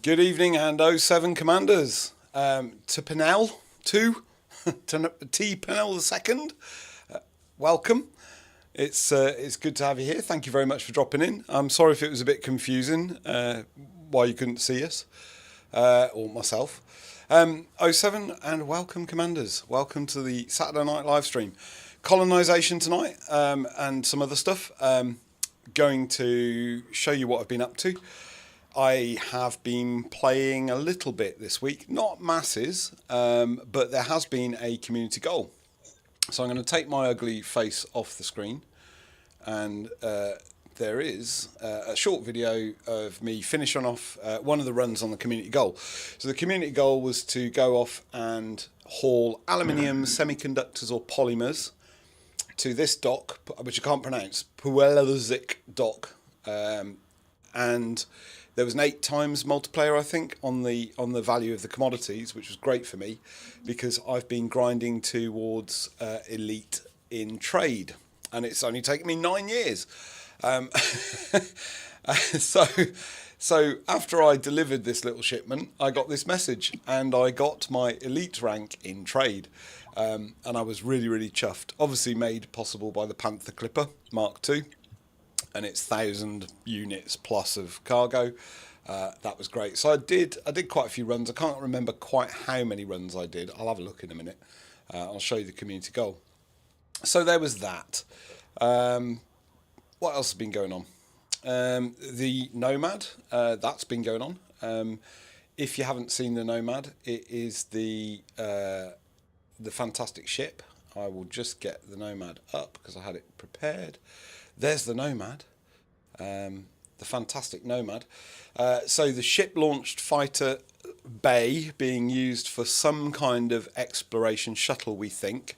Good evening and oh 07 Commanders. To Pennell, to T. Pennell the second. Welcome. It's good to have you here. Thank you very much for dropping in. I'm sorry if it was a bit confusing why you couldn't see us or myself. Oh 07 and welcome Commanders. Welcome to the Saturday night live stream. Colonisation tonight and some other stuff. Going to show you what I've been up to. I have been playing a little bit this week, not masses, but there has been a community goal. So I'm going to take my ugly face off the screen, and there is a short video of me finishing off one of the runs on the community goal. So the community goal was to go off and haul aluminium, semiconductors or polymers to this dock, which I can't pronounce, Puelzik dock, and there was an 8 times multiplier, I think, on the value of the commodities, which was great for me because I've been grinding towards elite in trade, and it's only taken me 9 years. So after I delivered this little shipment, I got this message, and I got my elite rank in trade, and I was really, really chuffed. Obviously made possible by the Panther Clipper Mark II. And it's 1,000 units plus of cargo. That was great. So I did quite a few runs. I can't remember quite how many runs I did. I'll have a look in a minute. I'll show you the community goal. So there was that. What else has been going on? The Nomad, that's been going on. If you haven't seen the Nomad, it is the fantastic ship. I will just get the Nomad up because I had it prepared. There's the Nomad, the fantastic Nomad. So the ship-launched fighter bay being used for some kind of exploration shuttle, we think.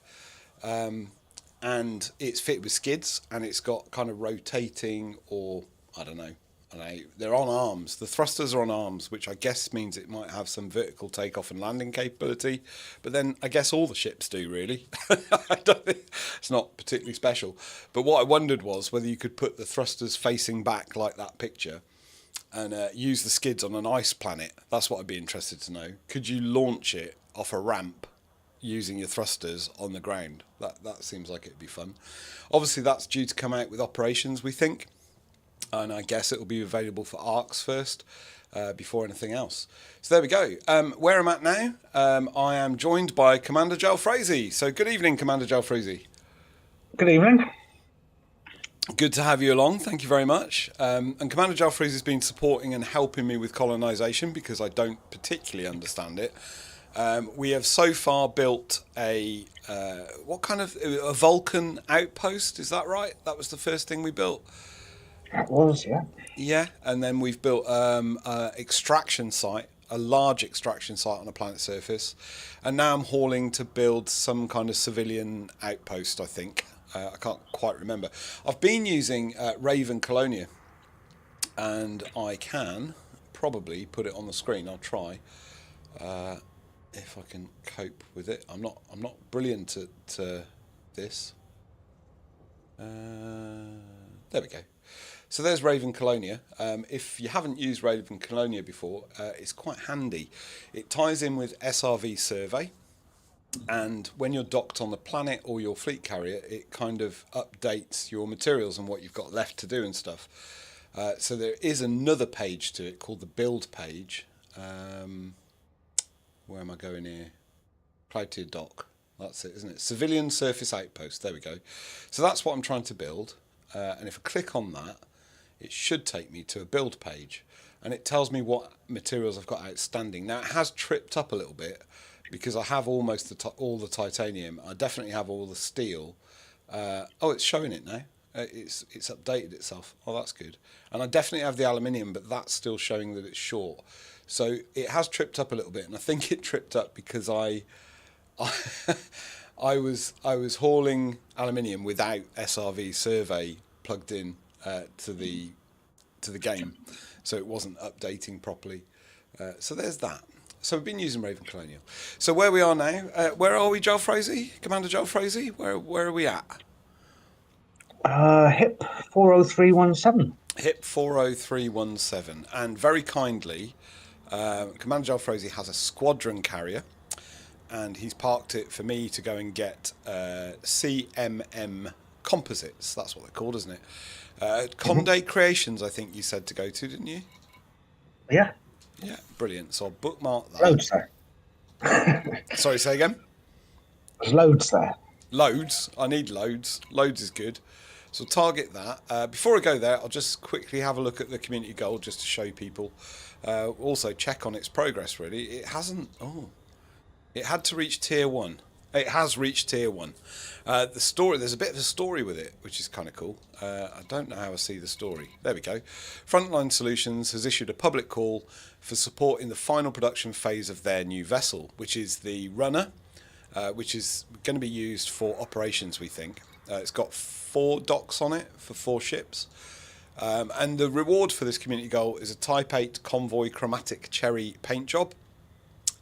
And it's fitted with skids, and it's got kind of rotating, or I don't know, they're on arms. The thrusters are on arms, which I guess means it might have some vertical takeoff and landing capability. But then I guess all the ships do, really. I don't think, it's not particularly special. But what I wondered was whether you could put the thrusters facing back like that picture and use the skids on an ice planet. That's what I'd be interested to know. Could you launch it off a ramp using your thrusters on the ground? That seems like it'd be fun. Obviously, that's due to come out with operations, we think. And I guess it will be available for ARCs first, before anything else. So there we go. Where I'm at now, I am joined by Commander Alfreezi. So good evening, Commander Alfreezi. Good evening. Good to have you along. Thank you very much. And Commander Alfreezi has been supporting and helping me with colonisation because I don't particularly understand it. We have so far built a Vulcan outpost. Is that right? That was the first thing we built. It was, yeah. Yeah, and then we've built a extraction site, a large extraction site on a planet surface, and now I'm hauling to build some kind of civilian outpost, I think. I can't quite remember. I've been using Raven Colonia, and I can probably put it on the screen. I'll try if I can cope with it. I'm not brilliant at this. There we go. So there's Raven Colonia. If you haven't used Raven Colonia before, it's quite handy. It ties in with SRV Survey, and when you're docked on the planet or your fleet carrier, it kind of updates your materials and what you've got left to do and stuff. So there is another page to it called the build page. Where am I going here? Cloud tier dock. That's it, isn't it? Civilian surface outpost. There we go. So that's what I'm trying to build. And if I click on that, it should take me to a build page, and it tells me what materials I've got outstanding. Now it has tripped up a little bit because I have almost all the titanium. I definitely have all the steel. Oh, it's showing it now. It's updated itself. Oh, that's good. And I definitely have the aluminium, but that's still showing that it's short. So it has tripped up a little bit, and I think it tripped up because I was hauling aluminium without SRV survey plugged in to the game, so it wasn't updating properly. So there's that. So we've been using Raven Colonial. So where we are now, where are we, Alfreezi? Commander Alfreezi? Where are we at? HIP 40317. HIP 40317, and very kindly, Commander alfreezi has a squadron carrier, and he's parked it for me to go and get CMM composites. That's what they're called, isn't it? Conde Creations, I think you said to go to, didn't you? Yeah. Yeah, brilliant. So I'll bookmark that. Loads there. Sorry, say again? There's loads there. Loads. I need loads. Loads is good. So target that. Before I go there, I'll just quickly have a look at the community goal just to show people. Also check on its progress, really. It hasn't... Oh. It had to reach tier 1. It has reached tier 1. The story, there's a bit of a story with it, which is kind of cool. I don't know how I see the story. There we go. Frontline Solutions has issued a public call for support in the final production phase of their new vessel, which is the Runner, which is going to be used for operations, we think. It's got 4 docks on it for 4 ships. And the reward for this community goal is a Type 8 Convoy Chromatic Cherry paint job,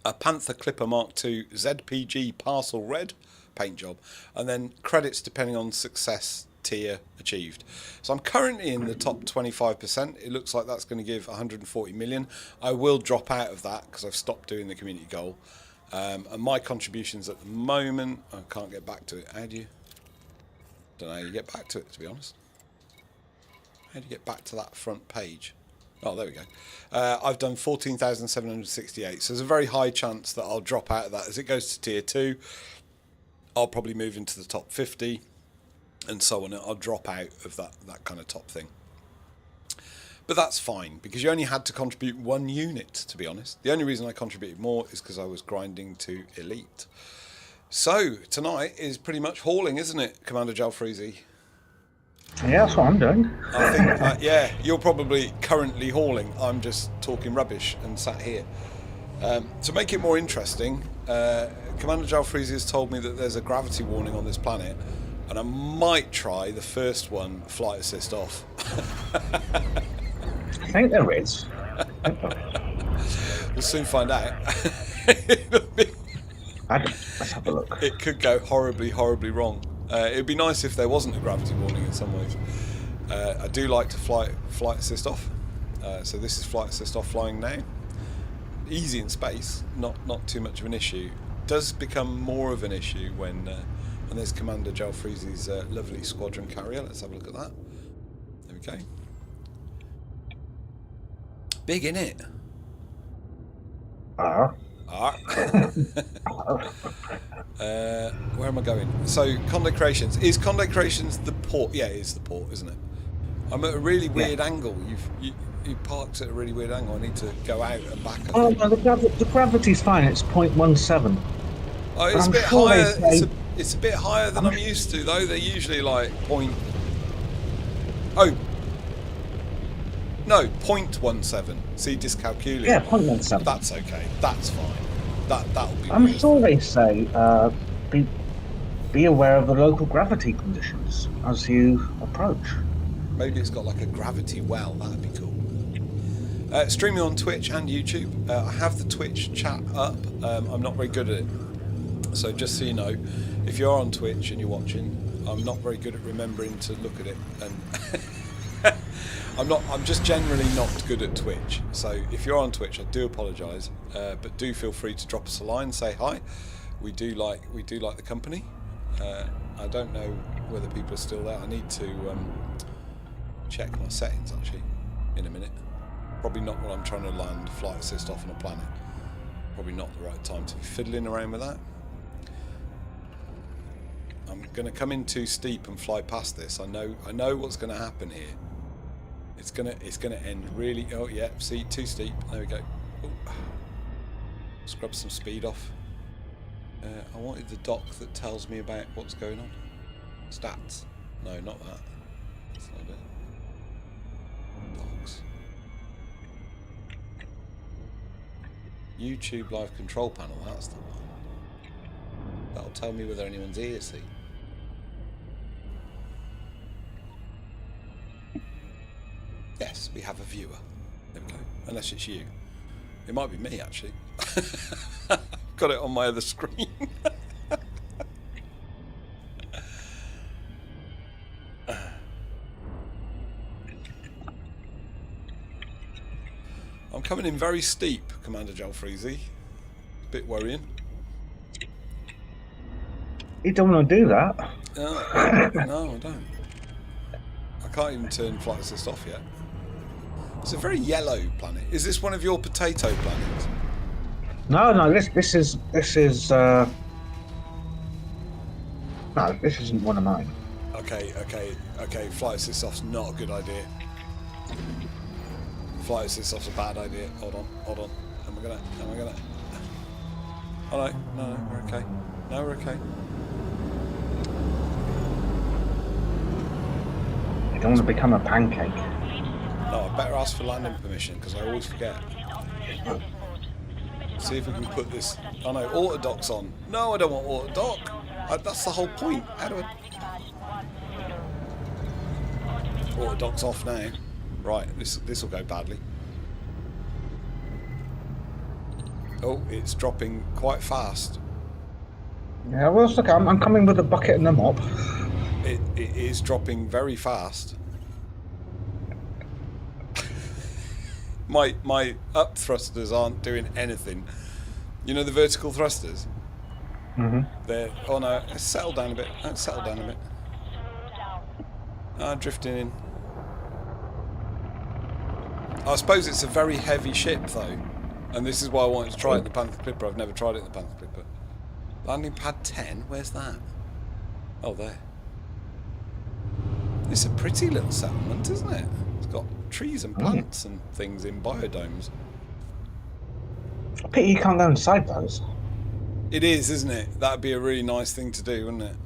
a Panther Clipper Mark II ZPG Parcel Red paint job, and then credits depending on success tier achieved. So I'm currently in the top 25%. It looks like that's going to give 140 million. I will drop out of that because I've stopped doing the community goal. And my contributions at the moment, I can't get back to it. How do you? Don't know how you get back to it, to be honest. How do you get back to that front page? Oh, there we go. I've done 14,768. So there's a very high chance that I'll drop out of that. As it goes to tier 2, I'll probably move into the top 50 and so on. I'll drop out of that kind of top thing. But that's fine, because you only had to contribute 1 unit, to be honest. The only reason I contributed more is because I was grinding to elite. So tonight is pretty much hauling, isn't it, Commander alfreezi? Yeah, that's what I'm doing. I think, yeah, you're probably currently hauling. I'm just talking rubbish and sat here. To make it more interesting, Commander alfreezi has told me that there's a gravity warning on this planet, and I might try the first one flight assist off. I think there is. We'll soon find out. Let's have a look. It could go horribly, horribly wrong. It'd be nice if there wasn't a gravity warning in some ways. I do like to flight assist off. So this is flight assist off flying now. Easy in space, not too much of an issue. Does become more of an issue when there's Commander alfreezi's lovely squadron carrier. Let's have a look at that. There we go. Big, innit? Where am I going? So, Conde Creations. Is Conde Creations the port? Yeah, it is the port, isn't it? I'm at a really weird angle. You parked at a really weird angle. I need to go out and back. Oh, no, the gravity's fine. It's 0.17. Oh, it's a bit higher. It's a bit higher than I'm used to, though. They're usually like point. Oh. No, 0.17. See, dyscalculia. Yeah, 0.17. That's okay. That's fine. That'll be. I'm sure they say be aware of the local gravity conditions as you approach. Maybe it's got like a gravity well. That'd be cool. Streaming on Twitch and YouTube. I have the Twitch chat up. I'm not very good at it, so just so you know, if you're on Twitch and you're watching, I'm not very good at remembering to look at it, and I'm just generally not good at Twitch. So if you're on Twitch, I do apologise, but do feel free to drop us a line, say hi. We do like the company. I don't know whether people are still there. I need to check my settings actually in a minute. Probably not when I'm trying to land flight assist off on a planet. Probably not the right time to be fiddling around with that. I'm going to come in too steep and fly past this. I know what's going to happen here. It's gonna end really. Oh yeah, see, too steep. There we go. Ooh. Scrub some speed off. I wanted the doc that tells me about what's going on. Stats. No, not that. That's not it. Docs. YouTube live control panel. That's the one. That'll tell me whether anyone's here. See. Yes, we have a viewer. There we go. Unless it's you. It might be me, actually. Got it on my other screen. I'm coming in very steep, Commander Alfreezi. Bit worrying. You don't want to do that. No, I don't. I can't even turn flight assist off yet. It's a very yellow planet. Is this one of your potato planets? No, this is no, this isn't one of mine. Okay. Flight assist off's not a good idea. Flight assist off's a bad idea. Hold on. Am I gonna? Oh no, we're okay. No, we're okay. You don't want to become a pancake. No, I better ask for landing permission because I always forget. See if we can put this. Oh no, auto dock's on. No, I don't want auto dock. That's the whole point. How do I? Auto dock's off now. Right, this will go badly. Oh, it's dropping quite fast. Yeah, well, look, I'm coming with a bucket and a mop. It is dropping very fast. My up thrusters aren't doing anything. You know the vertical thrusters? Mm-hmm. They're... Oh no, settle down a bit. Drifting in. I suppose it's a very heavy ship though. And this is why I wanted to try it in the Panther Clipper. I've never tried it in the Panther Clipper. Landing pad 10? Where's that? Oh, there. It's a pretty little settlement, isn't it? It's got trees and plants and things in biodomes. Pity you can't go inside those. It is, isn't it? That'd be a really nice thing to do, wouldn't it?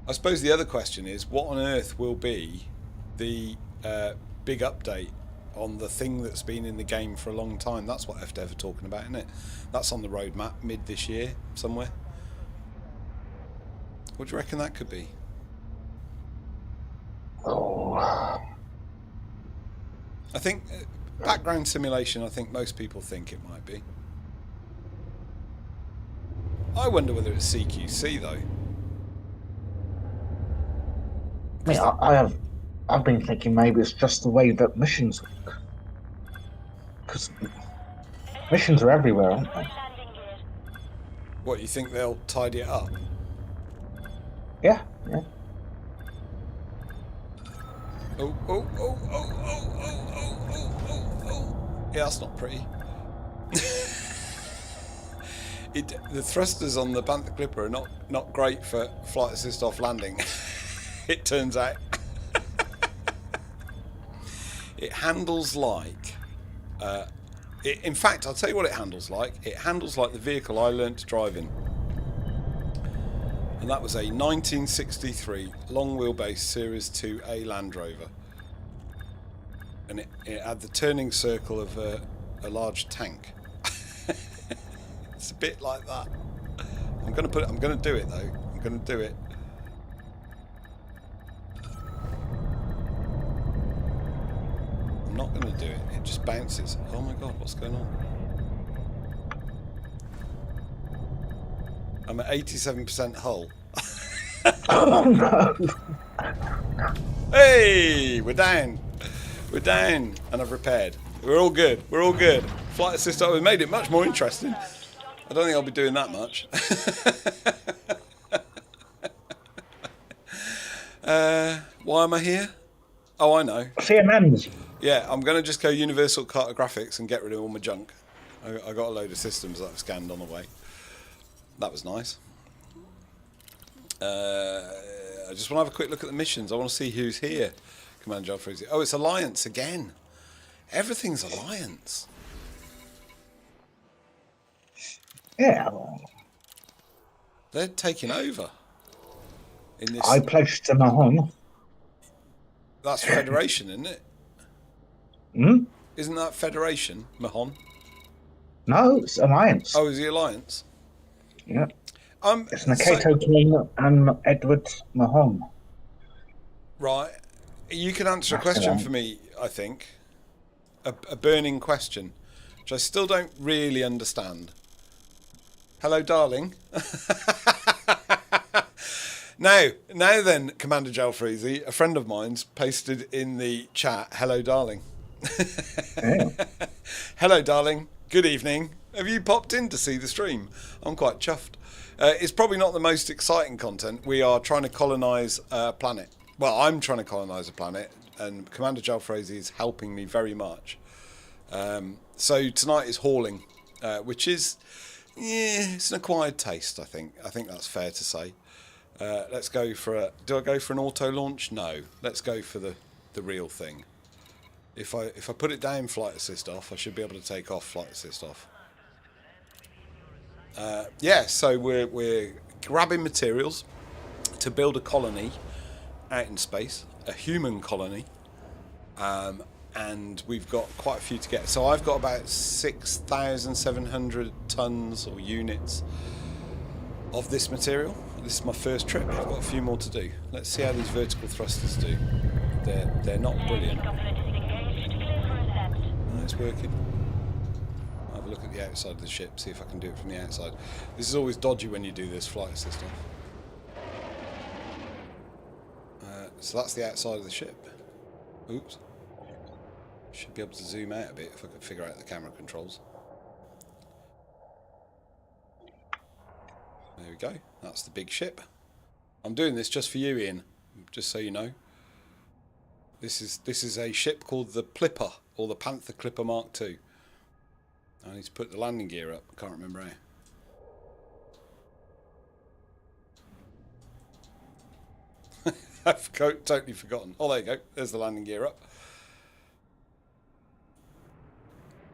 I suppose the other question is, what on earth will be the big update on the thing that's been in the game for a long time? That's what FDev are talking about, isn't it? That's on the roadmap mid this year, somewhere. What do you reckon that could be? Oh. I think background simulation, I think most people think it might be. I wonder whether it's CQC though. I've been thinking maybe it's just the way that missions work. Because missions are everywhere, aren't they? What, you think they'll tidy it up? Yeah. Oh. Yeah, that's not pretty. The thrusters on the Panther Clipper are not great for flight assist off landing. It turns out. It handles like... in fact, I'll tell you what it handles like. It handles like the vehicle I learnt to drive in. And that was a 1963 long wheelbase Series 2A Land Rover. And it had the turning circle of a large tank. It's a bit like that. I'm going to do it though. I'm going to do it. I'm not going to do it. It just bounces. Oh my god, what's going on? I'm at 87% hull. Oh no! Hey, we're down. We're down, and I've repaired. We're all good. Flight assist, we've made it much more interesting. I don't think I'll be doing that much. Why am I here? Oh, I know. CMMs. Yeah, I'm going to just go Universal Cartographics and get rid of all my junk. I got a load of systems that I've scanned on the way. That was nice. I just want to have a quick look at the missions. I want to see who's here. Commander Alfreezi. Oh, it's Alliance again. Everything's Alliance. Yeah. They're taking over. In this. I pledged to Mahon. That's Federation, isn't it? Hmm? Isn't that Federation, Mahon? No, it's Alliance. Oh, is the Alliance? Yeah. It's Nakato King and Edward Mahon. Right. You can answer a question for me, I think. A burning question, which I still don't really understand. Hello, darling. Now then, Commander Jalfreezy, a friend of mine's pasted in the chat, hello, darling. Yeah. Hello, darling. Good evening. Have you popped in to see the stream? I'm quite chuffed. It's probably not the most exciting content. We are trying to colonise a planet. Well, I'm trying to colonise a planet, and Commander Alfreezi is helping me very much. So tonight is hauling, which is, it's an acquired taste, I think. I think that's fair to say. Let's go for a... Do I go for an auto launch? No. Let's go for the real thing. If I put it down, flight assist off, I should be able to take off, flight assist off. Yeah, so we're grabbing materials to build a colony out in space, a human colony, and we've got quite a few to get. So I've got about 6,700 tons or units of this material. This is my first trip. I've got a few more to do. Let's see how these vertical thrusters do. They're not brilliant. It's working. I'll have a look at the outside of the ship, see if I can do it from the outside. This is always dodgy when you do this flight assist off. So that's the outside of the ship. Oops. Should be able to zoom out a bit if I could figure out the camera controls. There we go. That's the big ship. I'm doing this just for you, Ian, just so you know. This is a ship called the Clipper, or the Panther Clipper Mark II. I need to put the landing gear up. I can't remember how. I've totally forgotten. Oh, there you go. There's the landing gear up.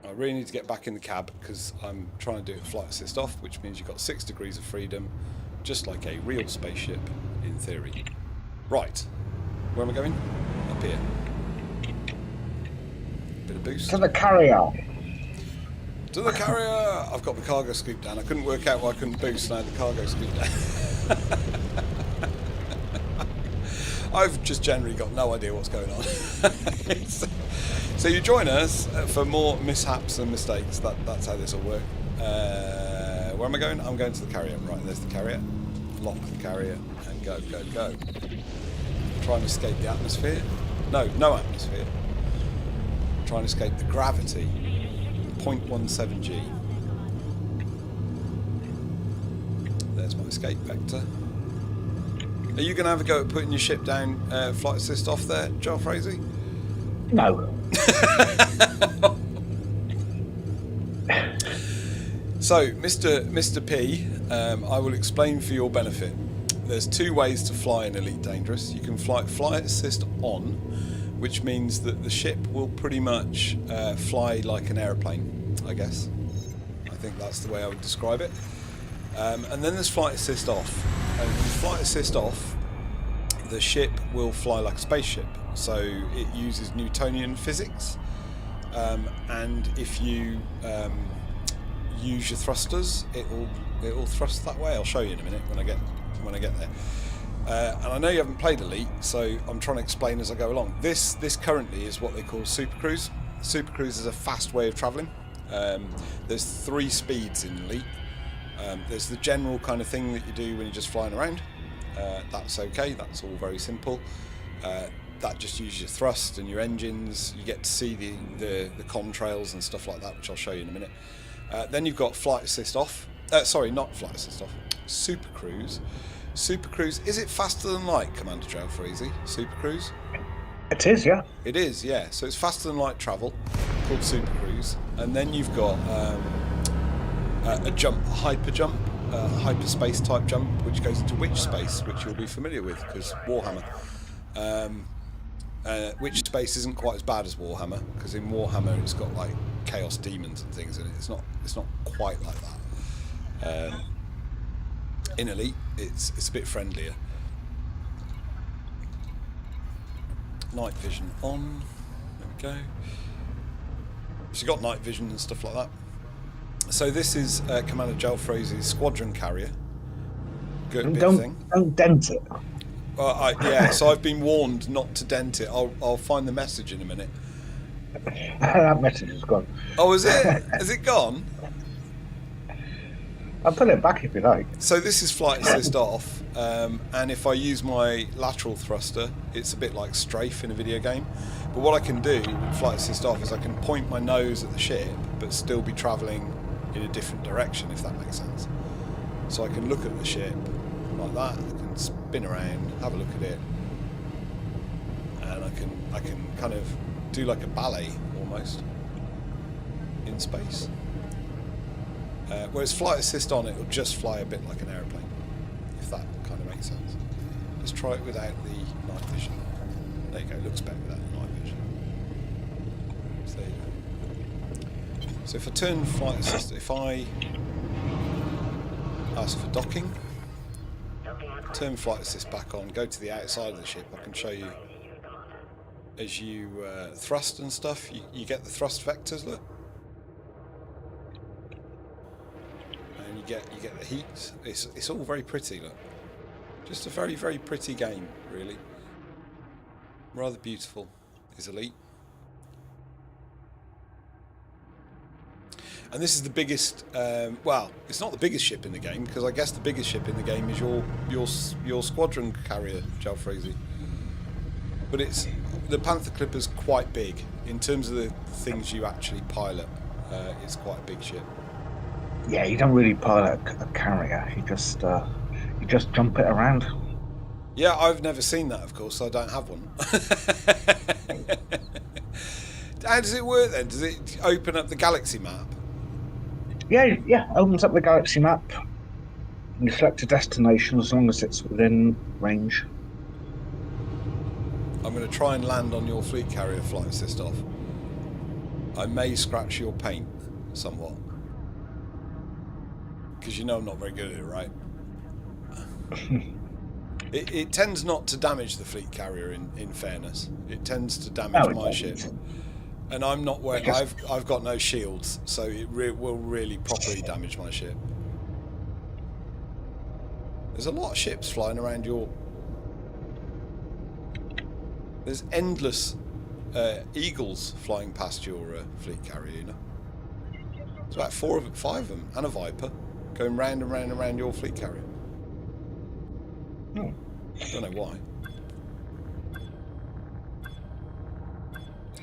I really need to get back in the cab because I'm trying to do a flight assist off, which means you've got 6 degrees of freedom, just like a real spaceship, in theory. Right. Where am I going? Up here. Bit of boost. To the carrier. To the carrier! I've got the cargo scoop down. I couldn't work out why I couldn't boost, and I had the cargo scoop down. I've just generally got no idea what's going on. So you join us for more mishaps and mistakes. That's how this will work. Where am I going? I'm going to the carrier. Right, there's the carrier. Lock the carrier and go, go, go. Try and escape the atmosphere. No atmosphere. Try and escape the gravity. 0.17 G. There's my escape vector. Are you going to have a go at putting your ship down, flight assist off there, Joel Frazee? No. So, Mr. P, I will explain for your benefit. There's 2 ways to fly in Elite Dangerous. You can fly assist on, which means that the ship will pretty much fly like an aeroplane, I guess. I think that's the way I would describe it. And then there's flight assist off. And with flight assist off, the ship will fly like a spaceship. So it uses Newtonian physics. And if you use your thrusters, it will thrust that way. I'll show you in a minute when I get there. And I know you haven't played Elite, so I'm trying to explain as I go along. This currently is what they call Super Cruise. Super Cruise is a fast way of travelling. There's 3 speeds in Elite. There's the general kind of thing that you do when you're just flying around. That's okay, that's all very simple. That just uses your thrust and your engines. You get to see the contrails and stuff like that, which I'll show you in a minute. Then you've got flight assist off. Sorry, not flight assist off. Super Cruise. Super Cruise, is it faster than light, Commander Joe Freezy? Super Cruise? It is, yeah. It is, yeah. So it's faster than light travel, called Super Cruise. And then you've got a jump, a hyper jump, a hyperspace type jump, which goes into witch space, which you'll be familiar with because Warhammer. Witch space isn't quite as bad as Warhammer, because in Warhammer it's got like chaos demons and things in it. It's not quite like that. In Elite, it's a bit friendlier. Night vision on. There we go. So you've got night vision and stuff like that. So this is Commander Joel Fraser's squadron carrier. Good bit of thing. Don't dent it. Yeah, so I've been warned not to dent it. I'll find the message in a minute. That message is gone. Oh, is it? Has it gone? I'll put it back if you like. So this is flight assist off, and if I use my lateral thruster, it's a bit like strafe in a video game. But what I can do with flight assist off is I can point my nose at the ship, but still be travelling in a different direction, if that makes sense. So I can look at the ship like that, I can spin around, have a look at it, and I can kind of do like a ballet almost in space. Whereas flight assist on, it'll just fly a bit like an aeroplane, if that kind of makes sense. Let's try it without the night vision. There you go, looks better without the night vision. So there you go. So if I turn flight assist, if I ask for docking, turn flight assist back on, go to the outside of the ship, I can show you as you thrust and stuff, you get the thrust vectors, look. And you get the heat. It's all very pretty, look. Just a very, very pretty game, really. Rather beautiful. Is Elite. And this is the biggest, well, it's not the biggest ship in the game, because I guess the biggest ship in the game is your squadron carrier, alfreezi. But the Panther Clipper's quite big. In terms of the things you actually pilot, it's quite a big ship. Yeah, you don't really pilot a carrier. You just jump it around. Yeah, I've never seen that, of course, so I don't have one. How does it work then? Does it open up the galaxy map? Yeah, opens up the galaxy map. And you select a destination as long as it's within range. I'm going to try and land on your fleet carrier, flight assist off. I may scratch your paint somewhat. Because you know I'm not very good at it, right? It tends not to damage the fleet carrier, in fairness. It tends to damage my ship. And I'm not wearing... I've got no shields, so it will really properly damage my ship. There's a lot of ships flying around your... There's endless eagles flying past your fleet carrier, you know. There's about 5 of them, and a Viper, going round and round and round your fleet carrier. Oh. Don't know why.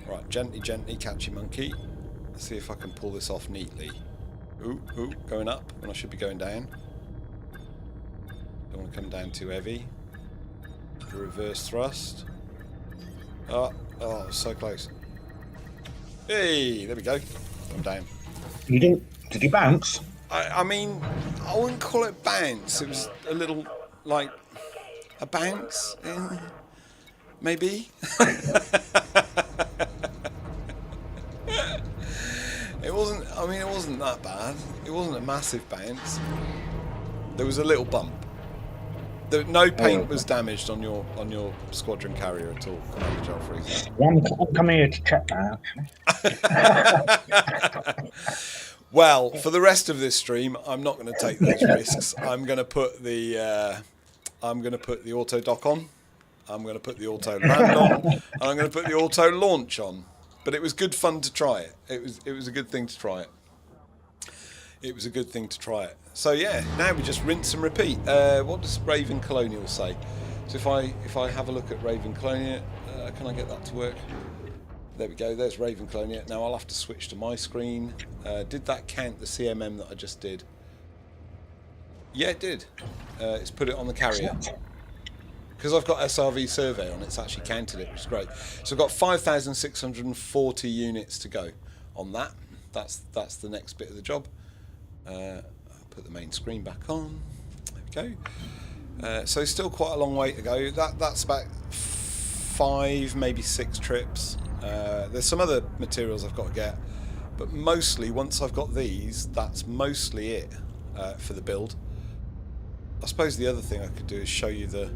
Right, gently, gently, catchy monkey. Let's see if I can pull this off neatly. Ooh, going up when I should be going down. Don't want to come down too heavy. Reverse thrust. Oh, so close. Hey, there we go. I'm down. You didn't? Did you bounce? I mean, I wouldn't call it bounce. It was a little like a bounce, maybe. It wasn't. I mean, it wasn't that bad. It wasn't a massive bounce. There was a little bump. No paint was damaged on your squadron carrier at all. alfreezi. I'm coming here to check now, actually. Well, for the rest of this stream, I'm not going to take those risks. I'm going to put the auto dock on. I'm going to put the auto land on, and I'm going to put the auto launch on. But it was good fun to try it. It was a good thing to try it. It was a good thing to try it. So yeah, now we just rinse and repeat. What does Raven Colonial say? So if I have a look at Raven Colonial, can I get that to work? There we go. There's Raven Colonial. Now I'll have to switch to my screen. Did that count the CMM that I just did? Yeah, it did. It's put it on the carrier. Because I've got SRV survey on, it's actually counted it, which is great. So I've got 5,640 units to go on that. That's the next bit of the job. I'll put the main screen back on. There we go. So still quite a long way to go. That's about 5, maybe 6 trips. There's some other materials I've got to get, but mostly once I've got these, that's mostly it for the build. I suppose the other thing I could do is show you the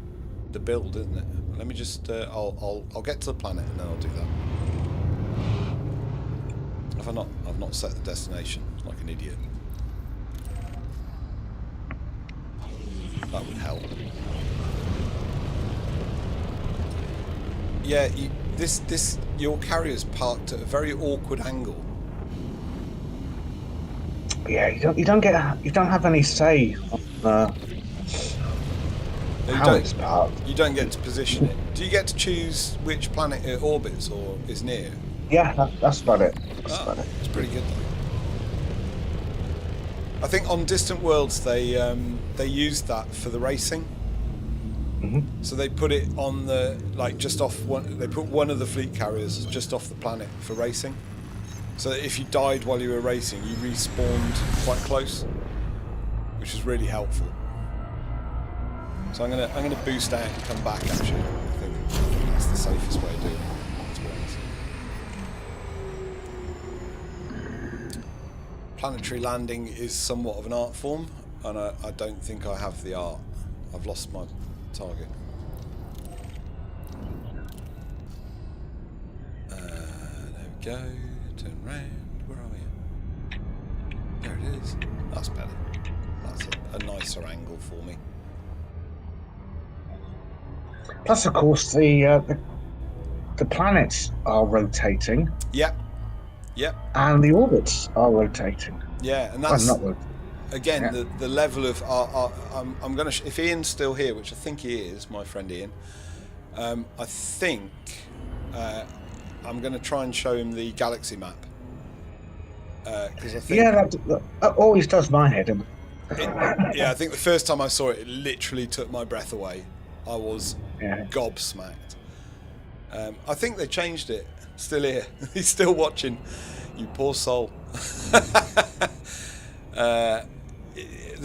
build, isn't it? Let me just I'll get to the planet and then I'll do that. I've not set the destination like an idiot. That would help. Yeah, your carrier's parked at a very awkward angle. Yeah, you don't have any say on No, how it's parked. you don't get to position it. Do you get to choose which planet it orbits or is near? Yeah, that's about it. That's Oh, about it. it's pretty good though. I think on Distant Worlds they used that for the racing. Hmm. So they put it on the just off one. They put one of the fleet carriers just off the planet for racing. So that if you died while you were racing, you respawned quite close, which is really helpful. So I'm gonna boost out and come back. Actually, I think that's the safest way of doing it. To be honest. Planetary landing is somewhat of an art form, and I don't think I have the art. I've lost my target. There we go. Turn round. Where are we? There it is. That's better. That's a nicer angle for me. Plus, of course, the planets are rotating. Yep. Yep. And the orbits are rotating. Yeah, and Well, that's not rotating. again Yeah. the level of I'm gonna if Ian's still here, which I think he is, my friend Ian. I think I'm gonna try and show him the galaxy map because I think Yeah, that always does my head in. yeah, I think the first time I saw it, it literally took my breath away. I was gobsmacked. I think they changed it. Still here. He's still watching. You poor soul. The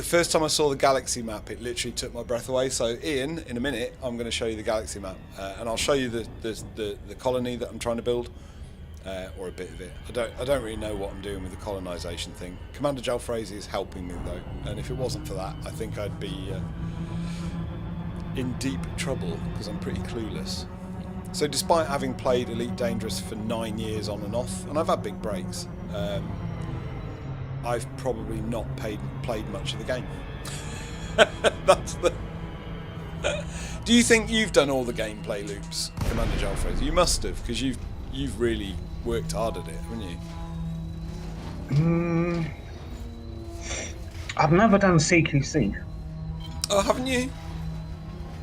first time I saw the galaxy map, it literally took my breath away. So Ian, in a minute, I'm going to show you the galaxy map, and I'll show you the colony that I'm trying to build, or a bit of it. I don't really know what I'm doing with the colonisation thing. Commander alfreezi is helping me though, and if it wasn't for that, I think I'd be in deep trouble because I'm pretty clueless. So despite having played Elite Dangerous for 9 years on and off, and I've had big breaks, I've probably not played much of the game. That's the. Do you think you've done all the gameplay loops, Commander alfreezi? You must have, because you've really worked hard at it, haven't you? I've never done CQC. Oh, haven't you?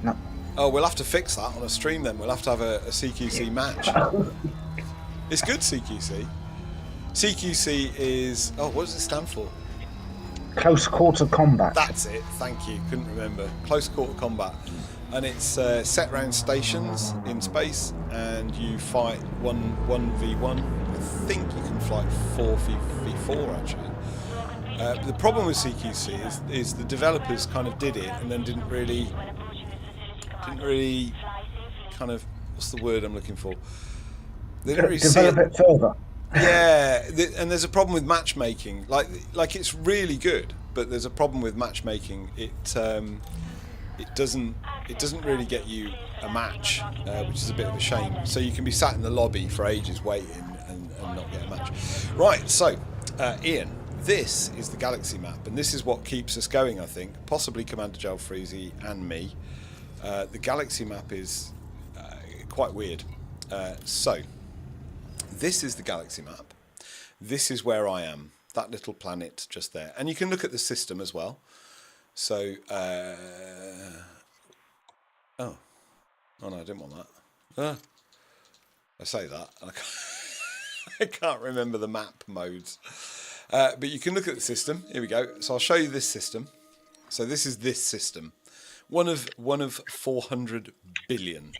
No. Oh, we'll have to fix that on a stream then. We'll have to have a CQC match. It's good, CQC. CQC is... Oh, what does it stand for? Close quarter combat. That's it. Thank you. Couldn't remember. Close quarter combat. And it's set round stations in space, and you fight 1v1. I think you can fight 4v4, actually. The problem with CQC is the developers kind of did it and then didn't really kind of, what's the word I'm looking for? They didn't really develop it further. Yeah, and there's a problem with matchmaking. Like it's really good, but there's a problem with matchmaking. It doesn't really get you a match, which is a bit of a shame. So you can be sat in the lobby for ages waiting and not get a match. Right, so Ian, this is the galaxy map, and this is what keeps us going, I think. Possibly Commander alfreezi and me. The galaxy map is quite weird. So, this is the galaxy map. This is where I am. That little planet just there. And you can look at the system as well. So, oh no, I didn't want that. I say that, and I can't remember the map modes. But you can look at the system. Here we go. So I'll show you this system. So this is this system. One of 400 billion.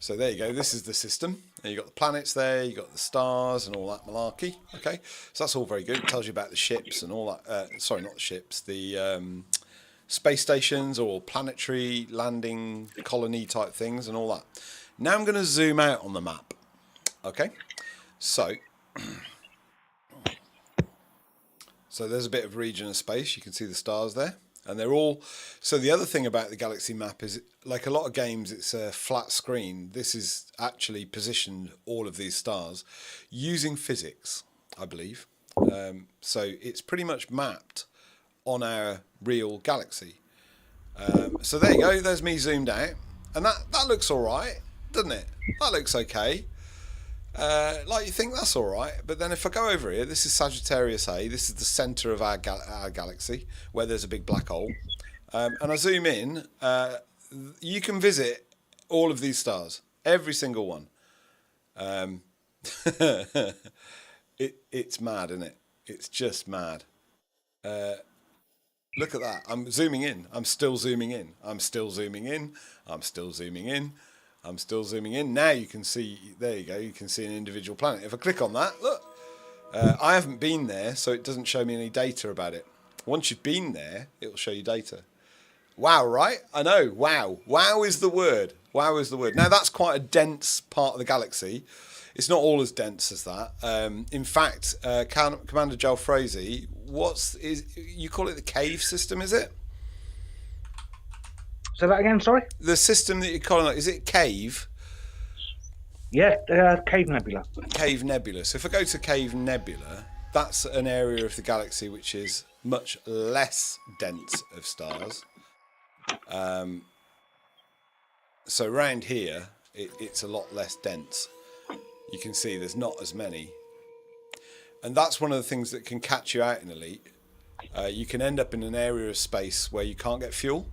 So there you go. This is the system. And you've got the planets there. You've got the stars and all that malarkey. Okay. So that's all very good. It tells you about the ships and all that. Sorry, not the ships. The space stations or planetary landing colony type things and all that. Now I'm going to zoom out on the map. Okay. So there's a bit of region of space. You can see the stars there. And they're all... So the other thing about the galaxy map is, like a lot of games, it's a flat screen. This is actually positioned all of these stars using physics, I believe. So it's pretty much mapped on our real galaxy. So there you go. There's me zoomed out. And that looks all right, doesn't it? That looks okay. Like you think that's all right, but then if I go over here, this is Sagittarius A. This is the centre of our galaxy, where there's a big black hole. And I zoom in. You can visit all of these stars, every single one. It's mad, isn't it? It's just mad. Look at that. I'm zooming in. I'm still zooming in. I'm still zooming in. I'm still zooming in. I'm still zooming in. Now you can see, there you go, you can see an individual planet. If I click on that, look, I haven't been there, so it doesn't show me any data about it. Once you've been there, it will show you data. Wow, right? I know, wow. Wow is the word. Wow is the word. Now, that's quite a dense part of the galaxy. It's not all as dense as that. In fact, Commander alfreezi, you call it the cave system, is it? Say that again, sorry? The system that you're calling it, is it cave? Yeah, Cave Nebula. Cave Nebula. So if I go to Cave Nebula, that's an area of the galaxy which is much less dense of stars. So around here, it's a lot less dense. You can see there's not as many. And that's one of the things that can catch you out in Elite. You can end up in an area of space where you can't get fuel.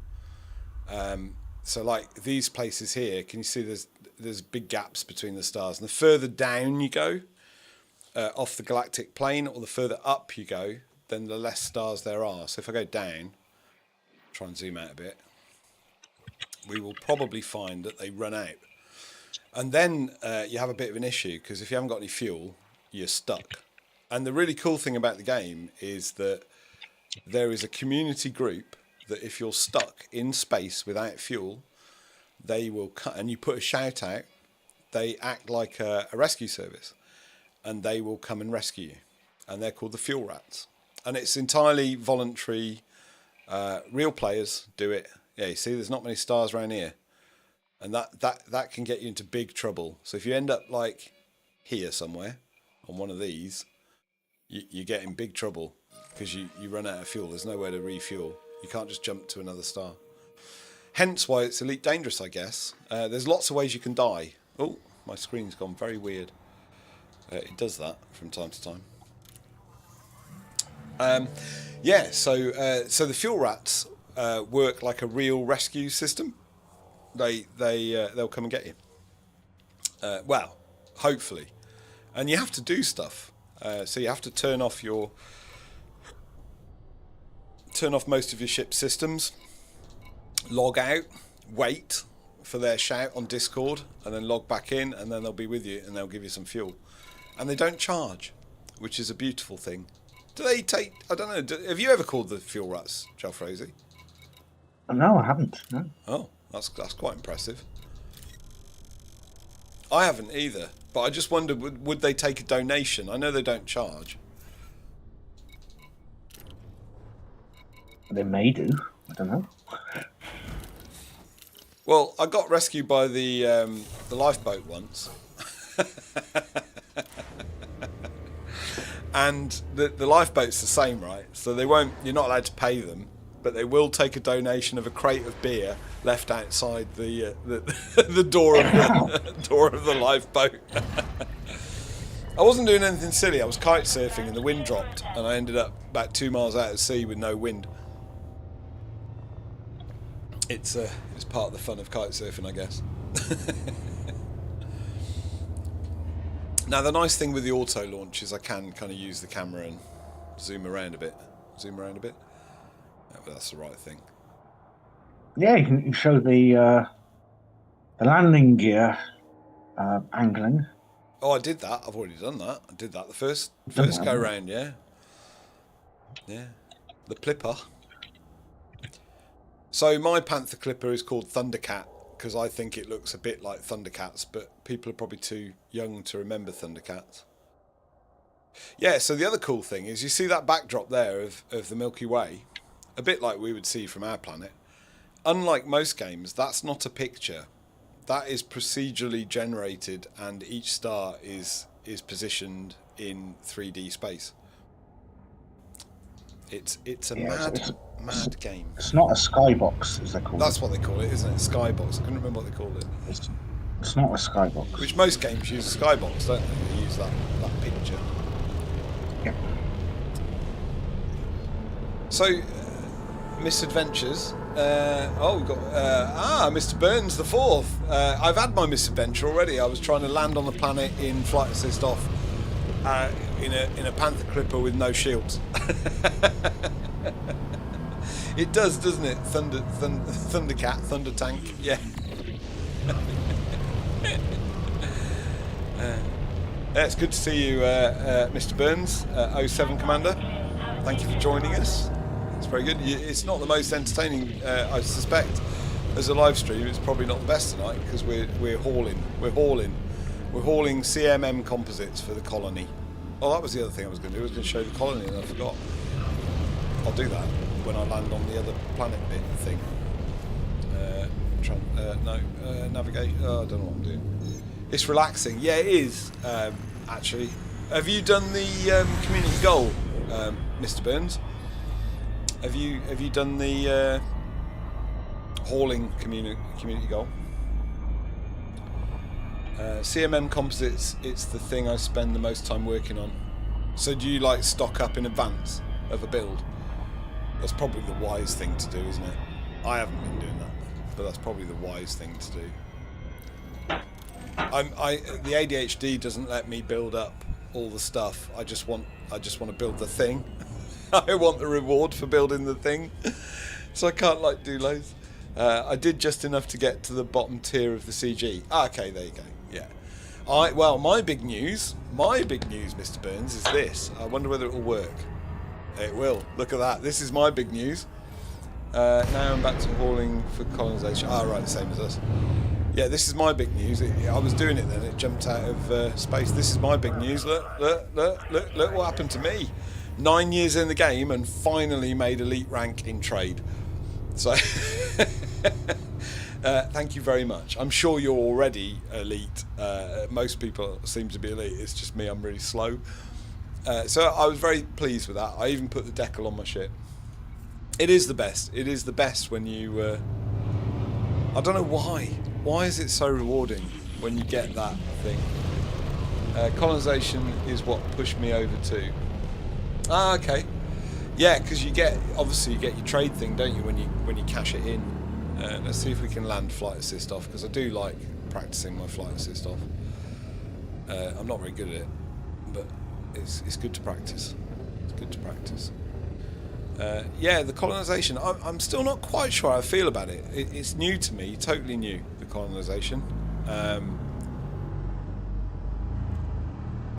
So like these places here, can you see there's big gaps between the stars, and the further down you go off the galactic plane, or the further up you go, then the less stars there are. So if I go down, try and zoom out a bit, we will probably find that they run out, and then you have a bit of an issue, because if you haven't got any fuel, you're stuck. And the really cool thing about the game is that there is a community group that if you're stuck in space without fuel, they will cut, and you put a shout out, they act like a rescue service, and they will come and rescue you, and they're called the fuel rats, and it's entirely voluntary. Real players do it. Yeah, you see there's not many stars around here, and that can get you into big trouble. So if you end up like here somewhere on one of these, you get in big trouble, because you run out of fuel. There's nowhere to refuel. You can't just jump to another star. Hence why it's Elite dangerous, I guess. There's lots of ways you can die. Oh, my screen's gone very weird. It does that from time to time. Yeah, so the fuel rats work like a real rescue system. They'll come and get you. Well, hopefully. And you have to do stuff. So you have to turn off most of your ship's systems, log out, wait for their shout on Discord, and then log back in, and then they'll be with you and they'll give you some fuel. And they don't charge, which is a beautiful thing. Do they take, I don't know, have you ever called the fuel rats, alfreezi? No, I haven't. No. Oh, that's quite impressive. I haven't either, but I just wondered, would they take a donation? I know they don't charge. They may do. I don't know. Well, I got rescued by the lifeboat once, and the lifeboat's the same, right? So you're not allowed to pay them, but they will take a donation of a crate of beer left outside the door of the lifeboat. I wasn't doing anything silly. I was kite surfing and the wind dropped, and I ended up about 2 miles out at sea with no wind. It's part of the fun of kite surfing, I guess. Now, the nice thing with the auto launch is I can kind of use the camera and zoom around a bit. Yeah, but that's the right thing. Yeah, you can show the landing gear angling. Oh, I did that. I've already done that. I did that the first go round. Yeah. The Plipper. So my Panther Clipper is called Thundercat because I think it looks a bit like Thundercats, but people are probably too young to remember Thundercats. Yeah, so the other cool thing is you see that backdrop there of the Milky Way, a bit like we would see from our planet. Unlike most games, that's not a picture. That is procedurally generated, and each star is positioned in 3D space. It's a mad game. It's not a skybox, as they call it. That's what they call it, isn't it? Skybox. I couldn't remember what they called it. It's not a skybox. Which most games use a skybox, don't they? They use that picture. Yeah. So, misadventures. We've got Mr. Burns the fourth. I've had my misadventure already. I was trying to land on the planet in flight assist off in a panther clipper with no shields. It does, doesn't it? Thundercat, Thunder Tank. Yeah. Yeah, it's good to see you, Mr. Burns, 07 Commander. Thank you for joining us. It's very good. It's not the most entertaining, I suspect, as a live stream. It's probably not the best tonight because we're hauling CMM composites for the colony. Oh, that was the other thing I was going to do. I was going to show the colony and I forgot. I'll do that when I land on the other planet bit thing. Navigate. Oh, I don't know what I'm doing. It's relaxing. Yeah, it is. Actually, have you done the community goal, Mr. Burns? Have you done the hauling community goal? CMM composites. It's the thing I spend the most time working on. So do you like stock up in advance of a build? That's probably the wise thing to do, isn't it? I haven't been doing that, but that's probably the wise thing to do. The ADHD doesn't let me build up all the stuff. I just want to build the thing. I want the reward for building the thing, so I can't like do loads. I did just enough to get to the bottom tier of the CG. Okay, there you go. Yeah. My big news, Mr. Burns, is this. I wonder whether it will work. It will. Look at that. This is my big news. Now I'm back to hauling for colonisation. Right, the same as us. Yeah, this is my big news. I was doing it then. It jumped out of space. This is my big news. Look what happened to me. 9 years in the game and finally made elite rank in trade. So, thank you very much. I'm sure you're already elite. Most people seem to be elite. It's just me. I'm really slow. So I was very pleased with that. I even put the decal on my ship. It is the best. It is the best when you... I don't know why. Why is it so rewarding when you get that thing? Colonisation is what pushed me over to... okay. Yeah, because you get your trade thing, don't you, when you cash it in. Let's see if we can land flight assist off, because I do like practicing my flight assist off. I'm not very good at it, but it's good to practice. It's good to practice. Yeah, the colonisation. I'm still not quite sure how I feel about it. It's new to me, totally new, the colonisation. I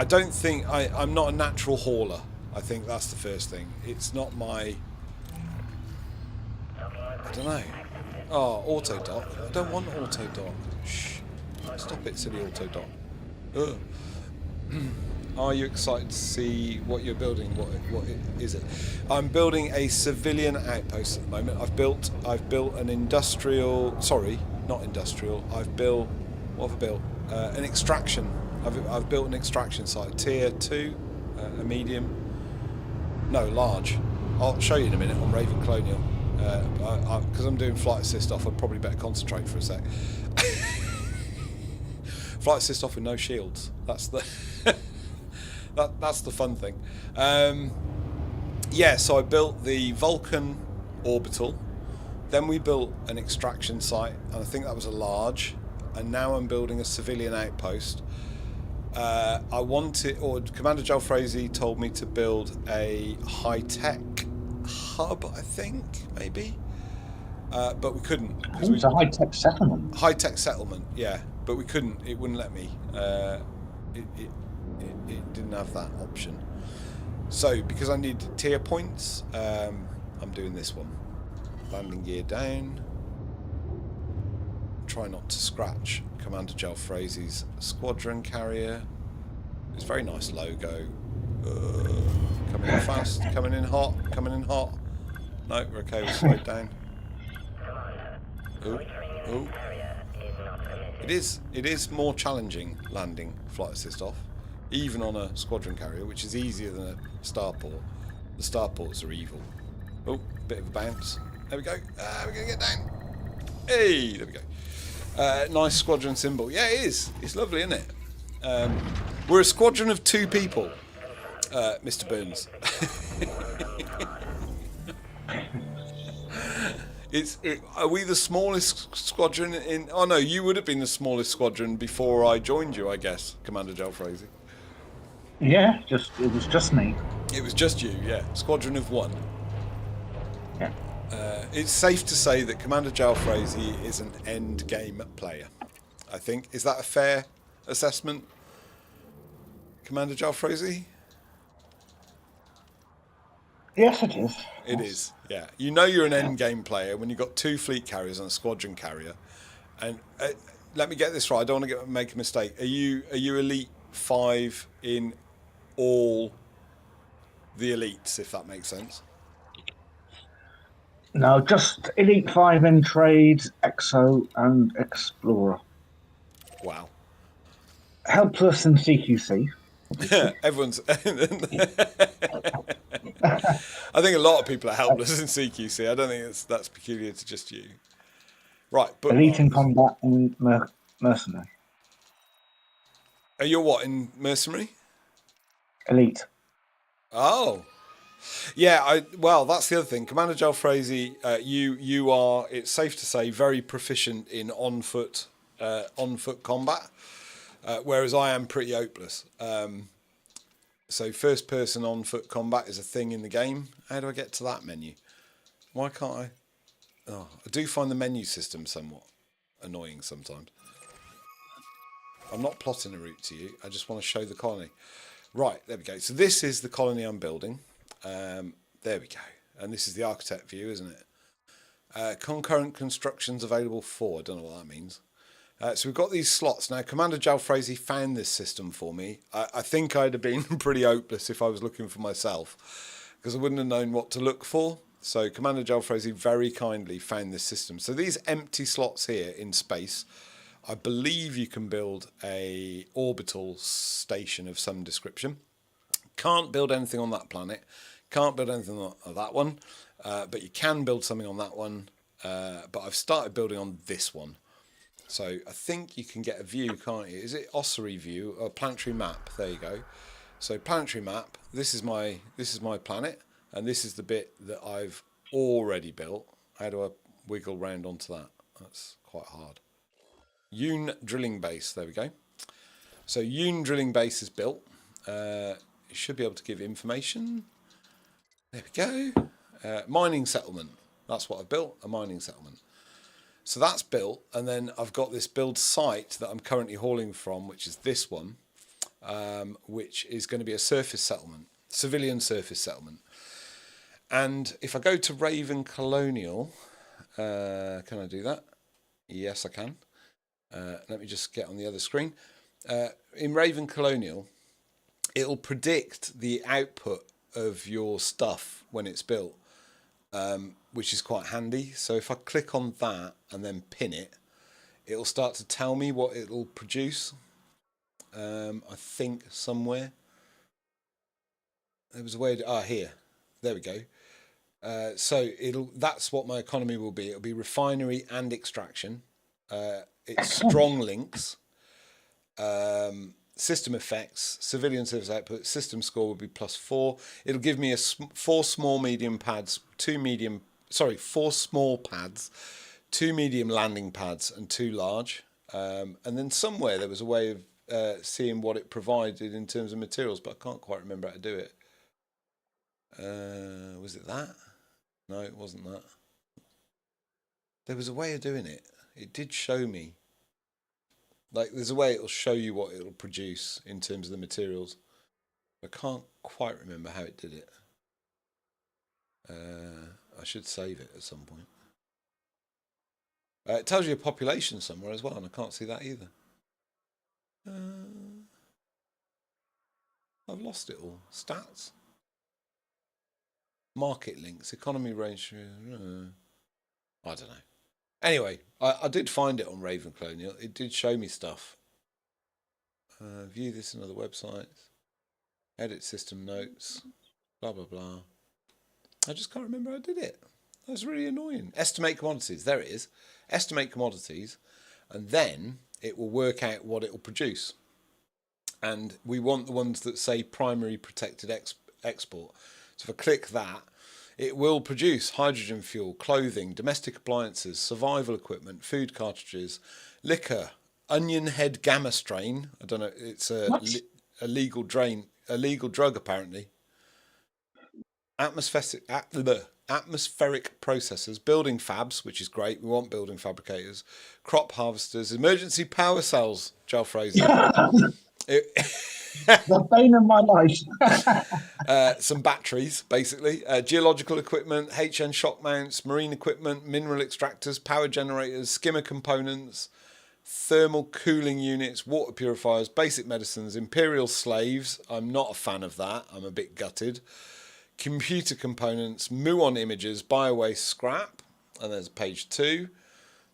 don't think... I'm not a natural hauler. I think that's the first thing. It's not my... I don't know. Oh, auto dock. I don't want auto dock. Shh. Stop it, silly auto dock. Ugh. Are you excited to see what you're building? What is it? I'm building a civilian outpost at the moment. I've built an industrial... Sorry, not industrial. I've built... What have I built? An extraction. I've built an extraction site. Tier 2, a medium... No, large. I'll show you in a minute on Raven Colonial. Because I'm doing flight assist off, I'd probably better concentrate for a sec. Flight assist off with no shields. That's the that's the fun thing. Yeah, so I built the Vulcan orbital. Then we built an extraction site, and I think that was a large. And now I'm building a civilian outpost. I wanted, or Commander Alfreezi told me to build a high-tech hub, I think, maybe. But we couldn't. It was a high-tech settlement. High-tech settlement, yeah. But we couldn't. It wouldn't let me. It didn't have that option. So, because I need tier points, I'm doing this one. Landing gear down. Try not to scratch Commander Alfreezi's squadron carrier. It's a very nice logo. Coming in fast, coming in hot, coming in hot. No, we're okay, we'll slow down. Ooh, ooh. It is more challenging landing flight assist off, even on a squadron carrier, which is easier than a starport. The starports are evil. Oh, bit of a bounce. There we go. We're going to get down. Hey, there we go. Nice squadron symbol. Yeah, it is. It's lovely, isn't it? We're a squadron of 2 people, Mr. Burns. Are we the smallest squadron in... Oh, no, you would have been the smallest squadron before I joined you, I guess, Commander Jalfrezi. Yeah, it was just me. It was just you, yeah. Squadron of 1. Yeah. It's safe to say that Commander Jalfrezi is an end game player, I think. Is that a fair assessment, Commander Jalfrezi? Yes, it is. It is, yeah. You know you're an end game player when you've got 2 fleet carriers and a squadron carrier. And let me get this right. I don't want to make a mistake. Are you Elite 5 in all the elites, if that makes sense? No, just Elite 5 in Trade, Exo, and Explorer. Wow. Helpless in CQC. Everyone's... I think a lot of people are helpless in CQC. I don't think that's peculiar to just you. Right, but Elite in Combat and Mercenary. Are you what, in Mercenary? Elite. Oh. Yeah, well, that's the other thing. Commander Jalfrezi, you are, it's safe to say, very proficient in on-foot combat, whereas I am pretty hopeless. So first-person on-foot combat is a thing in the game. How do I get to that menu? Why can't I? Oh, I do find the menu system somewhat annoying sometimes. I'm not plotting a route to you. I just want to show the colony. Right, there we go. So this is the colony I'm building. There we go. And this is the architect view, isn't it? Concurrent constructions available for. I don't know what that means. So we've got these slots. Now, Commander Jalfrezi found this system for me. I think I'd have been pretty hopeless if I was looking for myself, because I wouldn't have known what to look for. So Commander Jalfrezi very kindly found this system. So these empty slots here in space, I believe you can build a orbital station of some description. Can't build anything on that planet. Can't build anything on that one. But you can build something on that one. But I've started building on this one. So I think you can get a view, can't you? Is it ossuary view or planetary map? There you go. So planetary map. This is my planet, and this is the bit that I've already built. How do I wiggle round onto that? That's quite hard. Yoon drilling base. There we go. So Yoon drilling base is built. You should be able to give information. There we go. Mining settlement. That's what I've built. A mining settlement. So that's built, and then I've got this build site that I'm currently hauling from, which is this one, which is going to be a surface settlement, civilian surface settlement. And if I go to Raven Colonial, can I do that? Yes, I can. Let me just get on the other screen. In Raven Colonial, it'll predict the output of your stuff when it's built. Which is quite handy. So if I click on that and then pin it, it'll start to tell me what it'll produce. I think somewhere. There was a way to, here. There we go. So that's what my economy will be. It'll be refinery and extraction. It's strong links. System effects, civilian service output, system score will be +4. It'll give me 4 small medium pads, 4 small pads, 2 medium landing pads, and 2 large. And then somewhere there was a way of seeing what it provided in terms of materials, but I can't quite remember how to do it. Was it that? No, it wasn't that. There was a way of doing it. It did show me. Like, there's a way it'll show you what it'll produce in terms of the materials. I can't quite remember how it did it. I should save it at some point. It tells you a population somewhere as well, and I can't see that either. I've lost it all. Stats. Market links. Economy range. I don't know. Anyway, I did find it on Raven Colonial. It did show me stuff. View this in other websites. Edit system notes. Blah, blah, blah. I just can't remember how I did it. That's really annoying. Estimate commodities. There it is. Estimate commodities. and then it will work out what it will produce. And we want the ones that say primary protected export. So if I click that, it will produce hydrogen fuel, clothing, domestic appliances, survival equipment, food cartridges, liquor, onion head gamma strain. I don't know. It's a legal drug apparently. Atmospheric processors, building fabs, which is great. We want building fabricators, crop harvesters, emergency power cells. Joel Fraser. The bane of my life. Some batteries, basically. Geological equipment, HN shock mounts, marine equipment, mineral extractors, power generators, skimmer components, thermal cooling units, water purifiers, basic medicines, imperial slaves. I'm not a fan of that. I'm a bit gutted. Computer components, muon images, biowaste scrap. And there's page 2.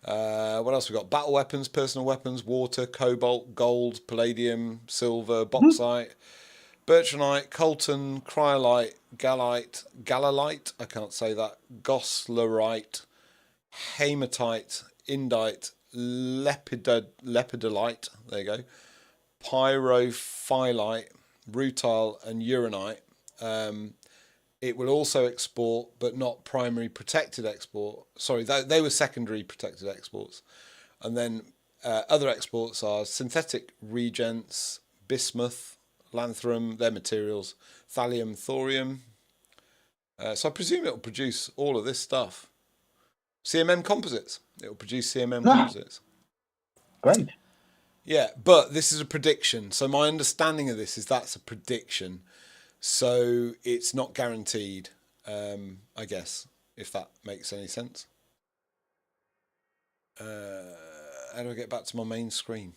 What else we got? Battle weapons, personal weapons, water, cobalt, gold, palladium, silver, bauxite, birchonite, coltan, cryolite, galalite, I can't say that, goslerite, hematite, indite, lepidolite, there you go, pyrophyllite, rutile, and uranite. It will also export, but not primary protected export. Sorry, they were secondary protected exports. And then other exports are synthetic reagents, bismuth, lanthanum, their materials, thallium, thorium. So I presume it will produce all of this stuff. CMM composites. It will produce CMM composites. Great. Yeah, but this is a prediction. So my understanding of this is that's a prediction. So it's not guaranteed, I guess, if that makes any sense. How do I get back to my main screen?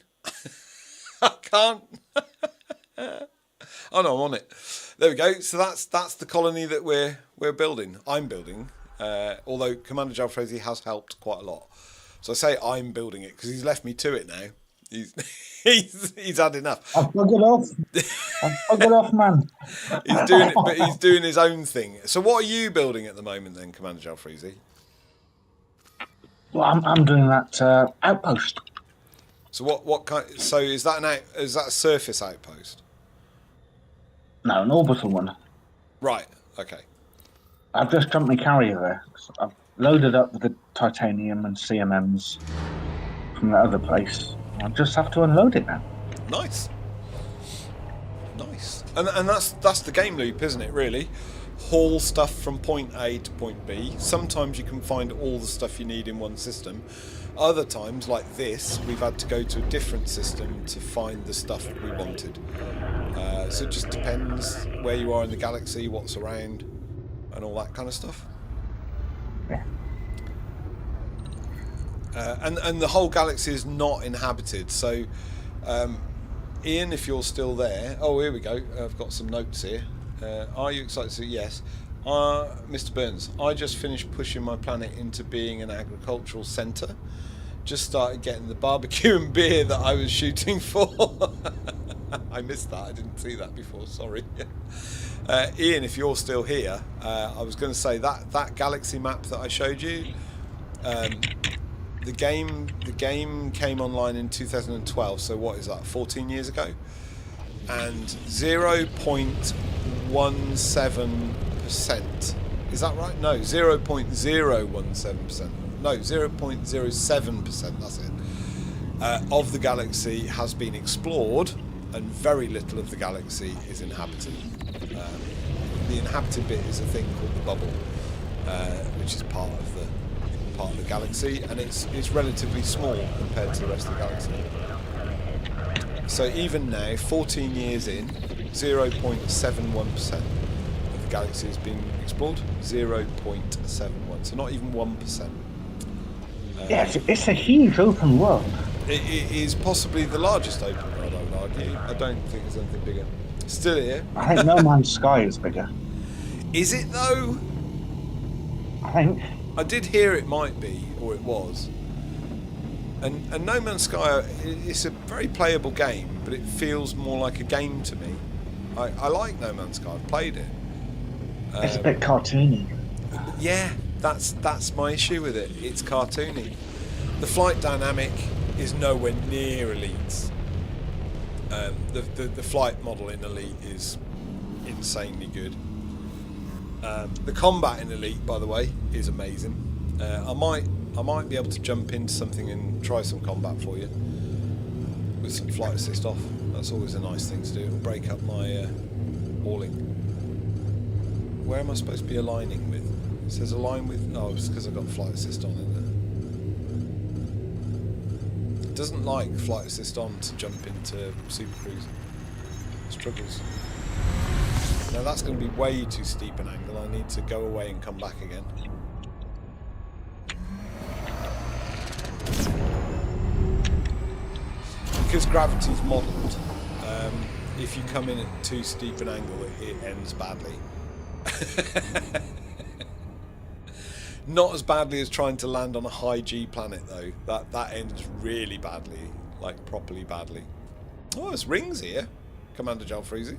I can't. Oh no, I'm on it. There we go. So that's the colony that we're building. I'm building, although Commander Jalfrezi has helped quite a lot. So I say I'm building it because he's left me to it now. He's had enough. I've buggered off. Man. He's doing it, but he's doing his own thing. So what are you building at the moment then, Commander Jalfrezi? Well, I'm doing that outpost. So what kind? So is that a surface outpost? No, an orbital one. Right. Okay. I've just jumped my carrier there. I've loaded up with the titanium and CMMs from that other place. I just have to unload it now. Nice. And that's the game loop, isn't it, really? Haul stuff from point A to point B. Sometimes you can find all the stuff you need in one system. Other times, like this, we've had to go to a different system to find the stuff we wanted. So it just depends where you are in the galaxy, what's around, and all that kind of stuff. Yeah. And the whole galaxy is not inhabited. So, Ian, if you're still there... Oh, here we go. I've got some notes here. Are you excited to say yes? Mr. Burns, I just finished pushing my planet into being an agricultural centre. Just started getting the barbecue and beer that I was shooting for. I missed that. I didn't see that before. Sorry. Ian, if you're still here, I was going to say that galaxy map that I showed you... The game came online in 2012, so what is that, 14 years ago? And 0.17%, is that right? No, 0.017%. No, 0.07%, that's it. Of the galaxy has been explored, and very little of the galaxy is inhabited. The inhabited bit is a thing called the bubble, which is part of the galaxy, and it's relatively small compared to the rest of the galaxy. So even now, 14 years in, 0.71% of the galaxy has been explored. 0.71, so not even 1%. Yeah, it's a huge open world. It is possibly the largest open world, I would argue. I don't think there's anything bigger. Still here. I think No Man's Sky is bigger. Is it though? I think. I did hear it might be, or it was. And No Man's Sky, it's a very playable game, but it feels more like a game to me. I like No Man's Sky, I've played it. It's a bit cartoony. Yeah, that's my issue with it. It's cartoony. The flight dynamic is nowhere near Elite's. The flight model in Elite is insanely good. The combat in Elite, by the way, is amazing. I might be able to jump into something and try some combat for you with some flight assist off. That's always a nice thing to do. It'll break up my hauling. Where am I supposed to be aligning with? It says align with... Oh, it's because I've got flight assist on it there. It doesn't like flight assist on to jump into Super Cruise. It struggles. Now that's going to be way too steep an angle. I need to go away and come back again. Because gravity's modelled, if you come in at too steep an angle, it ends badly. Not as badly as trying to land on a high G planet, though. That ends really badly, like properly badly. Oh, there's rings here, Commander alfreezi.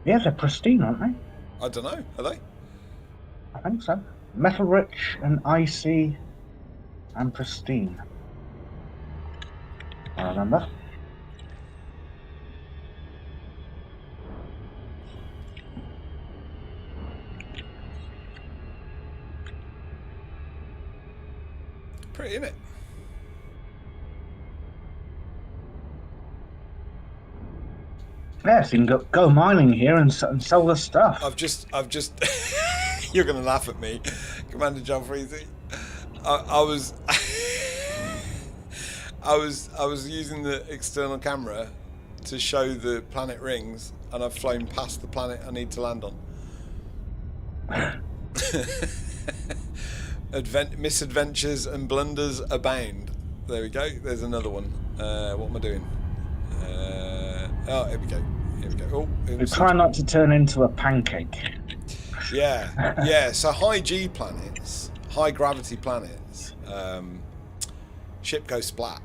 Yeah, they're pristine, aren't they? I don't know. Are they? I think so. Metal rich and icy and pristine. I remember. Pretty, isn't it? Yes, you can go mining here and sell the stuff. I've just you're gonna laugh at me, Commander alfreezi. I was I was using the external camera to show the planet rings, and I've flown past the planet I need to land on. Misadventures and blunders abound. There we go. There's another one. What am I doing? Oh, here we go. Here we go. Oh, Try not to turn into a pancake. Yeah, yeah. So high G planets, high gravity planets, ship goes splat.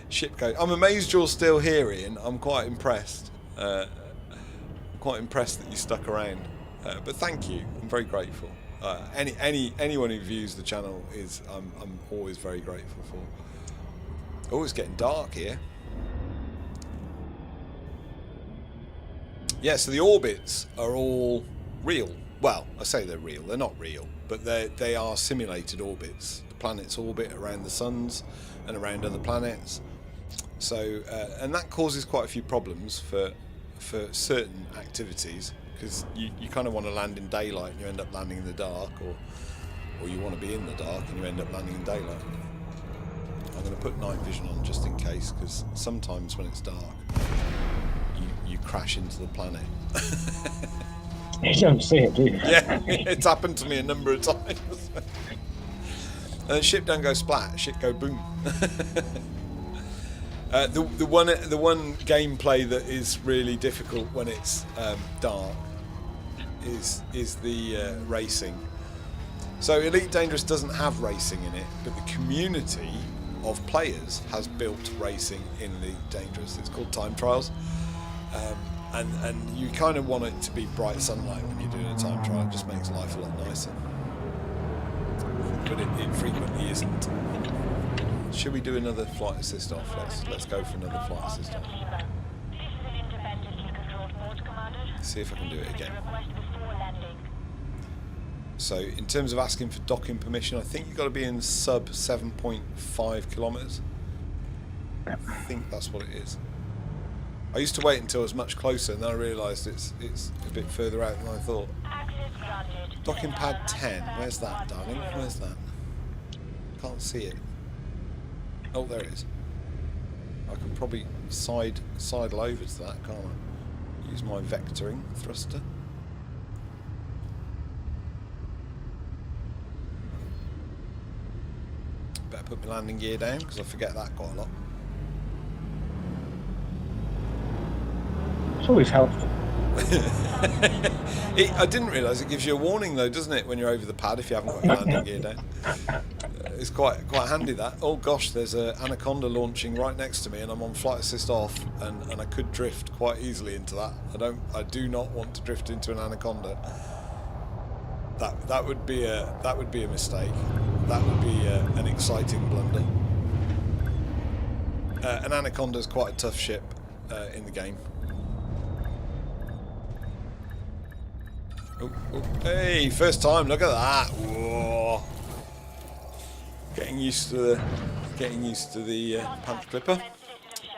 Ship goes. I'm amazed you're still here, Ian. I'm quite impressed. Quite impressed that you stuck around. But thank you. I'm very grateful. Anyone who views the channel is I'm always very grateful for. Oh, it's getting dark here. Yeah, so the orbits are all real. Well, I say they're real. They're not real, but they are simulated orbits. The planets orbit around the suns and around other planets. So, and that causes quite a few problems for certain activities, because you kind of want to land in daylight and you end up landing in the dark, or you want to be in the dark and you end up landing in daylight. I'm going to put night vision on just in case, because sometimes when it's dark, you crash into the planet. You don't see it, do you? Yeah, it's happened to me a number of times. And ship don't go splat, ship go boom. The one gameplay that is really difficult when it's dark is the racing. So Elite Dangerous doesn't have racing in it, but the community of players has built racing in Elite Dangerous. It's called Time Trials, and you kind of want it to be bright sunlight when you're doing a time trial. It just makes life a lot nicer, but it frequently isn't. Should we do another flight assist off? Let's go for another flight assist off. See if I can do it again. So in terms of asking for docking permission, I think you've got to be in sub 7.5 kilometers. I think that's what it is. I used to wait until it was much closer, and then I realised it's a bit further out than I thought. Docking pad 10. Where's that, darling? Where's that? Can't see it. Oh, there it is. I can probably sidle over to that, can't I? Use my vectoring thruster. Better put my landing gear down, because I forget that quite a lot. It's always helpful. I didn't realise it gives you a warning though, doesn't it, when you're over the pad if you haven't got your landing gear down. It's quite handy that. Oh gosh, there's an anaconda launching right next to me, and I'm on flight assist off, and I could drift quite easily into that. I do not want to drift into an anaconda. That would be a mistake. That would be an exciting blunder. An Anaconda is quite a tough ship in the game. Oh, hey, first time! Look at that! Whoa. Getting used to the punch clipper.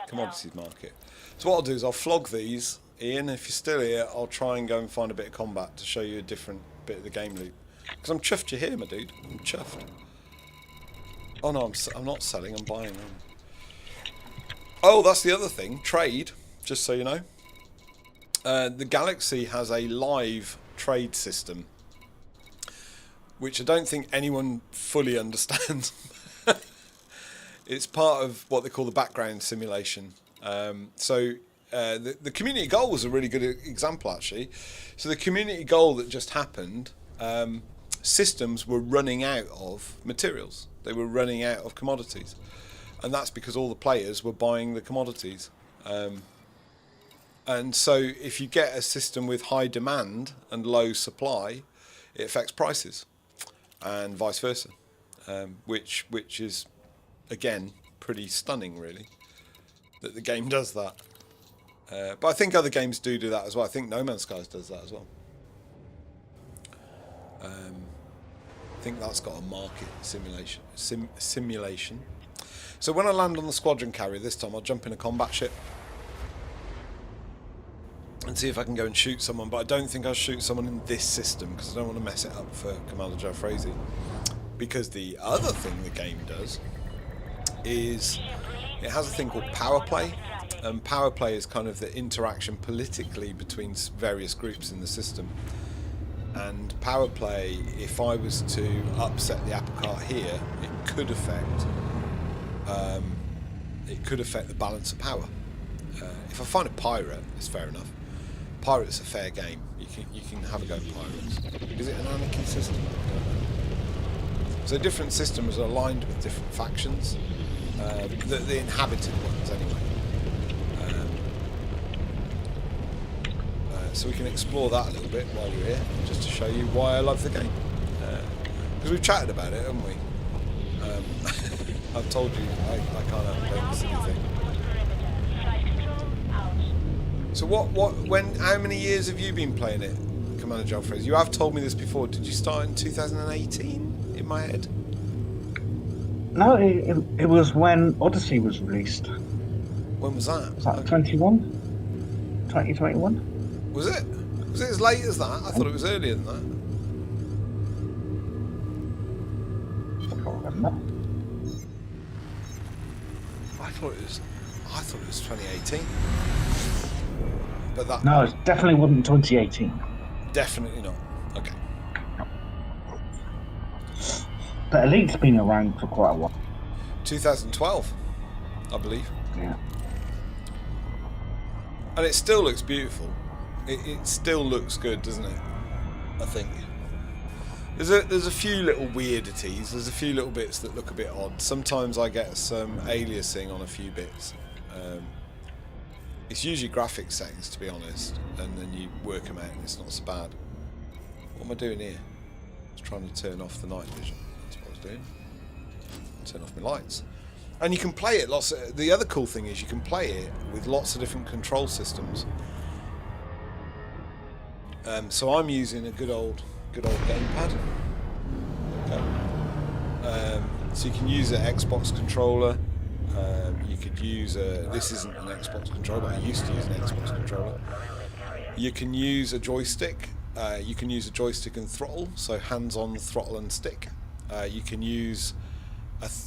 Commodities market. So what I'll do is I'll flog these. Ian, if you're still here, I'll try and go and find a bit of combat to show you a different bit of the game loop. Because I'm chuffed you're here, my dude. I'm chuffed. Oh no, I'm not selling, I'm buying them. Oh, that's the other thing. Trade, just so you know. The Galaxy has a live trade system, which I don't think anyone fully understands. It's part of what they call the background simulation. The community goal was a really good example, actually. So the community goal that just happened, systems were running out of materials. They were running out of commodities. And that's because all the players were buying the commodities. And so if you get a system with high demand and low supply, it affects prices, and vice versa, which is, again, pretty stunning, really, that the game does that. But I think other games do that as well. I think No Man's Skies does that as well. I think that's got a market simulation. So when I land on the squadron carrier this time, I'll jump in a combat ship and see if I can go and shoot someone. But I don't think I'll shoot someone in this system because I don't want to mess it up for Commander alfreezi. Because the other thing the game does is it has a thing called power play. And power play is kind of the interaction politically between various groups in the system. And power play, if I was to upset the apple cart here, it could affect the balance of power. If I find a pirate, it's fair enough. Pirates are fair game. You can have a go at pirates. Is it an anarchy system? I don't know. So different systems are aligned with different factions. The inhabited ones, anyway. So we can explore that a little bit while you're here, just to show you why I love the game. Because we've chatted about it, haven't we? I've told you I can't play this silly thing. So how many years have you been playing it, Commander alfreezi? You have told me this before. Did you start in 2018 in my head? No, it was when Odyssey was released. When was that? Was that 2021? Was it? Was it as late as that? I thought it was earlier than that. I can't remember. I thought it was 2018. But that... No, it definitely wasn't 2018. Definitely not. Okay. But Elite's been around for quite a while. 2012, I believe. Yeah. And it still looks beautiful. It still looks good, doesn't it? I think. There's a few little weirdities. There's a few little bits that look a bit odd. Sometimes I get some aliasing on a few bits. It's usually graphics settings, to be honest, and then you work them out and it's not so bad. What am I doing here? I was trying to turn off the night vision. That's what I was doing. Turn off my lights. And you can play it the other cool thing is you can play it with lots of different control systems. So I'm using a good old gamepad. Okay. So you can use an Xbox controller. You could use this isn't an Xbox controller, but I used to use an Xbox controller. You can use a joystick. You can use a joystick and throttle, so hands-on throttle and stick. You can use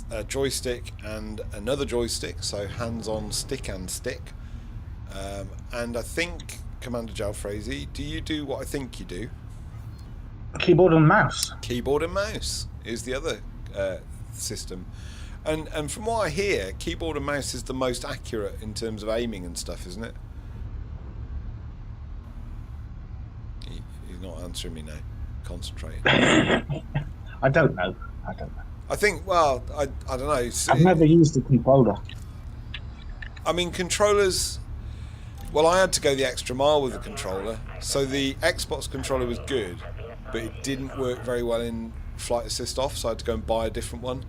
a joystick and another joystick, so hands-on stick and stick. And I think, Commander alfreezi, do you do what I think you do? Keyboard and mouse. Keyboard and mouse is the other system. And from what I hear, keyboard and mouse is the most accurate in terms of aiming and stuff, isn't it? He's not answering me now. Concentrating. I don't know. I think, well, I don't know. I've never used a controller. I mean, controllers... Well, I had to go the extra mile with the controller. So the Xbox controller was good. but it didn't work very well in flight assist off, so I had to go and buy a different one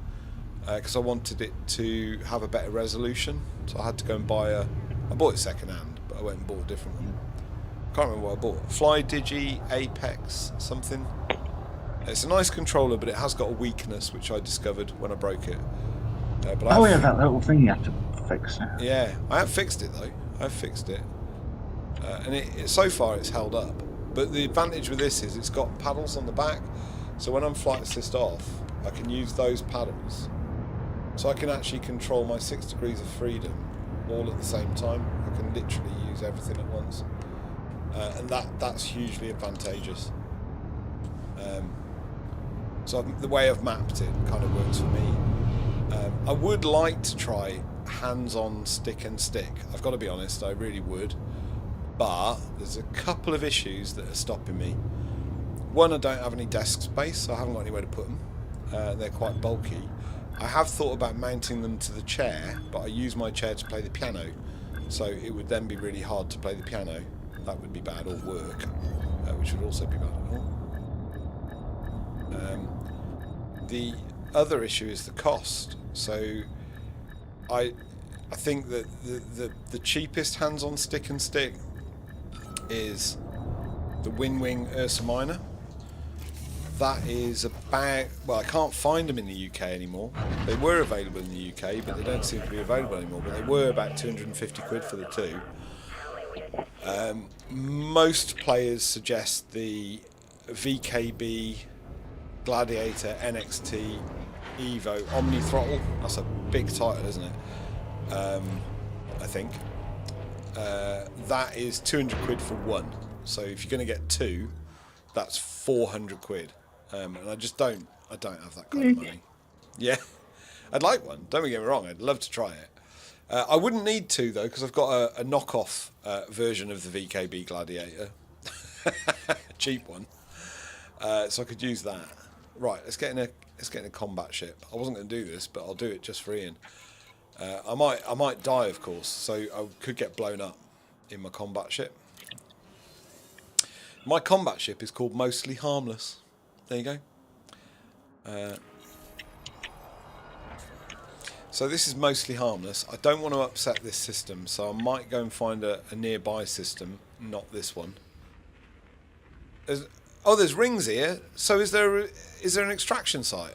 because I wanted it to have a better resolution. So I had to go and buy I bought it second hand, but I went and bought a different one. Can't remember what I bought. FlyDigi Apex something. It's a nice controller, but it has got a weakness which I discovered when I broke it. But yeah, that little thing you have to fix. Yeah, I have fixed it though. I've fixed it, and so far it's held up. But the advantage with this is it's got paddles on the back, so when I'm flight assist off, I can use those paddles, so I can actually control my 6 degrees of freedom all at the same time. I can literally use everything at once, and that's hugely advantageous. So the way I've mapped it kind of works for me. I would like to try hands-on stick and stick. I've got to be honest, I really would. But there's a couple of issues that are stopping me. One, I don't have any desk space, so I haven't got anywhere to put them. They're quite bulky. I have thought about mounting them to the chair, but I use my chair to play the piano, so it would then be really hard to play the piano. That would be bad, or work, which would also be bad. The other issue is the cost. So I think that the cheapest hands-on stick and stick is the Winwing Ursa Minor. That is about, well, I can't find them in the UK anymore. They were available in the UK, but they don't seem to be available anymore. But they were about 250 quid for the two. Most players suggest the VKB Gladiator NXT Evo Omni Throttle. That's a big title, isn't it? I think that is 200 quid for one. So if you're going to get two, that's 400 quid. And I don't have that kind of money. Yeah, I'd like one. Don't get me wrong. I'd love to try it. I wouldn't need to though, because I've got a knockoff version of the VKB Gladiator, a cheap one. So I could use that. Right, let's get in a combat ship. I wasn't going to do this, but I'll do it just for Ian. I might die, of course, so I could get blown up in my combat ship. My combat ship is called Mostly Harmless. There you go. So this is Mostly Harmless. I don't want to upset this system, so I might go and find a nearby system, not this one. There's rings here. So is there an extraction site?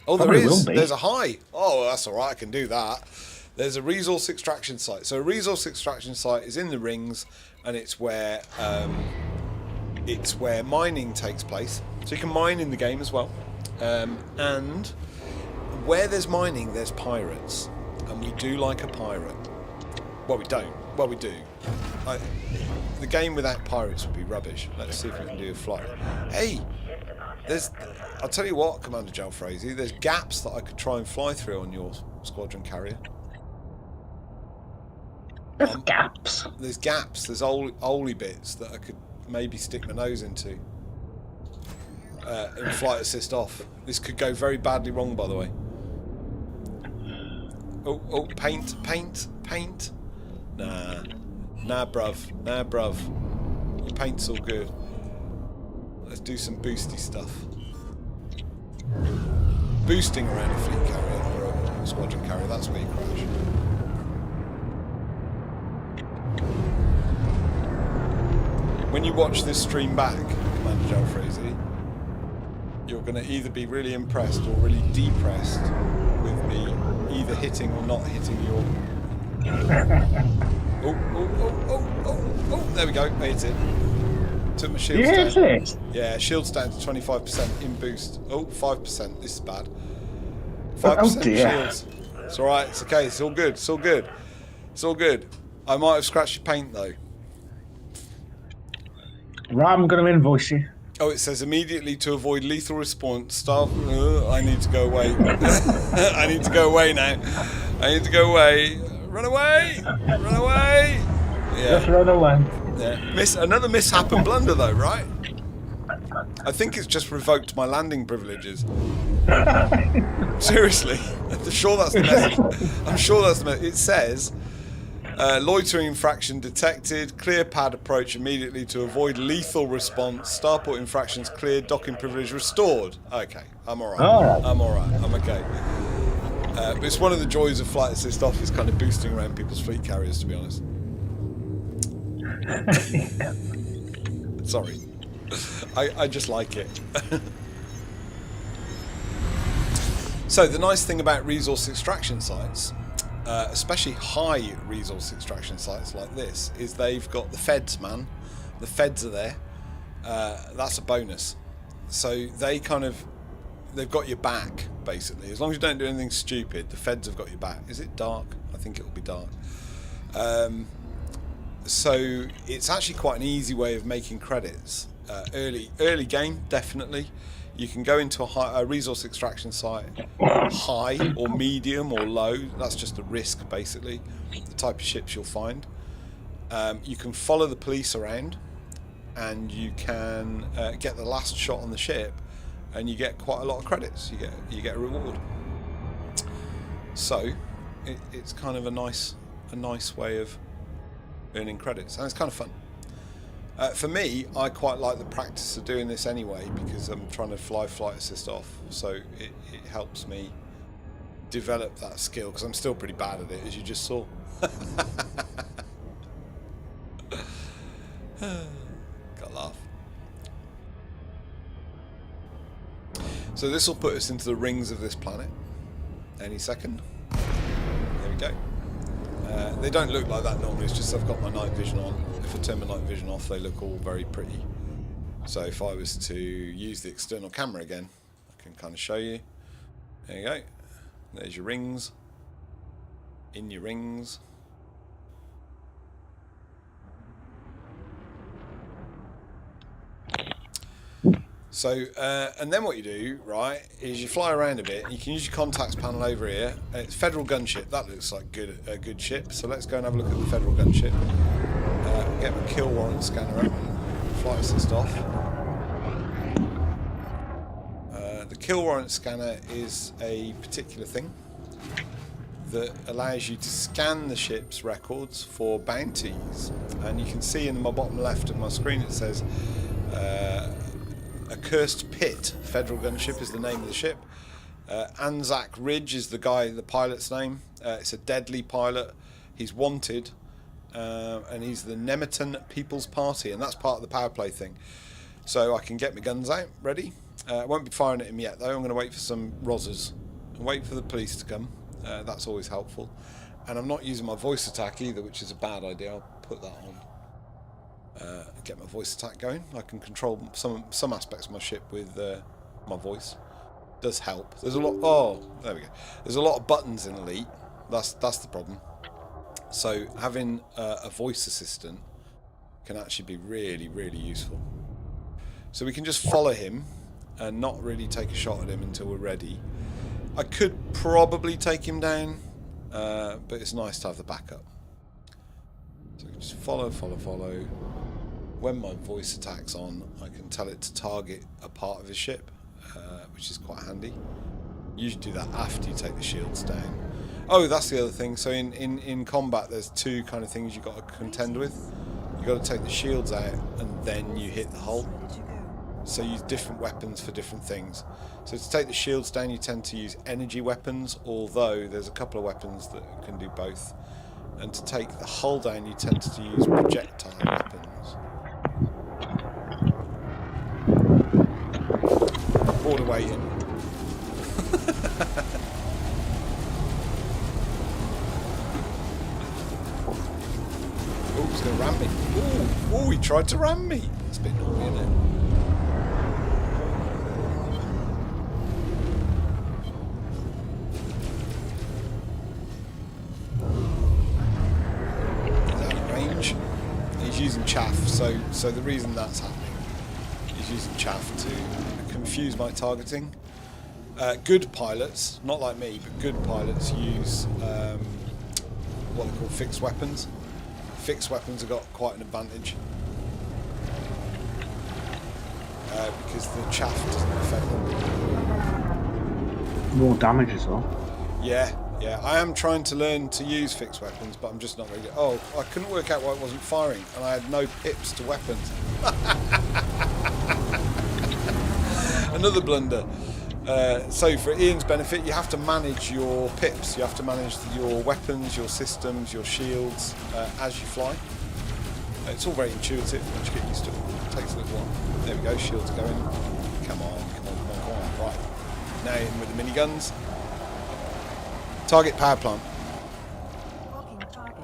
Oh, there is. There's a high. Oh, that's all right. I can do that. There's a resource extraction site. So a resource extraction site is in the rings, and it's where mining takes place. So you can mine in the game as well. And where there's mining, there's pirates, and we do like a pirate. Well, we don't. Well, we do. The game without pirates would be rubbish. Let's see if we can do a flight. Hey, I'll tell you what, Commander alfreezi, there's gaps that I could try and fly through on your squadron carrier. There's gaps? There's gaps. There's oly bits that I could maybe stick my nose into. And flight assist off. This could go very badly wrong, by the way. Oh, paint. Nah, bruv. Your paint's all good. Let's do some boosty stuff. Boosting around a fleet carrier or a squadron carrier, that's where you crash. When you watch this stream back, Commander alfreezi, you're going to either be really impressed or really depressed with me either hitting or not hitting your... Oh, there we go, I hit it. Took my shields down. Yeah, shields down to 25% in boost. Oh, 5%, this is bad. 5% shields. It's alright, it's okay, it's all good. I might have scratched your paint though. Right, I'm going to invoice you. Oh, it says immediately to avoid lethal response. Staff, I need to go away. I need to go away now. Run away! Yeah. Just run away. Yeah. Another mishap and blunder though, right? I think it's just revoked my landing privileges. Seriously. I'm sure that's the message. It says Loitering infraction detected. Clear pad approach immediately to avoid lethal response. Starport infractions cleared. Docking privilege restored. Okay, I'm alright. Alright. I'm alright. I'm okay. But it's one of the joys of Flight Assist Off is kind of boosting around people's fleet carriers, to be honest. Sorry. I just like it. So the nice thing about resource extraction sites, especially high resource extraction sites like this, is they've got the feds, man. The feds are there. That's a bonus. So they've got your back, basically. As long as you don't do anything stupid, the feds have got your back. Is it dark? I think it will be dark. So it's actually quite an easy way of making credits. Early game, definitely. You can go into a resource extraction site, high or medium or low. That's just a risk, basically, the type of ships you'll find. You can follow the police around, and you can get the last shot on the ship, and you get quite a lot of credits. You get a reward. So it's kind of a nice way of earning credits, and it's kind of fun. For me, I quite like the practice of doing this anyway, because I'm trying to fly Flight Assist Off, so it helps me develop that skill, because I'm still pretty bad at it, as you just saw. Gotta laugh. So this will put us into the rings of this planet any second. There we go. They don't look like that normally, it's just I've got my night vision on. If I turn my night vision off, they look all very pretty. So if I was to use the external camera again, I can kind of show you. There you go. There's your rings. In your rings. So, and then what you do, right, is you fly around a bit, and you can use your contacts panel over here. It's Federal gunship. That looks like a good ship. So let's go and have a look at the Federal gunship. Get my kill warrant scanner up and Flight Assist off. The kill warrant scanner is a particular thing that allows you to scan the ship's records for bounties. And you can see in the bottom left of my screen it says Accursed Pit. Federal gunship is the name of the ship. Anzac Ridge is the pilot's name. It's a deadly pilot. He's wanted, and he's the Nemeton People's Party, and that's part of the power play thing. So I can get my guns out, ready. I won't be firing at him yet, though. I'm going to wait for some rozzers and wait for the police to come. That's always helpful. And I'm not using my voice attack either, which is a bad idea. I'll put that on. Get my voice attack going. I can control some aspects of my ship with my voice. Does help. There's a lot. Oh, there we go. There's a lot of buttons in Elite. That's the problem. So having a voice assistant can actually be really, really useful. So we can just follow him and not really take a shot at him until we're ready. I could probably take him down, but it's nice to have the backup. So just follow. When my voice attack's on, I can tell it to target a part of his ship, which is quite handy. Usually do that after you take the shields down. Oh, that's the other thing. So in combat, there's two kind of things you've got to contend with. You've got to take the shields out, and then you hit the hull. So use different weapons for different things. So to take the shields down, you tend to use energy weapons, although there's a couple of weapons that can do both. And to take the hull down, you tend to use projectile weapons. Border waiting. Oh, he's going to ram me. Oh, he tried to ram me. It's a bit naughty, isn't it? Using chaff, so the reason that's happening is using chaff to confuse my targeting. Good pilots, not like me, but good pilots use what they call fixed weapons. Fixed weapons have got quite an advantage because the chaff doesn't affect them. More damage as well. Yeah, Yeah, I am trying to learn to use fixed weapons, but I'm just not really... Oh, I couldn't work out why it wasn't firing, and I had no pips to weapons. Another blunder. So for Ian's benefit, you have to manage your pips. You have to manage your weapons, your systems, your shields as you fly. It's all very intuitive once you get used to it. It takes a little while. There we go, shields are going. Come on, come on, come on, come on. Right. Now in with the miniguns. Target power plant. Locking target.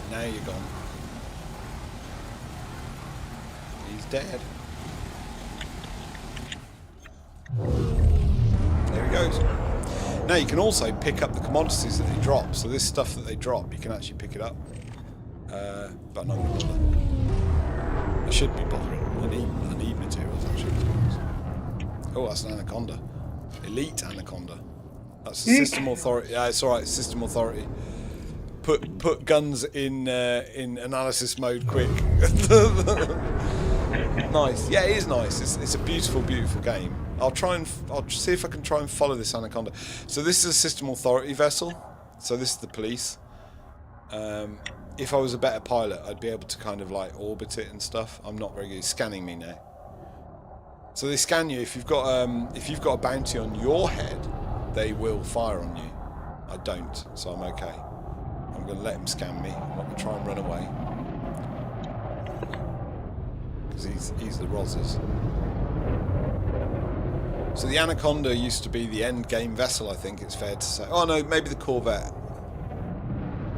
Now you're gone. He's dead. There he goes. Now you can also pick up the commodities that they drop. So this stuff that they drop, you can actually pick it up. But I'm not going to bother. I should be bothering. I need materials actually. Oh, that's an anaconda. Elite anaconda. That's a system authority. Yeah, it's alright. System authority. Put guns in analysis mode quick. Nice. Yeah, it is nice. It's a beautiful, beautiful game. I'll see if I can try and follow this anaconda. So this is a system authority vessel. So this is the police. If I was a better pilot, I'd be able to kind of like orbit it and stuff. I'm not very good. It's scanning me now. So they scan you. If you've got a bounty on your head, they will fire on you. I don't, so I'm okay. I'm going to let him scan me. I'm not going to try and run away. Because he's the Rozzers. So the Anaconda used to be the end game vessel, I think it's fair to say. Oh no, maybe the Corvette.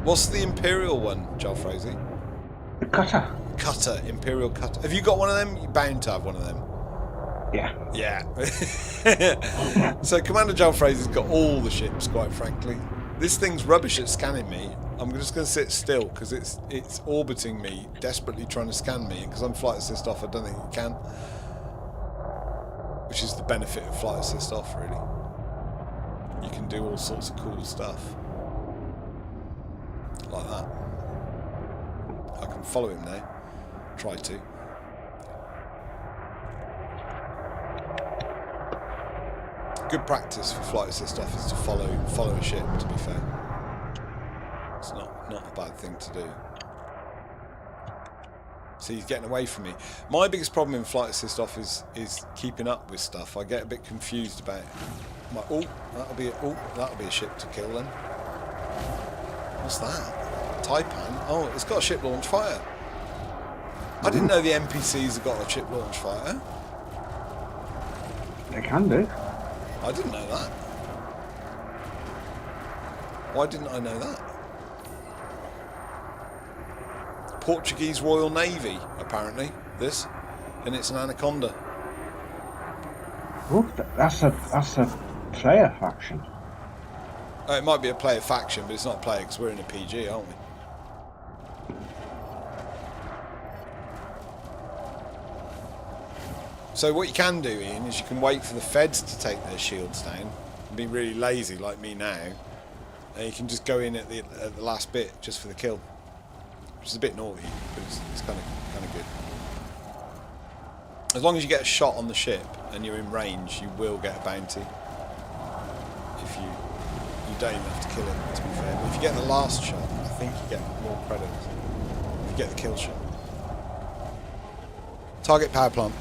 What's the Imperial one, Alfreezi? The cutter. Cutter, Imperial cutter. Have you got one of them? You're bound to have one of them. Yeah. Yeah. So Commander Alfreezi's got all the ships, quite frankly. This thing's rubbish at scanning me. I'm just going to sit still because it's orbiting me, desperately trying to scan me. And because I'm flight assist off, I don't think it can. Which is the benefit of flight assist off, really. You can do all sorts of cool stuff. Like that. I can follow him now. Try to. Good practice for flight assist off is to follow a ship, to be fair. It's not a bad thing to do. See, he's getting away from me. My biggest problem in flight assist off is keeping up with stuff. I get a bit confused about that'll be a ship to kill then. What's that? Taipan? Oh, it's got a ship launch fighter. I didn't know the NPCs have got a ship launch fighter. They can do. I didn't know that. Why didn't I know that? Portuguese Royal Navy, apparently, this. And it's an Anaconda. Oh, that's a player faction. Oh, it might be a player faction, but it's not a player because we're in a PG, aren't we? So what you can do, Ian, is you can wait for the feds to take their shields down and be really lazy like me now, and you can just go in at the last bit just for the kill, which is a bit naughty, but it's kind of good. As long as you get a shot on the ship and you're in range, you will get a bounty. If you don't even have to kill it, to be fair. But if you get the last shot, I think you get more credits. If you get the kill shot. Target power plant.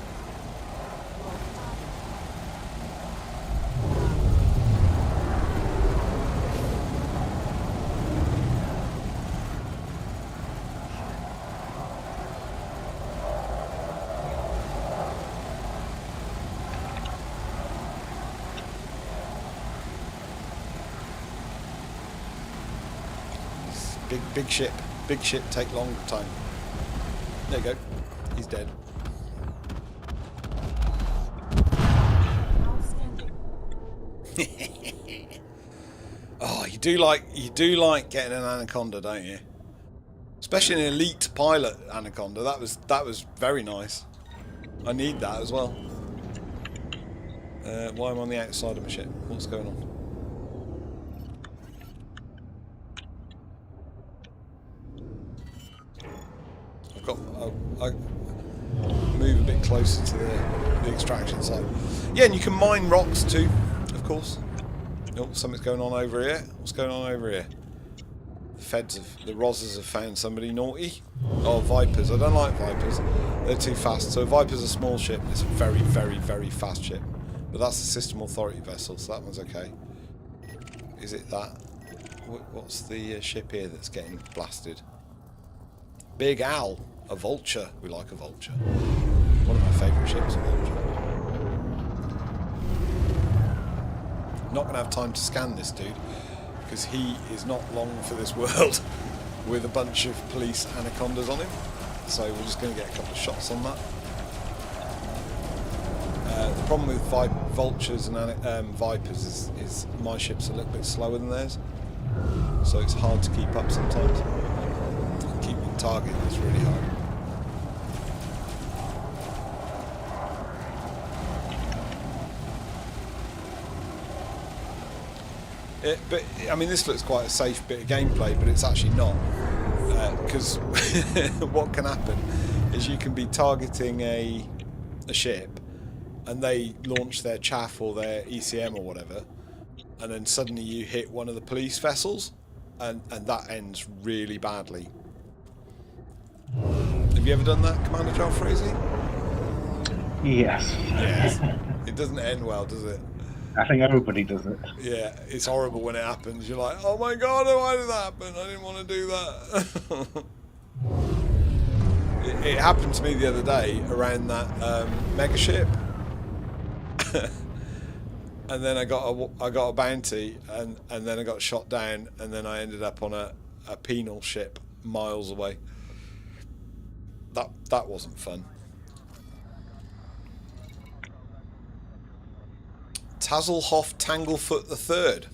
Big ship take longer time. There you go. He's dead. Oh, you do like getting an Anaconda, don't you? Especially an elite pilot Anaconda. That was very nice. I need that as well. Why am I on the outside of my ship? What's going on? I move a bit closer to the extraction site. Yeah, and you can mine rocks too, of course. Oh, something's going on over here. What's going on over here? The Rozzers have found somebody naughty. Oh, Vipers. I don't like Vipers. They're too fast. So Viper's a small ship. It's a very, very, very fast ship. But that's a System Authority vessel, so that one's okay. Is it that? What's the ship here that's getting blasted? Big Al. A Vulture. We like a Vulture. One of my favourite ships, a Vulture. Not going to have time to scan this dude, because he is not long for this world with a bunch of police anacondas on him. So we're just going to get a couple of shots on that. The problem with Vultures and Vipers is my ship's a little bit slower than theirs, so it's hard to keep up sometimes. And keeping target is really hard. But I mean, this looks quite a safe bit of gameplay, but it's actually not, because what can happen is you can be targeting a ship, and they launch their chaff or their ECM or whatever, and then suddenly you hit one of the police vessels, and that ends really badly. Have you ever done that, Commander Alfreezi? Yes. Yes. It doesn't end well, does it? I think everybody does it. Yeah, it's horrible when it happens. You're like, oh my god, why did that happen? I didn't want to do that. It happened to me the other day around that mega ship. And then I got a bounty, and then I got shot down, and then I ended up on a penal ship miles away. That wasn't fun. Tazelhoff Tanglefoot III.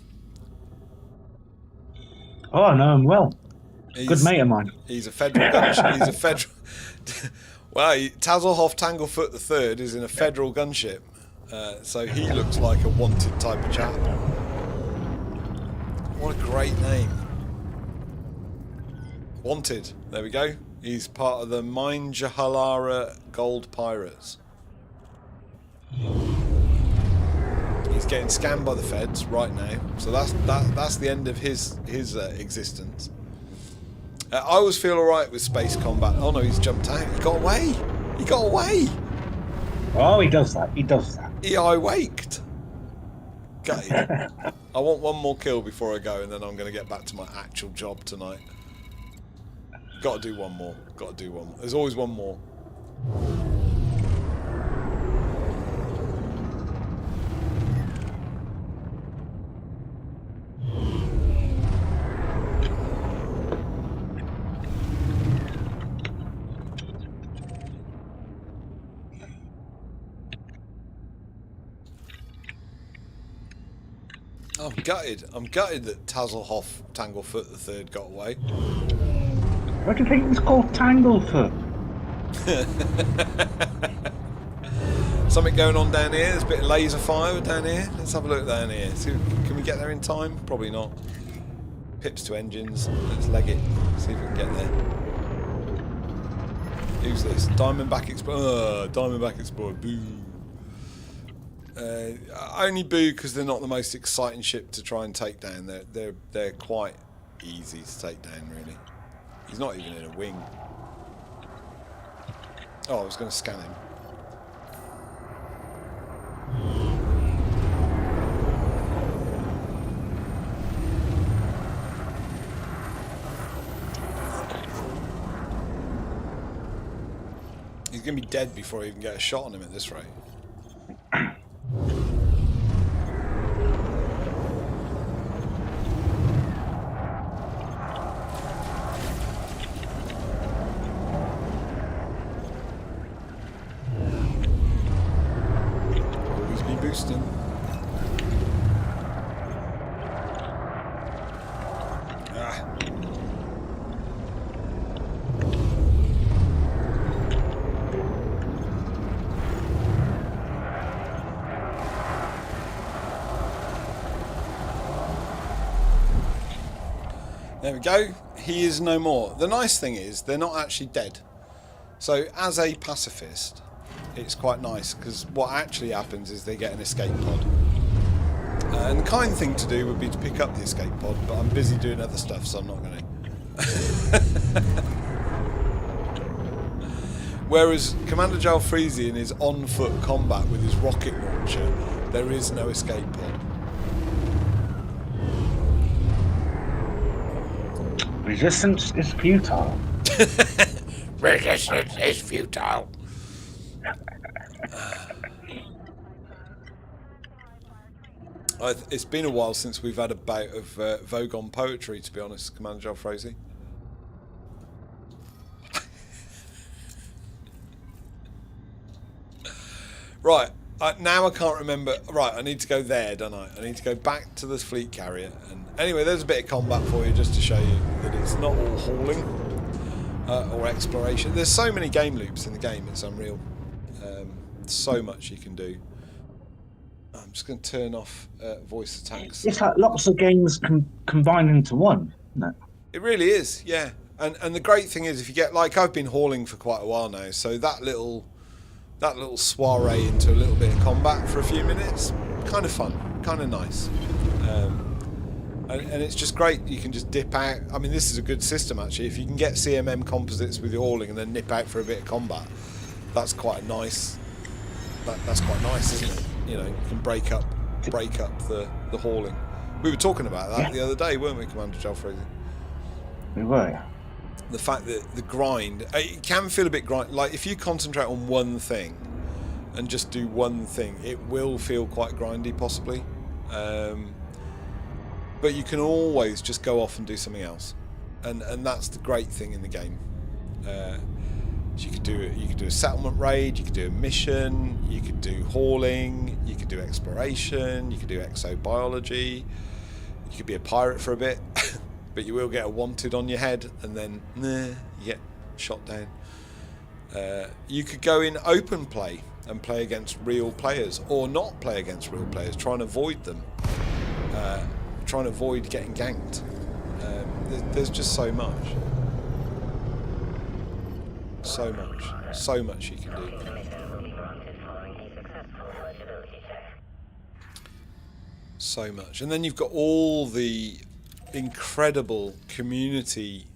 Oh, I know him well. Good mate of mine. He's a federal gunship. He's a federal. Well, Tazelhoff Tanglefoot III is in a federal gunship, so he looks like a wanted type of chap. What a great name. Wanted. There we go. He's part of the Mine Jahalara Gold Pirates. He's getting scammed by the feds right now, so that's the end of his existence. I always feel alright with space combat. Oh no, he's jumped out. He got away. He got away. Oh, he does that. He does that. He eye-waked. Gutted. I want one more kill before I go, and then I'm going to get back to my actual job tonight. Got to do one more. Got to do one more. There's always one more. I'm gutted. I'm gutted that Tazelhoff Tanglefoot III got away. What do you think it's called, Tanglefoot? Something going on down here. There's a bit of laser fire down here. Let's have a look down here. See, can we get there in time? Probably not. Pips to engines. Let's leg it. See if we can get there. Who's this? Diamondback Explorer. Diamondback Explorer. Boo. Only boo because they're not the most exciting ship to try and take down. They're quite easy to take down, really. He's not even in a wing. Oh, I was going to scan him. He's going to be dead before I even get a shot on him at this rate. Boosting. There we go. He is no more. The nice thing is they're not actually dead. So as a pacifist, it's quite nice because what actually happens is they get an escape pod. And the kind thing to do would be to pick up the escape pod, but I'm busy doing other stuff, so I'm not going to. Whereas Commander alfreezi in his on-foot combat with his rocket launcher, there is no escape pod. Resistance is futile. Resistance is futile. It's been a while since we've had a bout of Vogon poetry, to be honest, Commander alfreezi. Right, now I can't remember. Right, I need to go there, don't I? I need to go back to this fleet carrier. And anyway, there's a bit of combat for you just to show you that it's not all hauling or exploration. There's so many game loops in the game, it's unreal. So much you can do. I'm just going to turn off voice attacks. It's like lots of games combined into one, isn't it? It really is, yeah. And the great thing is, if you get, like, I've been hauling for quite a while now, so that little soiree into a little bit of combat for a few minutes, kind of fun, kind of nice. And it's just great. You can just dip out. I mean, this is a good system, actually. If you can get CMM composites with your hauling and then nip out for a bit of combat, that's quite nice. That's quite nice, isn't it? You know, you can break up the hauling. We were talking about that the other day, weren't we, Commander alfreezi? We were. The fact that the grind, it can feel a bit grind. Like if you concentrate on one thing and just do one thing, it will feel quite grindy, possibly. But you can always just go off and do something else, and that's the great thing in the game. You could do a settlement raid, you could do a mission, you could do hauling, you could do exploration, you could do exobiology, you could be a pirate for a bit, but you will get a wanted on your head, and then you get shot down. You could go in open play and play against real players, or not play against real players, try and avoid them, try and avoid getting ganked. There's just so much. So much you can do. So much. And then you've got all the incredible community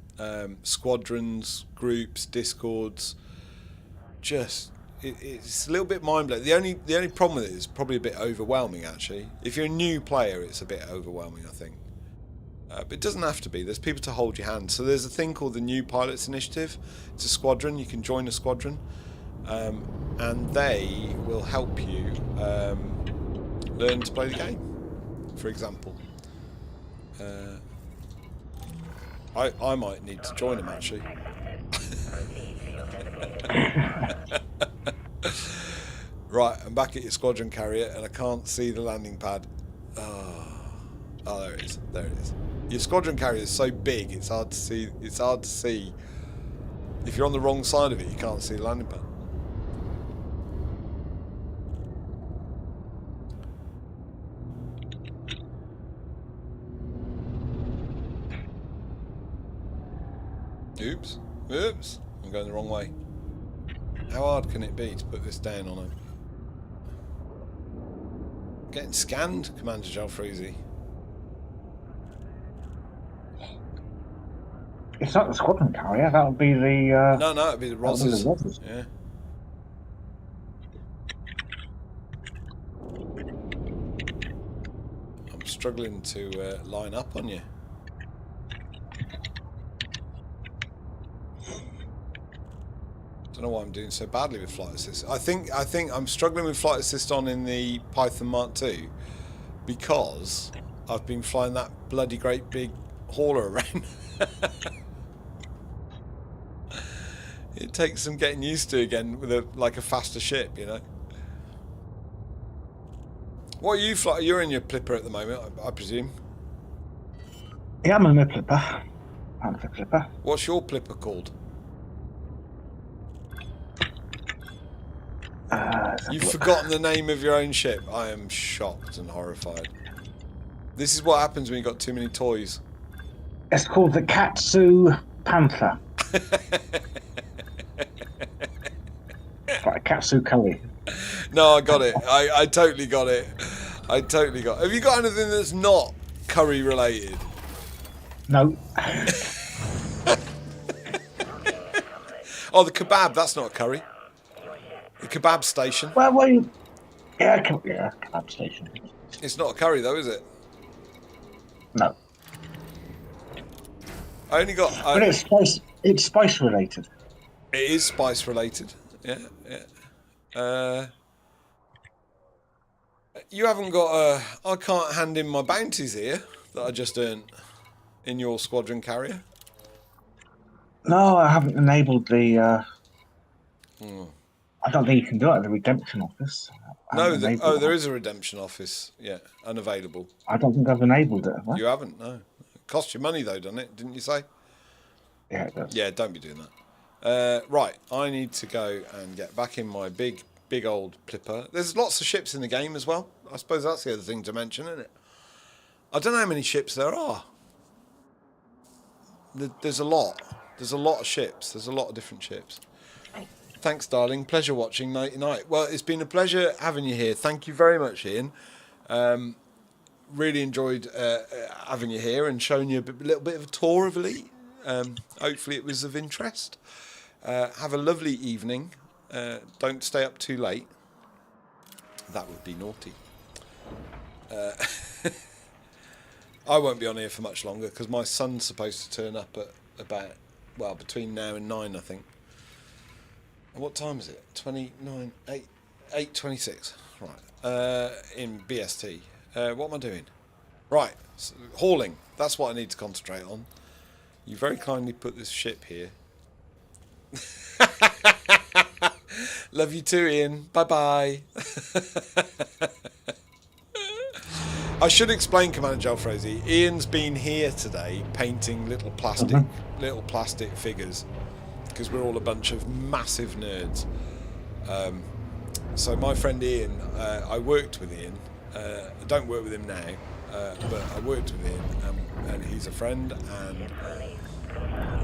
squadrons, groups, discords. Just it's a little bit mind-blowing. The only problem with it is probably a bit overwhelming, actually. If you're a new player, it's a bit overwhelming, I think. But it doesn't have to be. There's people to hold your hand. So there's a thing called the New Pilots Initiative. It's a squadron. You can join a squadron, and they will help you learn to play the game. For example, I might need to join them, actually. Right, I'm back at your squadron carrier, and I can't see the landing pad. Oh, there it is. There it is. Your squadron carrier is so big, it's hard to see. It's hard to see. If you're on the wrong side of it, you can't see the landing pad. Oops. Oops. I'm going the wrong way. How hard can it be to put this down on him? Getting scanned, Commander alfreezi. It's not the squadron carrier. That would be the. No, it'd be the Rosses. Yeah. I'm struggling to line up on you. Don't know why I'm doing so badly with flight assist. I think I'm struggling with flight assist on in the Python Mark II because I've been flying that bloody great big hauler around. It takes some getting used to again with a faster ship, you know. What are you flying? You're in your Plipper at the moment, I presume. Yeah, I'm in my Plipper. I'm the Plipper. What's your Plipper called? You've forgotten the name of your own ship. I am shocked and horrified. This is what happens when you've got too many toys. It's called the Katsu Panther. Katsu curry. No, I got it. I totally got it. I totally got it. Have you got anything that's not curry related? No. Oh, the kebab. That's not a curry. The kebab station. Well, yeah, kebab station. It's not a curry though, is it? No. I only got. But it's spice. It's spice related. It is spice related. Yeah, yeah. You haven't got. I can't hand in my bounties here that I just earned in your squadron carrier. No, I haven't enabled the. I don't think you can do it at the redemption office. No, there is a redemption office. Yeah, unavailable. I don't think I've enabled it. Have I? You haven't, no. It cost you money though, doesn't it? Didn't you say? Yeah, it does. Yeah, don't be doing that. Right, I need to go and get back in my big old plipper. There's lots of ships in the game as well. I suppose that's the other thing to mention, isn't it? I don't know how many ships there are. There's a lot. There's a lot of ships. There's a lot of different ships. Thanks, darling. Pleasure watching nighty night. Well, it's been a pleasure having you here. Thank you very much, Ian. Really enjoyed having you here and showing you a little bit of a tour of Elite. Hopefully it was of interest. Have a lovely evening. Don't stay up too late. That would be naughty. I won't be on here for much longer because my son's supposed to turn up at about, well, between now and 9, I think. And what time is it? 8:26. Right. In BST. What am I doing? Right. So, hauling. That's what I need to concentrate on. You very kindly put this ship here. Love you too, Ian. Bye-bye. I should explain, Commander Alfreezi. Ian's been here today painting little plastic figures because we're all a bunch of massive nerds. So my friend Ian, I worked with Ian. I don't work with him now, but I worked with Ian, and he's a friend, and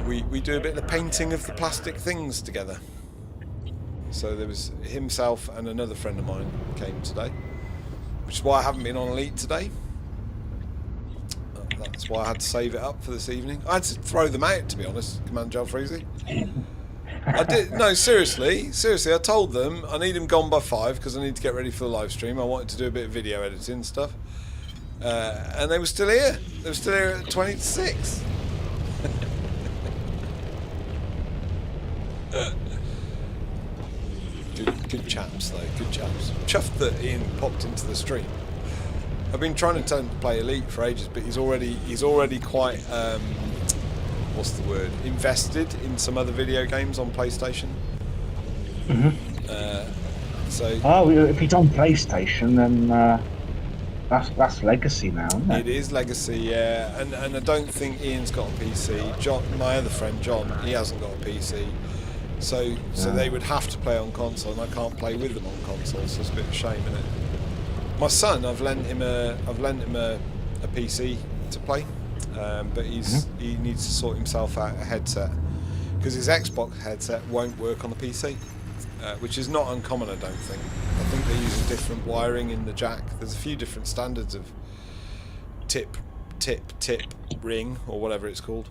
we do a bit of painting of the plastic things together. So there was himself and another friend of mine came today, which is why I haven't been on Elite today. That's why I had to save it up for this evening. I had to throw them out, to be honest, Commander Alfreezi. I did. No, seriously, I told them I need them gone by 5 because I need to get ready for the live stream. I wanted to do a bit of video editing and stuff, and they were still here. They were still here at 20 to 6. Good chaps, though. Good chaps. Chuffed that Ian popped into the stream. I've been trying to tell him to play Elite for ages, but he's already quite what's the word? Invested in some other video games on PlayStation. If he's on PlayStation, then that's legacy now, isn't it? It is legacy, yeah. And I don't think Ian's got a PC. John, my other friend John, he hasn't got a PC. So they would have to play on console, and I can't play with them on console, so it's a bit of a shame, isn't it? My son, I've lent him a PC to play, but he needs to sort himself out a headset because his Xbox headset won't work on the PC, which is not uncommon, I don't think. I think they use a different wiring in the jack. There's a few different standards of tip, ring, or whatever it's called.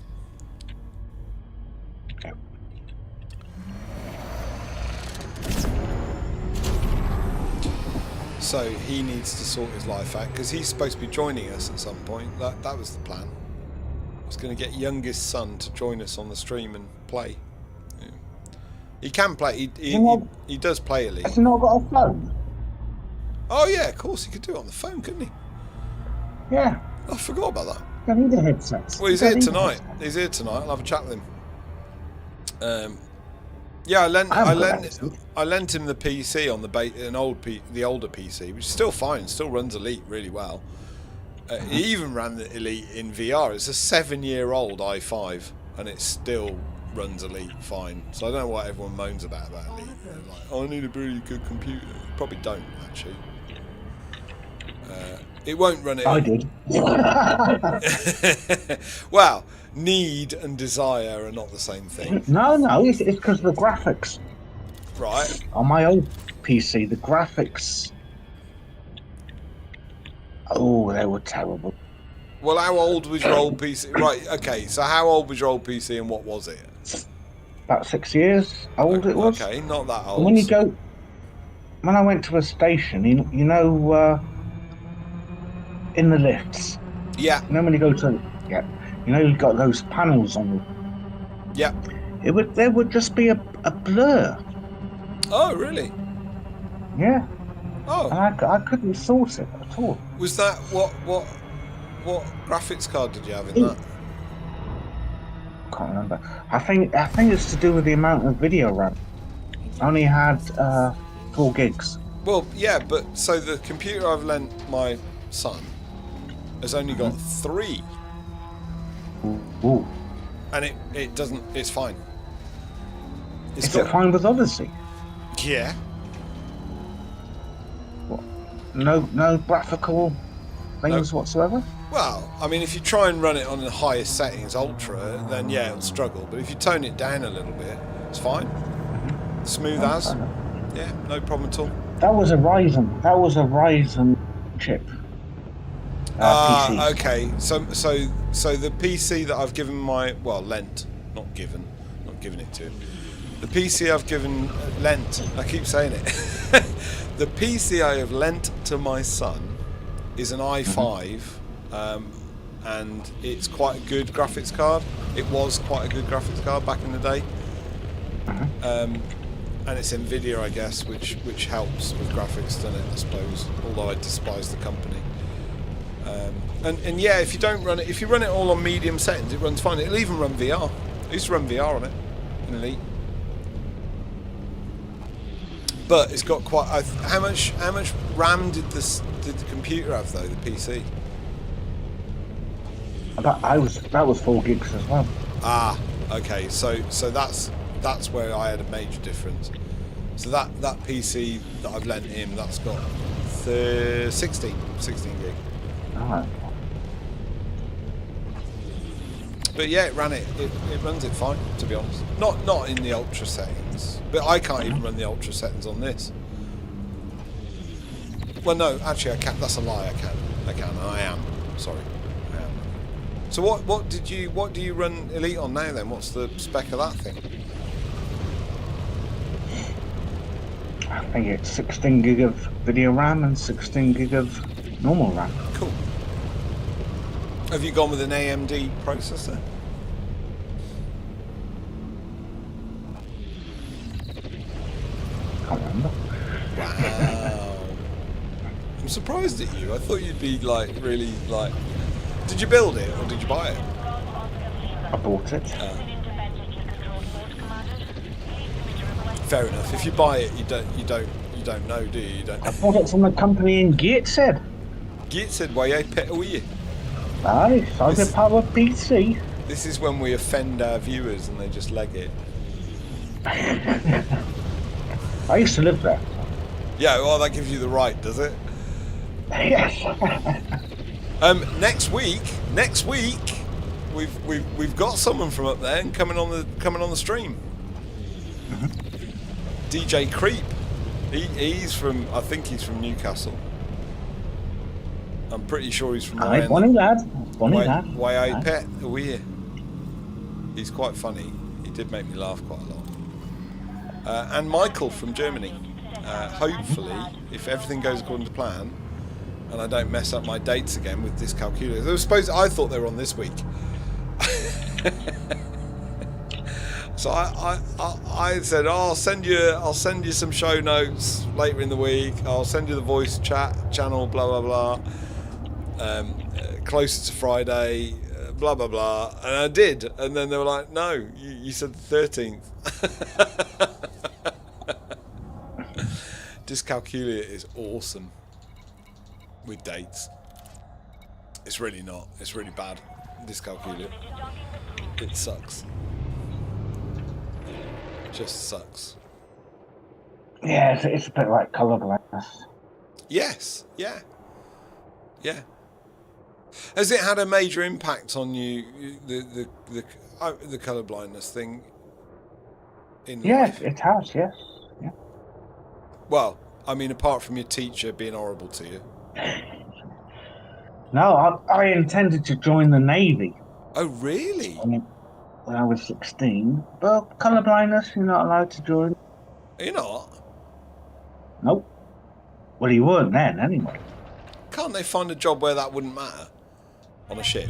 So he needs to sort his life out because he's supposed to be joining us at some point. That was the plan. I was going to get youngest son to join us on the stream and play. Yeah. He can play. He does play Elite. Has he not got a phone? Oh yeah, of course he could do it on the phone, couldn't he? Yeah. I forgot about that. I need a headset. Well, he's here tonight. He's here tonight. I'll have a chat with him. Yeah, I lent him the PC on the older PC, which is still fine, still runs Elite really well. He even ran the Elite in VR. It's a 7-year-old i5, and it still runs Elite fine. So I don't know what everyone moans about Elite. They're like, oh, I need a really good computer. You probably don't, actually. It won't run it. I did. Well, need and desire are not the same thing. No, it's because of the graphics. Right. On my old PC, the graphics, oh, they were terrible. Well, how old was your old PC? Right, okay, so how old was your old PC and what was it? About 6 years old it was. Okay, not that And when old. when I went to a station, you know, in the lifts, Yeah, you know, when you go to, yeah, you know, you've got those panels on. yeah. There would just be a blur. Oh, really? Yeah, Oh, and I couldn't sort it at all. was that what graphics card did you have in that? Can't remember. I think it's to do with the amount of video RAM. I only had 4 gigs. Well, yeah, but so the computer I've lent my son has only got 3, Ooh. and it doesn't. It's fine. Is it fine with Odyssey? Yeah. What? No graphical things whatsoever? Well, I mean, if you try and run it on the highest settings, ultra, then yeah, it'll struggle. But if you tone it down a little bit, it's fine. Smooth as. Yeah, no problem at all. That was a Ryzen chip. PC. Okay. So the PC that I've given lent, not given it to him. The PC I've lent. I keep saying it. The PC I have lent to my son is an i5, and it's quite a good graphics card. It was quite a good graphics card back in the day. And it's Nvidia, I guess, which helps with graphics, doesn't it? I suppose. Although I despise the company. And yeah, if you run it all on medium settings, it runs fine. It'll even run VR. I used to run VR on it in Elite. But it's got quite. How much RAM did the computer have though? The PC. That was 4 gigs as well. Ah, okay. So that's where I had a major difference. So that PC that I've lent him, that's got 16 gig. Alright. But yeah, it runs it fine, to be honest. Not in the ultra settings, but I can't even run the ultra settings on this. Well, no, actually I can. That's a lie. I can. I am. Sorry, I am. So what do you run Elite on now then? What's the spec of that thing? I think it's 16 gig of video RAM and 16 gig of normal RAM. Cool. Have you gone with an AMD processor? Can't remember. Wow. I'm surprised at you. I thought you'd be like really like. Did you build it or did you buy it? I bought it. Fair enough. If you buy it, you don't know, do you? You don't. I bought it from the company in Gateshead. Gateshead, why you pet away? Aye, so I part of PC. This is when we offend our viewers and they just leg it. I used to live there. Yeah, well, that gives you the right, does it? Yes. Next week, we've got someone from up there and coming on the stream. DJ Creep. He's from. I think he's from Newcastle. I'm pretty sure he's from. Aye, bonny lad. Why I pet away. He's quite funny. He did make me laugh quite a lot. And Michael from Germany. Hopefully, if everything goes according to plan, and I don't mess up my dates again with this calculator. I thought they were on this week. So I said, oh, I'll send you some show notes later in the week. I'll send you the voice chat channel, blah blah blah. Closer to Friday, blah blah blah, and I did. And then they were like, no, you said the 13th. Dyscalculia is awesome with dates. It's really not. It's really bad. Dyscalculia. It sucks. Just sucks. Yeah, it's a bit like colour blindness. Yes. Yeah. Yeah. Has it had a major impact on you? The colour blindness thing. In Yes, life? it has. Yes. Yeah. Well, I mean, apart from your teacher being horrible to you. No, I intended to join the Navy Oh, really? when I was 16. But colour blindness, you're not allowed to join. You're not? Nope. Well, you weren't then, anyway. Can't they find a job where that wouldn't matter? On a ship?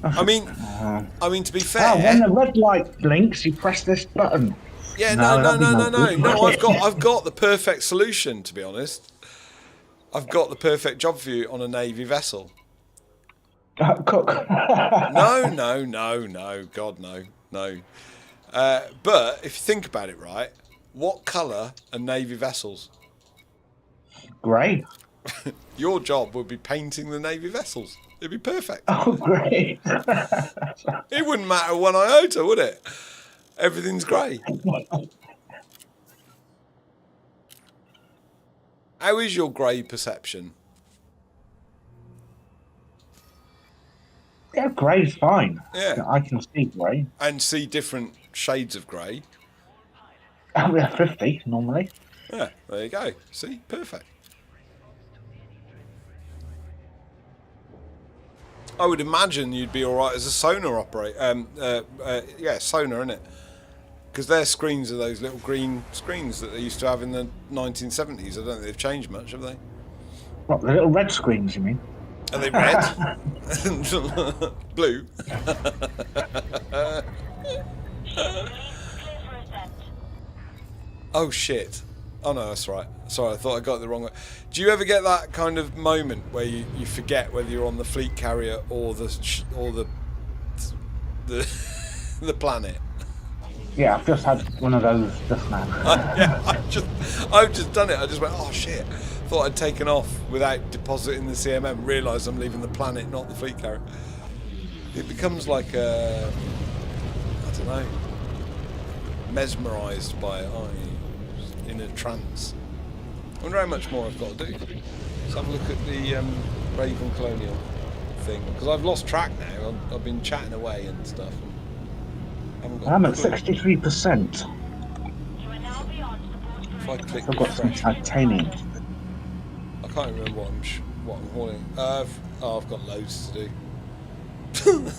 I mean, to be fair. When the red light blinks, you press this button. Yeah, no. that'd be No, good. I've got the perfect solution, to be honest. I've got the perfect job for you on a Navy vessel. Cook. No. God, no. But if you think about it, right, what colour are Navy vessels? Grey. Your job would be painting the Navy vessels. It'd be perfect. Oh, great. It wouldn't matter one iota, would it? Everything's grey. How is your grey perception? Yeah, grey's fine. Yeah. I can see grey. And see different shades of grey. We have 50 normally. Yeah, there you go. See? Perfect. I would imagine you'd be all right as a sonar operator. Sonar, innit? Because their screens are those little green screens that they used to have in the 1970s. I don't think they've changed much, have they? What, the little red screens, you mean? Are they red? Blue? Oh, shit. Oh, no, that's right. Sorry, I thought I got it the wrong way. Do you ever get that kind of moment where you forget whether you're on the fleet carrier or the planet? Yeah, I've just had one of those just now. Yeah, I've just done it. I just went, oh shit. Thought I'd taken off without depositing the CMM. Realised I'm leaving the planet, not the fleet carrier. It becomes like I don't know, mesmerised by it, aren't you? In a trance. I wonder how much more I've got to do. Let's have a look at the Raven Colonial thing, because I've lost track now. I've been chatting away and stuff. I'm at 63%. If I click I've got some refresh, titanium. I can't remember what I'm hauling. I've got loads to do.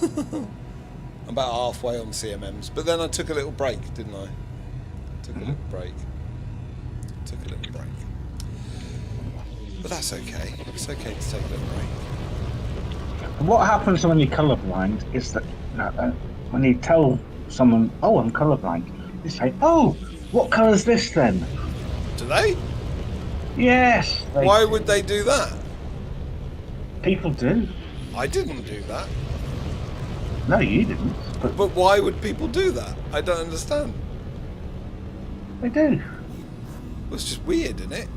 I'm about halfway on CMMs, but then I took a little break, didn't I? Took a little break. But that's okay. It's okay to take a little break. What happens when you're colourblind is that when you tell someone, "Oh, I'm colourblind," they say, "Oh, what colour's this then?" Do they? Yes. Why would they do that? People do. I didn't do that. No, you didn't. But why would people do that? I don't understand. They do. Well, it's just weird, isn't it?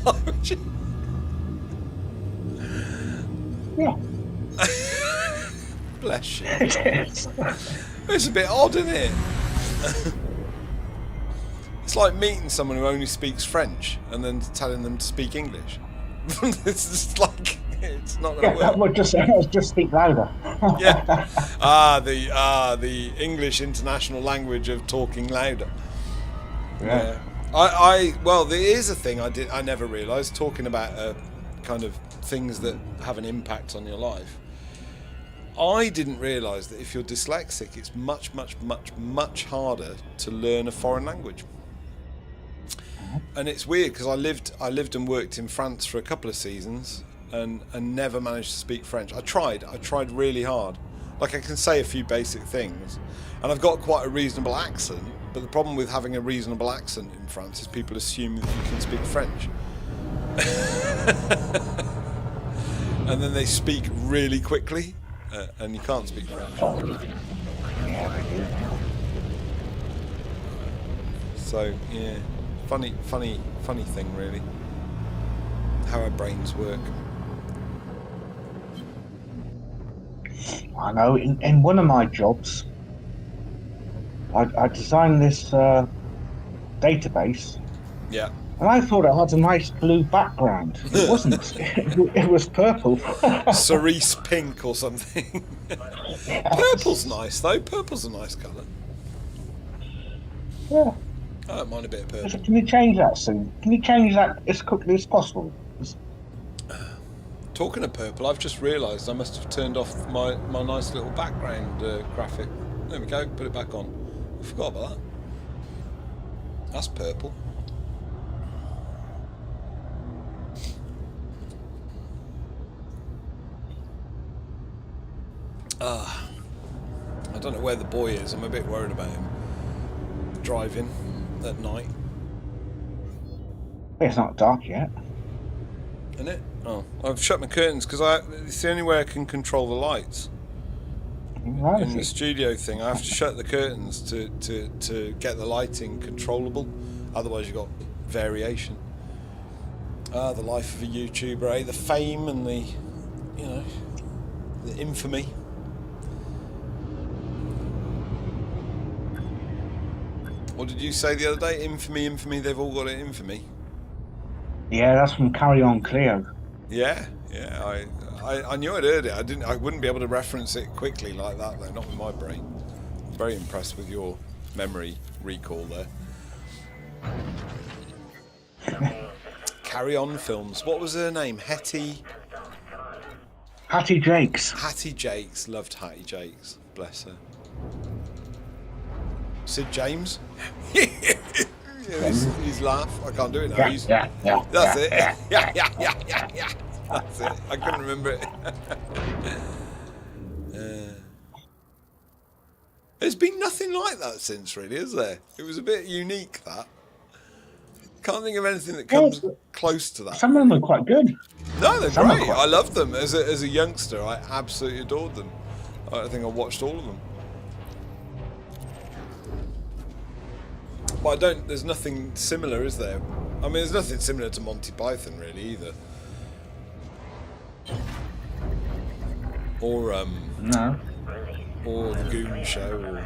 Why would you? Yeah. Bless you. It is. It's a bit odd, isn't it? It's like meeting someone who only speaks French and then telling them to speak English. It's just like, it's not going to work. Just speak louder. Yeah. The English international language of talking louder. Yeah. Well, there is a thing I never realised, talking about kind of things that have an impact on your life. I didn't realise that if you're dyslexic, it's much, much, much, much harder to learn a foreign language. And it's weird because I lived and worked in France for a couple of seasons and never managed to speak French. I tried really hard. Like, I can say a few basic things, and I've got quite a reasonable accent. But the problem with having a reasonable accent in France is people assume that you can speak French. And then they speak really quickly, and you can't speak French. So, yeah, funny thing, really, how our brains work. I know. In one of my jobs, I designed this database. Yeah. And I thought it had a nice blue background. It wasn't. It was purple. Cerise pink or something. Purple's nice, though. Purple's a nice colour. Yeah. I don't mind a bit of purple. Can you change that soon? Can you change that as quickly as possible? Talking of purple, I've just realised I must have turned off my nice little background graphic. There we go, put it back on. I forgot about that. That's purple. I don't know where the boy is. I'm a bit worried about him driving at night. It's not dark yet. Isn't it? Oh, I've shut my curtains because it's the only way I can control the lights. Right. In the studio thing, I have to shut the curtains to get the lighting controllable. Otherwise, you've got variation. Ah, the life of a YouTuber, eh? The fame and the, you know, the infamy. What did you say the other day? Infamy, infamy. They've all got it. Infamy. Yeah, that's from Carry On Cleo. Yeah, yeah. I knew I'd heard it. I wouldn't be able to reference it quickly like that though. Not with my brain. I'm very impressed with your memory recall there. Carry On Films. What was her name? Hattie Jakes. Hattie Jakes. Loved Hattie Jakes. Bless her. Sid James. His laugh. I can't do it now. Yeah. That's it. Yeah. That's it. I couldn't remember it. There's been nothing like that since, really, is there? It was a bit unique, that. Can't think of anything that comes close to that. Some of them are quite good. No, they're great. I loved them. As a youngster, I absolutely adored them. I think I watched all of them. But there's nothing similar, is there? I mean, there's nothing similar to Monty Python, really, either. Or, No. or The Goon Show,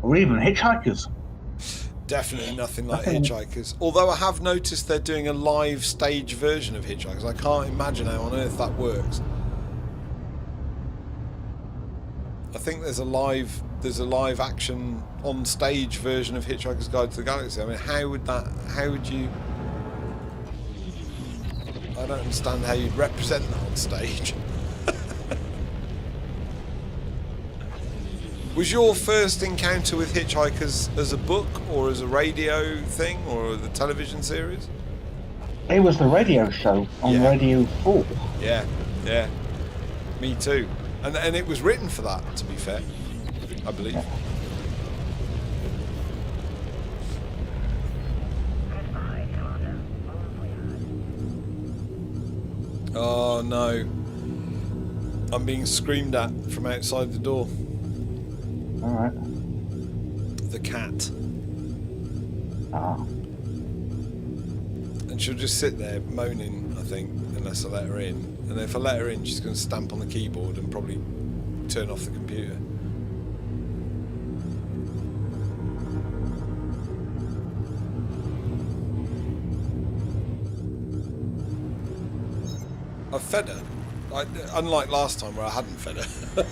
Or even Hitchhikers. Definitely nothing like Hitchhikers. Although I have noticed they're doing a live stage version of Hitchhikers. I can't imagine how on earth that works. I think there's a live action on stage version of Hitchhiker's Guide to the Galaxy. I mean, how would you... I don't understand how you'd represent that on stage. Was your first encounter with Hitchhikers as a book or as a radio thing or the television series? It was the radio show on Radio 4. Yeah. Me too. And it was written for that, to be fair, I believe. Oh no. I'm being screamed at from outside the door. Alright. The cat. Ah. And she'll just sit there moaning, I think, unless I let her in. And if I let her in, she's going to stamp on the keyboard and probably turn off the computer. I've fed her. Unlike last time where I hadn't fed her.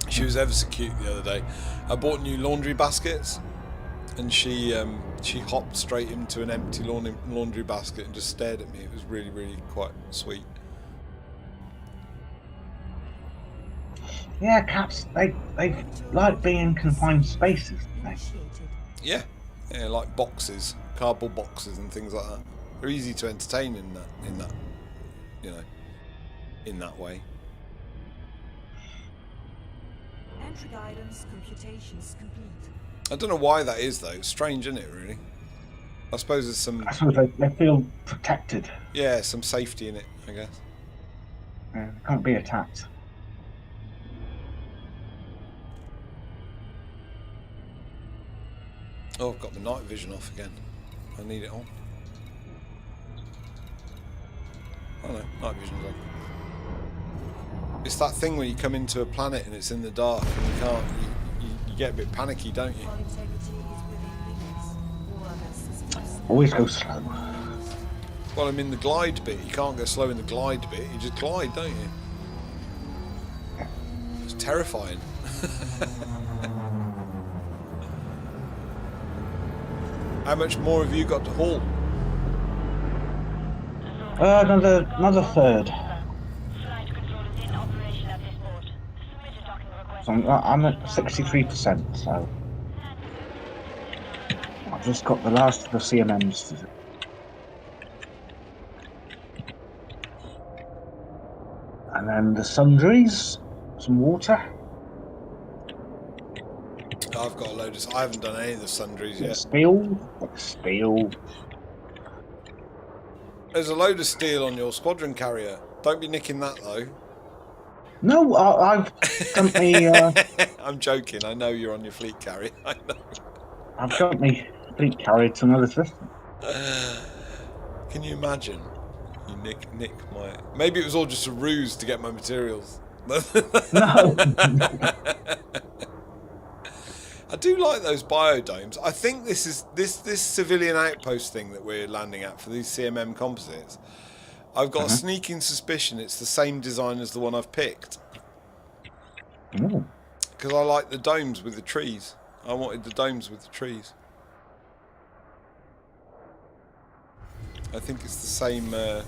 She was ever so cute the other day. I bought new laundry baskets, and she hopped straight into an empty laundry basket and just stared at me. It was really, really quite sweet. Yeah, cats, they like being in confined spaces, don't they? Yeah, like boxes, cardboard boxes and things like that. They're easy to entertain in that, in that way. Entry guidance computations complete. I don't know why that is though. It's strange, isn't it? Really. I suppose there's some. I suppose they feel protected. Yeah, some safety in it, I guess. They can't be attacked. Oh, I've got the night vision off again. I need it on. Oh no, night vision's on. It's that thing when you come into a planet and it's in the dark and you can't. You get a bit panicky, don't you? Always go slow. Well, I'm in the glide bit. You can't go slow in the glide bit. You just glide, don't you? terrifying. How much more have you got to haul? Another third. So I'm at 63%, so I've just got the last of the CMMs to do. And then the sundries, some water. I've got a load of... I haven't done any of the sundries yet. Steel. There's a load of steel on your squadron carrier. Don't be nicking that, though. No, I've got me. I'm joking. I know you're on your fleet carrier. I know. I've got me fleet carrier to another system. Can you imagine? You nick my... Maybe it was all just a ruse to get my materials. No. I do like those biodomes. I think this is this civilian outpost thing that we're landing at for these CMM composites. I've got a sneaking suspicion it's the same design as the one I've picked. Because I like the domes with the trees. I wanted the domes with the trees. I think it's the same, what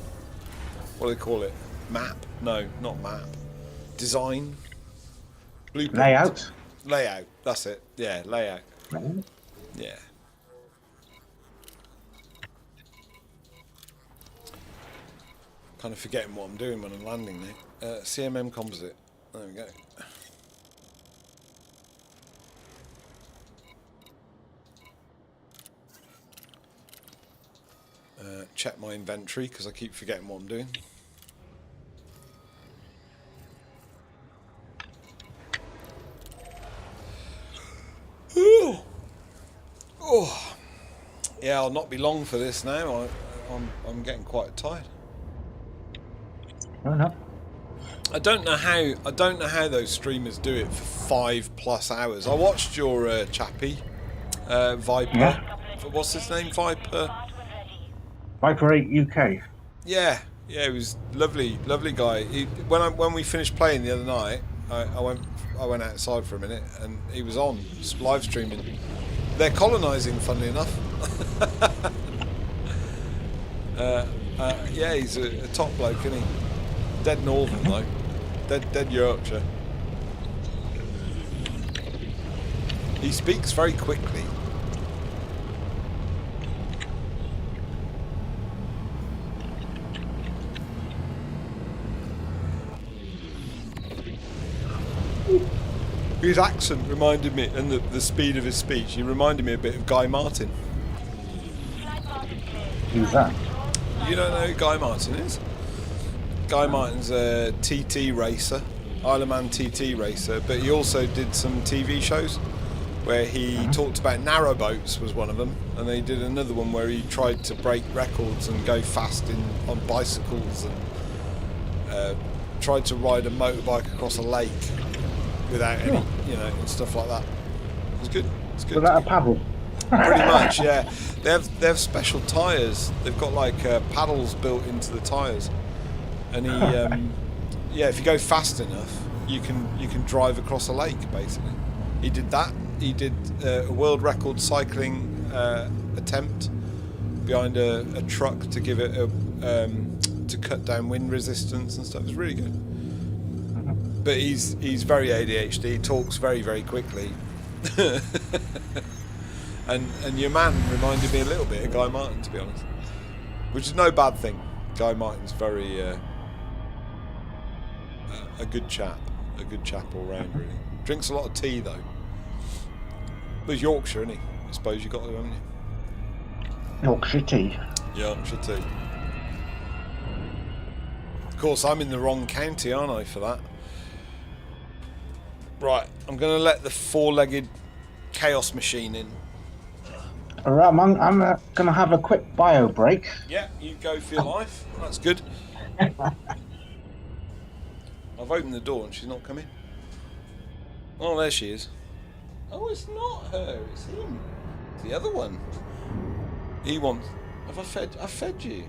do they call it? Map? No, not map. Design? Blueprint? Layout. Layout, that's it. Yeah, layout. Layout. Yeah. Kind of forgetting what I'm doing when I'm landing now. CMM composite. There we go. Check my inventory because I keep forgetting what I'm doing. Oh, yeah, I'll not be long for this now. I'm getting quite tired. Fair enough. I don't know how those streamers do it for 5+ hours. I watched your chappie, Viper. Yeah. What's his name? Viper. Viper 8 UK. Yeah, he was lovely guy. When we finished playing the other night, I went outside for a minute and he was on live streaming. They're colonising, funnily enough. Yeah, he's a top bloke, isn't he? Dead northern though. Dead Yorkshire. He speaks very quickly. His accent reminded me, and the speed of his speech, he reminded me a bit of Guy Martin. Who's that? You don't know who Guy Martin is? Guy Martin's a TT racer, Isle of Man TT racer, but he also did some TV shows where he talked about narrowboats was one of them, and then he did another one where he tried to break records and go fast on bicycles and tried to ride a motorbike across a lake without any, and stuff like that. It was good. It's good. Without a paddle. Pretty much, yeah. They have special tyres. They've got like paddles built into the tyres, and he, if you go fast enough, you can drive across a lake. Basically, he did that. He did a world record cycling attempt behind a truck to give it to cut down wind resistance and stuff. It was really good. But he's very ADHD. He talks very, very quickly. and your man reminded me a little bit of Guy Martin, to be honest, which is no bad thing. Guy Martin's very a good chap all round, really. Drinks a lot of tea though. But he's Yorkshire, isn't he? I suppose you got to, haven't you? Yorkshire tea. Yorkshire tea. Of course, I'm in the wrong county, aren't I, for that? Right, I'm going to let the four-legged chaos machine in. Alright, I'm going to have a quick bio break. Yeah, you go for your life. That's good. I've opened the door and she's not coming. Oh, there she is. Oh, it's not her, it's him. It's the other one. He wants... Have I fed you?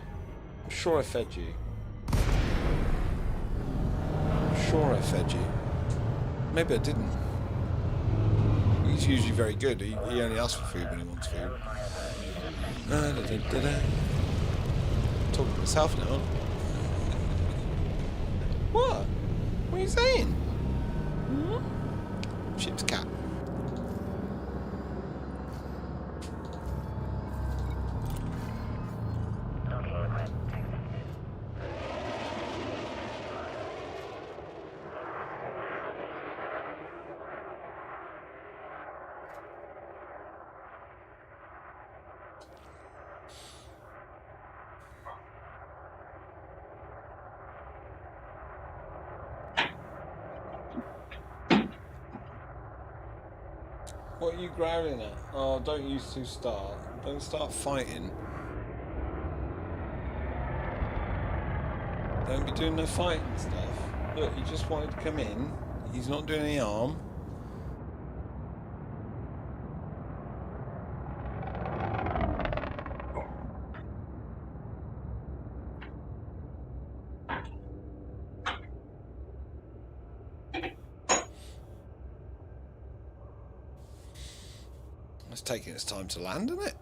I'm sure I fed you. I'm sure I fed you. Maybe I didn't. He's usually very good. He only asks for food when he wants food. Talking to myself now. What? What are you saying? Hmm? Ship's cat. What are you growling at? Oh, don't you two start. Don't start fighting. Don't be doing no fighting stuff. Look, he just wanted to come in. He's not doing any harm. It's taking its time to land, isn't it?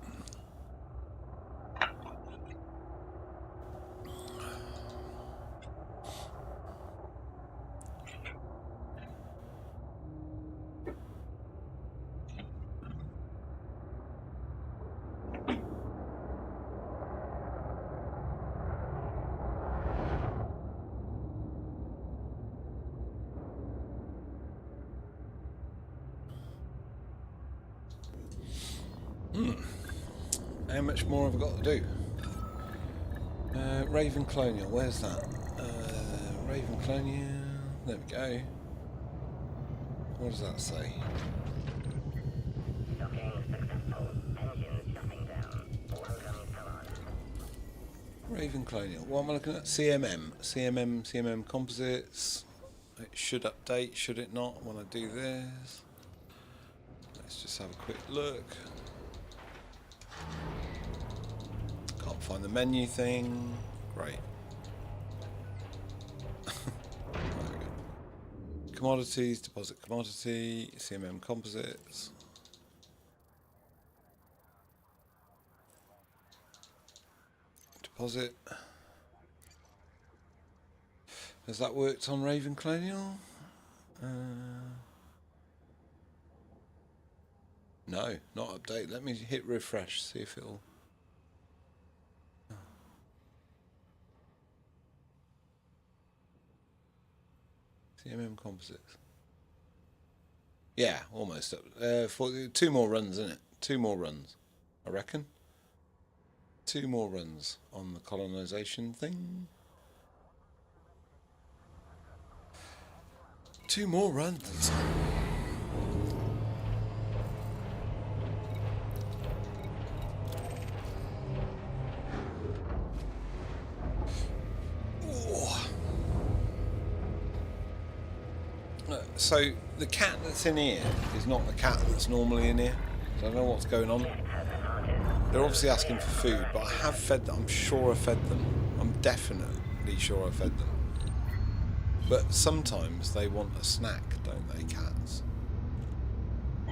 How much more have I got to do? Raven Colonial, where's that? Raven Colonial, there we go. What does that say? Raven Colonial, what am I looking at? CMM composites. It should update, should it not, when I do this? Let's just have a quick look. Can't find the menu thing. Great. There we go. Commodities, deposit commodity, CMM composites. Deposit. Has that worked on Raven Colonial? No, not update. Let me hit refresh, see if it'll... CMM composites. Yeah, almost up. For 2 more runs, isn't it? 2 more runs, I reckon. 2 more runs on the colonisation thing. 2 more runs. So the cat that's in here is not the cat that's normally in here. So I don't know what's going on. They're obviously asking for food, but I have fed them. I'm sure I fed them. I'm definitely sure I fed them. But sometimes they want a snack, don't they, cats?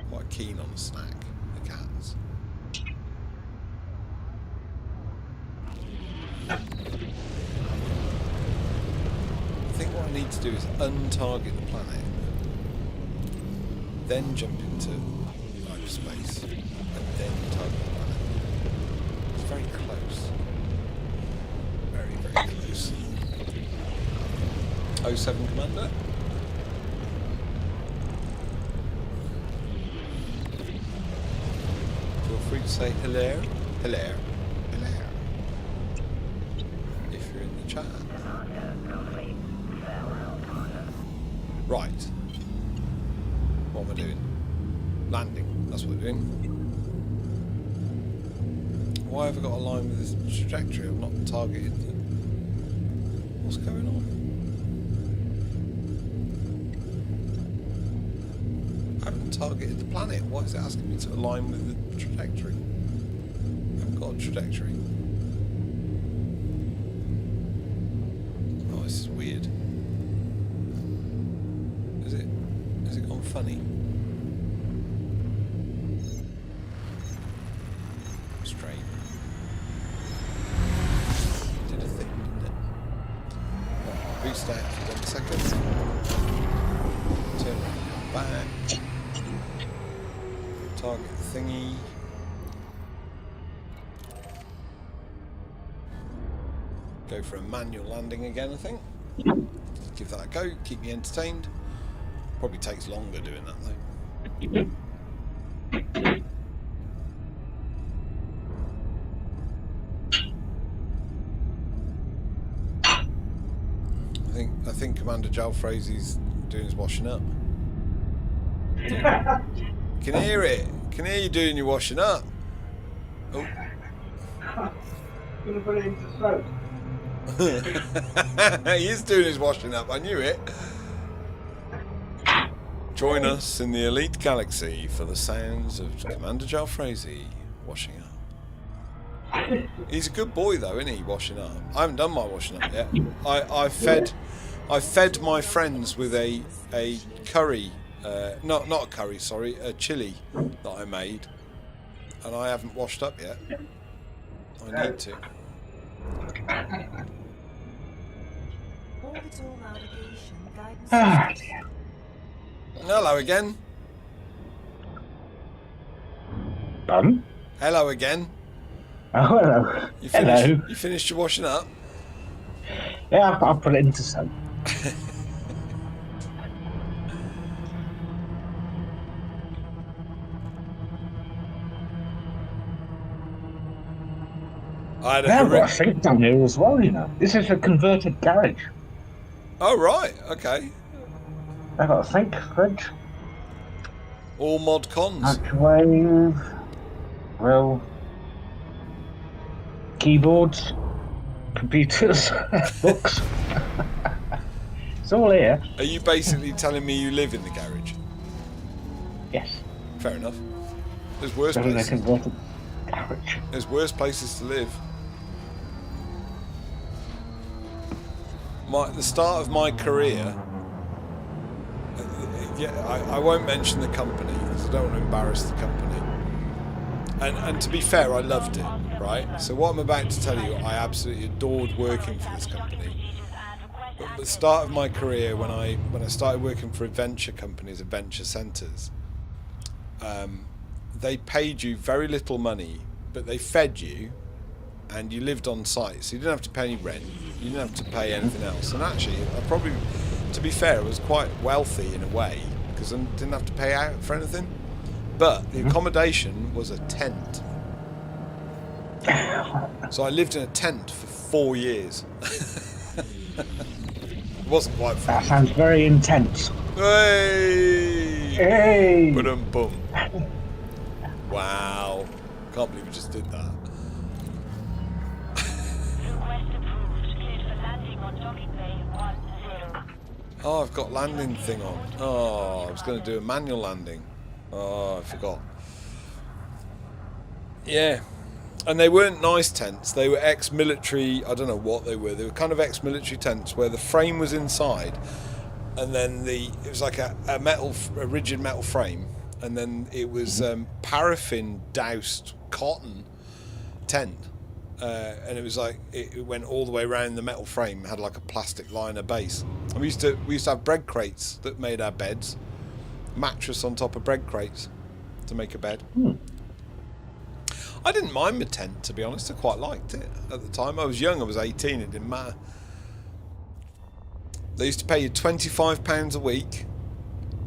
Quite keen on a snack, the cats. I think what I need to do is untarget the planet, then jump into hyperspace, and then target the planet. It's very close. Very, very close. 07 Commander. Feel free to say hello, hello, hello, if you're in the chat. Right. What am I doing? Landing. That's what we're doing. Why have I got a line with this trajectory? I've not targeted. What's going on? I haven't targeted the planet. Why is it asking me to align with the trajectory? I haven't got a trajectory. Oh, this is weird. Is it funny. Strange. Did a thing, didn't it? Right, boost out for 1 second. Turn around back. Target the thingy. Go for a manual landing again, I think. Give that a go, keep me entertained. Probably takes longer doing that though. I think Commander Alfreezy's doing his washing up. Can hear it. Can hear you doing your washing up. Oh. Gonna put it into smoke. He is doing his washing up, I knew it. Join us in the elite galaxy for the sounds of Commander Alfreezy washing up. He's a good boy though, isn't he, washing up? I haven't done my washing up yet. I fed my friends with a curry, not a curry, sorry, a chili that I made, and I haven't washed up yet. I need to. Orbital navigation guidance. Hello again. Done? Hello again. Oh, hello. Hello. You finished your washing up? Yeah, I'll put it into soap. I had I've got a sink down here as well, you know. This is a converted garage. Oh, right. Okay. I've got a sink, fridge, All mod cons. microwave, grill, keyboards, computers, books. It's all here. Are you basically telling me you live in the garage? Yes. Fair enough. There's worse This is a places. converted garage. There's worse places to live. The start of my career. Yeah, I won't mention the company because I don't want to embarrass the company. And to be fair, I loved it, right? So what I'm about to tell you, I absolutely adored working for this company. But at the start of my career, when I started working for adventure companies, adventure centres, they paid you very little money, but they fed you, and you lived on site, so you didn't have to pay any rent, you didn't have to pay anything else. And actually, I probably, to be fair, was quite wealthy in a way, because I didn't have to pay out for anything. But the accommodation was a tent. So I lived in a tent for 4 years. It wasn't quite fun. That sounds very intense. Hey! Hey! Boom. Wow. Can't believe we just did that. Oh, I've got landing thing on. Oh, I was going to do a manual landing. Oh, I forgot. Yeah. And they weren't nice tents. They were ex-military, I don't know what they were. They were kind of ex-military tents where the frame was inside, and then it was like a rigid metal frame, and then it was paraffin doused cotton tent. And it was like it went all the way around the metal frame, had like a plastic liner base. And we used to have bread crates that made our beds, mattress on top of bread crates to make a bed. I didn't mind the tent, to be honest. I quite liked it at the time. I was young, I was 18, it didn't matter. They used to pay you £25 a week,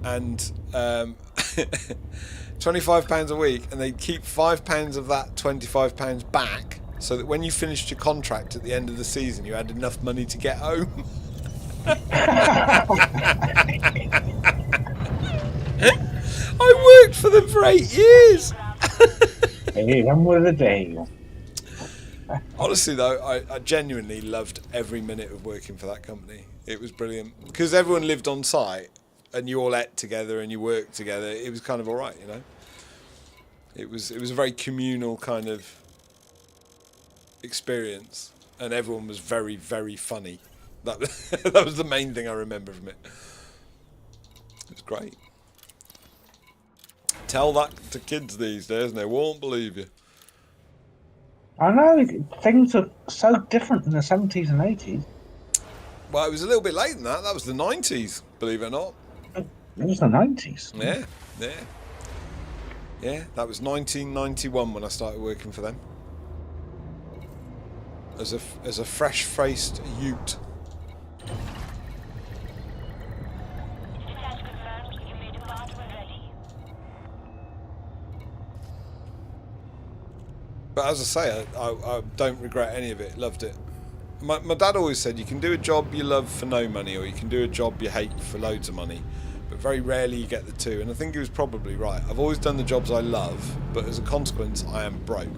and £25 a week, and they'd keep £5 of that £25 back, so that when you finished your contract at the end of the season, you had enough money to get home. I worked for them for 8 years. Hey, I'm with the day. Honestly, though, I genuinely loved every minute of working for that company. It was brilliant because everyone lived on site, and you all ate together and you worked together. It was kind of all right, you know. It was a very communal kind of experience, and everyone was very, very funny. That was the main thing I remember from it. It was great. Tell that to kids these days and they won't believe you. I know things are so different in the 70s and 80s. Well, it was a little bit late than that. That was the 90s, believe it or not. It was the 90s. Yeah, yeah. Yeah, that was 1991 when I started working for them. As a fresh-faced Ute. But as I say, I don't regret any of it. Loved it. My dad always said you can do a job you love for no money, or you can do a job you hate for loads of money. But very rarely you get the two. And I think he was probably right. I've always done the jobs I love, but as a consequence, I am broke.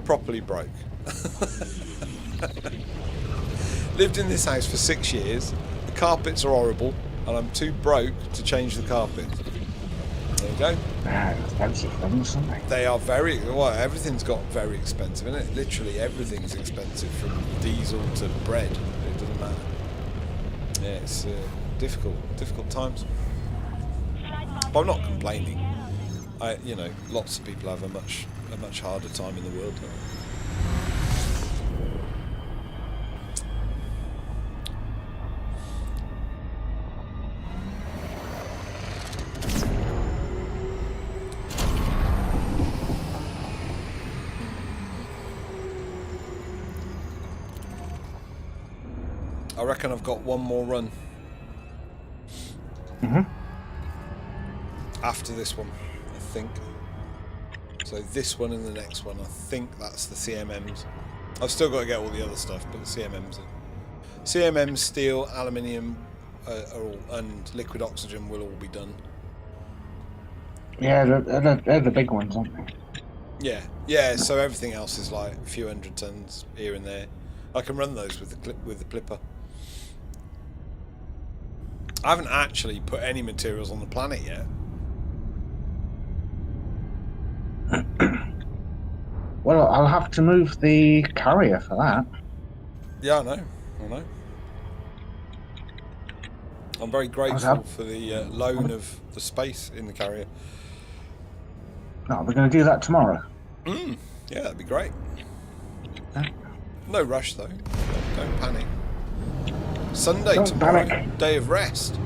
Properly broke. Lived in this house for 6 years. The carpets are horrible, and I'm too broke to change the carpet. There you go. Expensive things, aren't they? They are very, well, everything's got very expensive, isn't it? Literally everything's expensive, from diesel to bread. It doesn't matter. Yeah, it's difficult times. But I'm not complaining. Lots of people have a much harder time in the world, don't they? I reckon I've got one more run. After this one, I think. So this one and the next one, I think that's the CMMs. I've still got to get all the other stuff, but the CMMs steel, aluminium, and liquid oxygen will all be done. Yeah, they're the big ones, aren't they? Yeah. So everything else is like a few hundred tons here and there. I can run those with the clipper. I haven't actually put any materials on the planet yet. Well, I'll have to move the carrier for that. Yeah, I know. I'm very grateful for the loan of the space in the carrier. No, we're going to do that tomorrow. Yeah, that'd be great. Okay. No rush though. Don't panic. Sunday Don't tomorrow, panic. day of rest.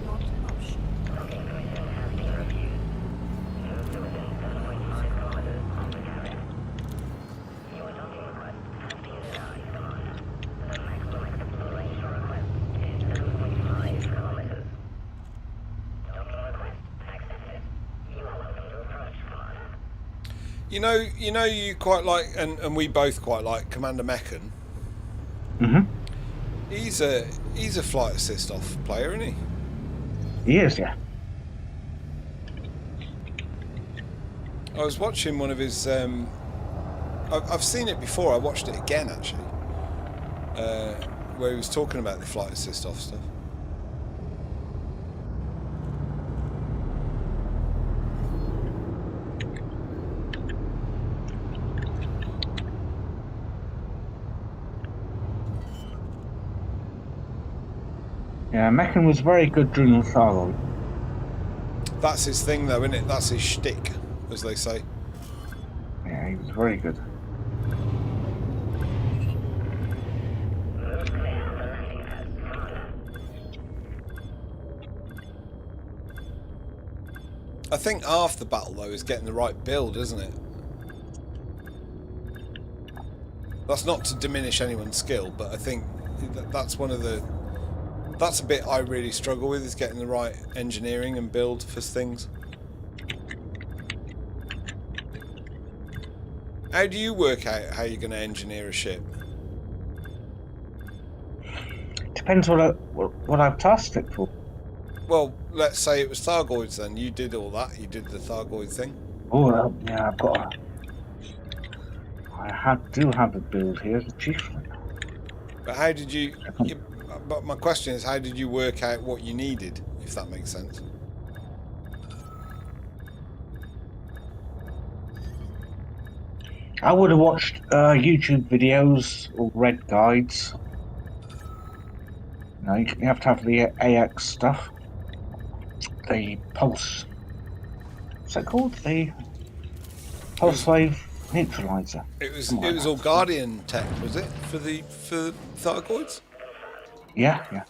Not an option. You quite like, and we both quite like Commander Meccan. He's a flight assist off player, isn't he? He is, yeah. I was watching one of his. I've seen it before. I watched it again actually, where he was talking about the flight assist off stuff. Yeah, Meccan was very good during the Thargoid. That's his thing, though, isn't it? That's his shtick, as they say. Yeah, he was very good. I think half the battle, though, is getting the right build, isn't it? That's not to diminish anyone's skill, but I think that's one of the... That's a bit I really struggle with, is getting the right engineering and build for things. How do you work out how you're going to engineer a ship? Depends what I've tasked it for. Well, let's say it was Thargoids then. You did all that. You did the Thargoid thing. Oh, yeah, I do have a build here, the chieftain. But how did you... But my question is, how did you work out what you needed, if that makes sense? I would have watched YouTube videos or read guides. You know, you have to have the AX stuff, the pulse. What's it called? The pulse wave neutralizer. It was Something like all that. Guardian tech, was it, for Thargoids? Yeah, yeah.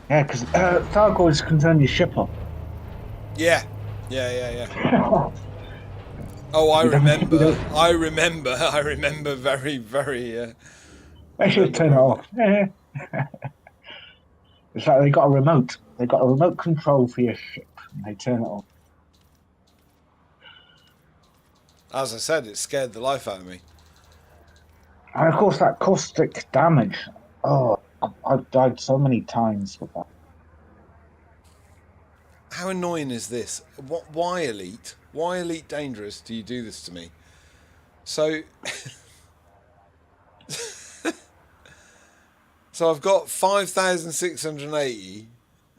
Yeah, because Thargoids can turn your ship up. Yeah. Oh, I You don't- you remember. don't- I remember. I remember very, very. They should turn it off. Yeah. It's like they got a remote. They got a remote control for your ship, and they turn it off. As I said, it scared the life out of me. And of course, that caustic damage. Oh, I've died so many times with that. How annoying is this? Why Elite? Why Elite Dangerous do you do this to me? So, so I've got 5,680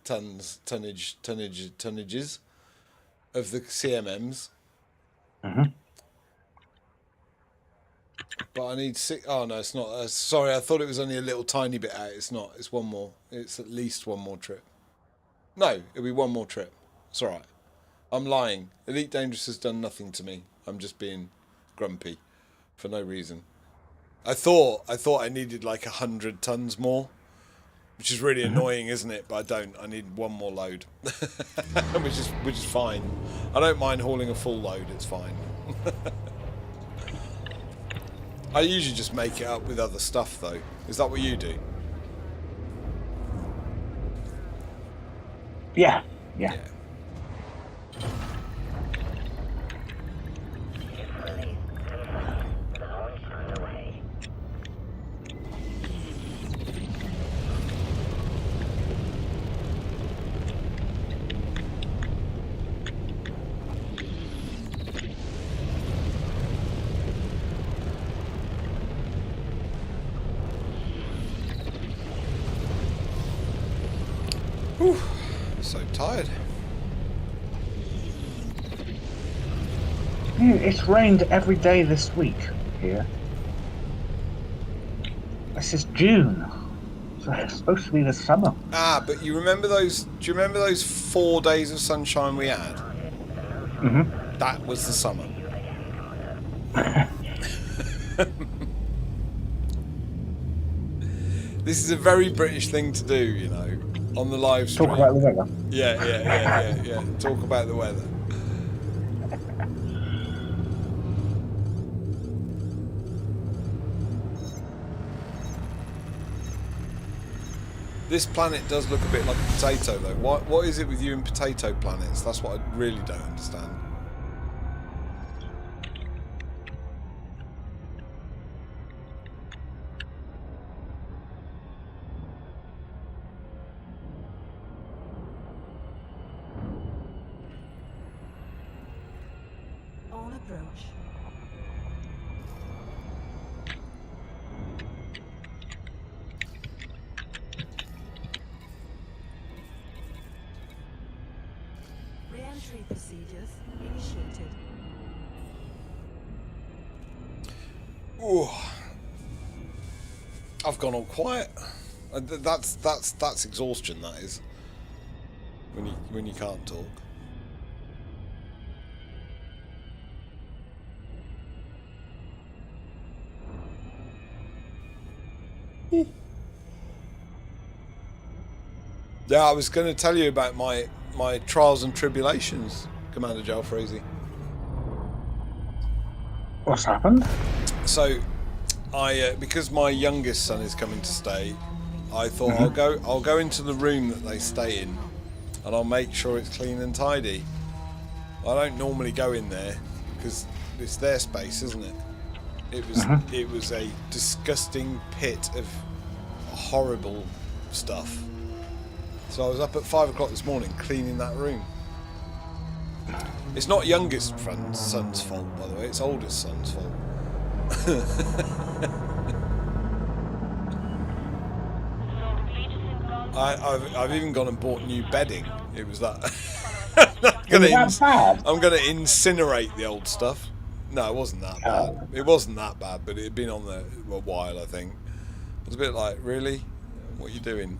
tonnages of the CMMs. Mhm. But I need six. Oh no, it's not. Sorry, I thought it was only a little tiny bit out. It's not. It's one more. It's at least one more trip. No, it'll be one more trip. It's all right. I'm lying. Elite Dangerous has done nothing to me. I'm just being grumpy for no reason. I thought I needed like 100 tons more, which is really annoying, isn't it? But I don't. I need one more load, which is fine. I don't mind hauling a full load. It's fine. I usually just make it up with other stuff, though. Is that what you do? Yeah. Yeah. Whew, so tired. It's rained every day this week here. This is June. So it's supposed to be the summer. Ah, but you remember those? Do you remember those 4 days of sunshine we had? Mm-hmm. That was the summer. This is a very British thing to do, you know, on the live stream. Talk about the weather. Yeah. Talk about the weather. This planet does look a bit like a potato, though. What is it with you and potato planets? That's what I really don't understand. On approach. Re-entry procedures initiated. Ooh. I've gone all quiet. That's exhaustion. That is when you can't talk. Yeah, I was going to tell you about my trials and tribulations, Commander Alfreezi. What's happened? So, I because my youngest son is coming to stay, I thought I'll go into the room that they stay in, and I'll make sure it's clean and tidy. I don't normally go in there because it's their space, isn't it? It was a disgusting pit of horrible stuff. So I was up at 5 o'clock this morning cleaning that room. It's not youngest son's fault, by the way. It's oldest son's fault. I've even gone and bought new bedding. It was that that bad? I'm gonna incinerate the old stuff. No, it wasn't that bad. It wasn't that bad, but it had been on there a while, I think. It was a bit like, really? What are you doing?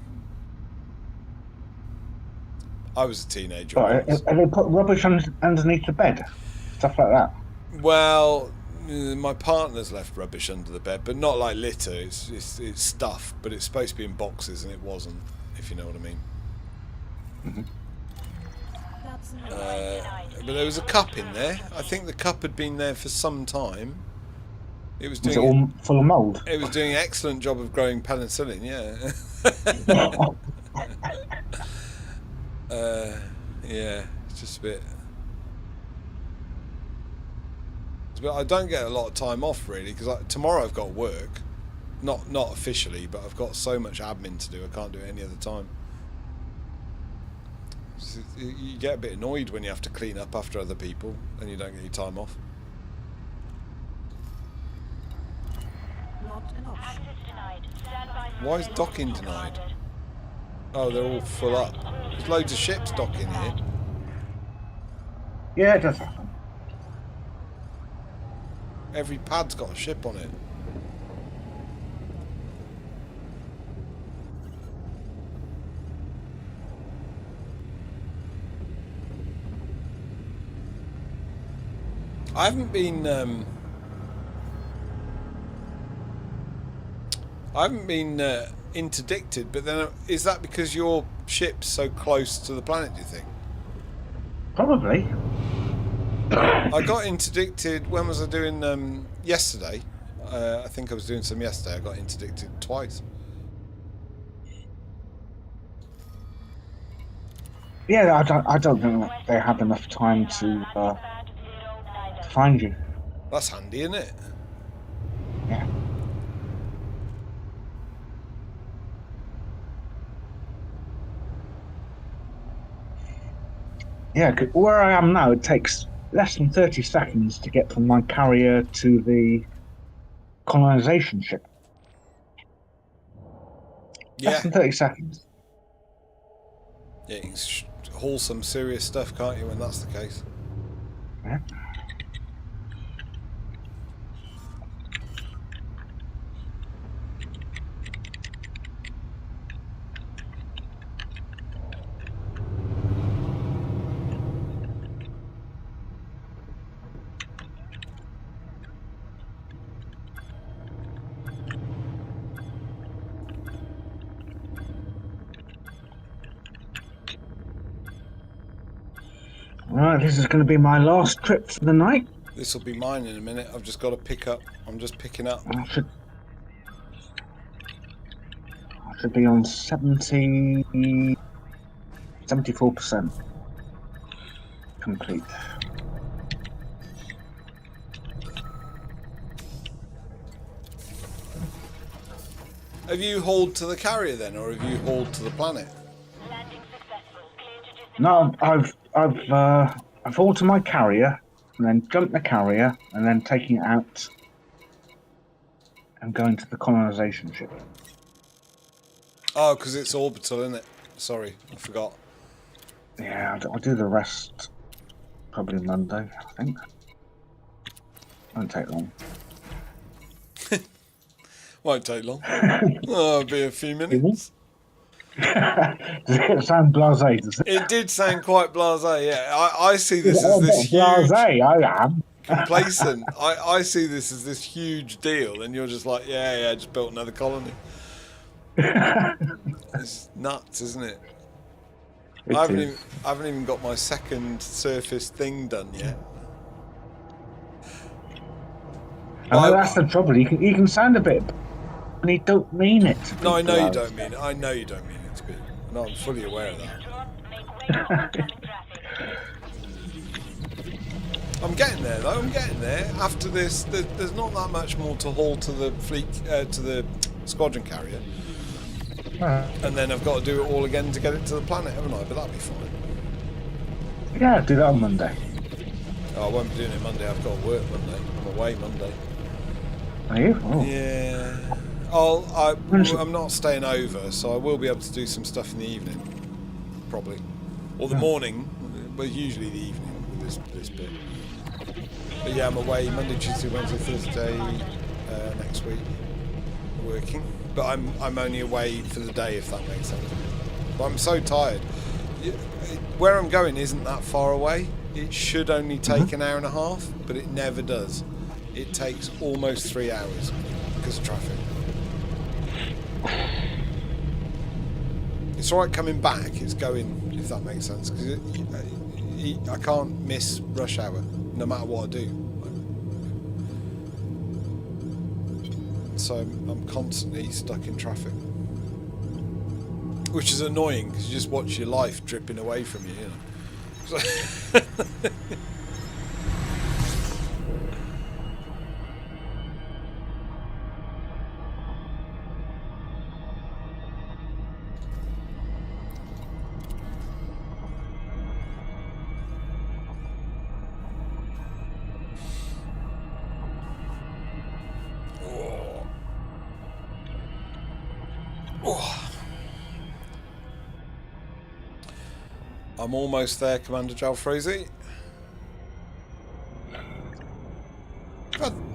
I was a teenager. And they put rubbish underneath the bed, stuff like that. Well, my partner's left rubbish under the bed, but not like litter. It's stuff, but it's supposed to be in boxes, and it wasn't. If you know what I mean. Mm-hmm. But there was a cup in there. I think the cup had been there for some time. It was Was doing. it all full of mould? It was doing an excellent job of growing penicillin. Yeah. Yeah. It's just a bit. But I don't get a lot of time off really because tomorrow I've got work, not officially, but I've got so much admin to do. I can't do it any other time. So you get a bit annoyed when you have to clean up after other people and you don't get your time off. Not an option. Why is docking denied? Oh, they're all full up. There's loads of ships docking here. Yeah, it does happen. Every pad's got a ship on it. I haven't been interdicted, but then is that because your ship's so close to the planet, do you think? Probably. I got interdicted, when was I doing, yesterday? I think I was doing some yesterday. I got interdicted twice. Yeah, I don't think that they have enough time to find you. That's handy, isn't it? Yeah. Yeah, 'cause where I am now, it takes less than 30 seconds to get from my carrier to the colonisation ship. Yeah. Less than 30 seconds. Yeah, you can haul some serious stuff, can't you, when that's the case? Yeah. Right, this is going to be my last trip for the night. This will be mine in a minute. I've just got to pick up. I'm just picking up. I should be on 74% complete. Have you hauled to the carrier then, or have you hauled to the planet? No, I've hauled to my carrier and then jumped the carrier and then taking it out and going to the colonisation ship. Oh, because it's orbital, isn't it? Sorry, I forgot. Yeah, I'll do the rest probably Monday, I think. Won't take long. Won't take long. Oh, it'll be a few minutes. Does it sound blasé? Does it? It did sound quite blasé, yeah. I see this as this huge... Blasé, I am. complacent. I see this as this huge deal, and you're just like, yeah, I just built another colony. It's nuts, isn't it? I haven't even got my second surface thing done yet. Oh, that's the trouble. You can sound a bit, and you don't mean it. No, I know you don't mean it. I know you don't mean it to be. No, I'm fully aware of that. I'm getting there though. I'm getting there. After this, there's not that much more to haul to the fleet, to the squadron carrier, and then I've got to do it all again to get it to the planet, haven't I? But that'll be fine. Yeah, do that on Monday. Oh, I won't be doing it Monday. I've got to work Monday. I'm away Monday. Are you? Oh. Yeah. I'm not staying over, so I will be able to do some stuff in the evening, probably, or the morning. well, usually the evening with this bit. But yeah, I'm away Monday, Tuesday, Wednesday, Thursday next week, working. But I'm only away for the day, if that makes sense. But I'm so tired. Where I'm going isn't that far away. It should only take an hour and a half, but it never does. It takes almost 3 hours because of traffic. It's alright coming back, it's going, if that makes sense, because I can't miss rush hour, no matter what I do. So I'm constantly stuck in traffic. Which is annoying, because you just watch your life dripping away from you, you know. I'm almost there, Commander alfreezi.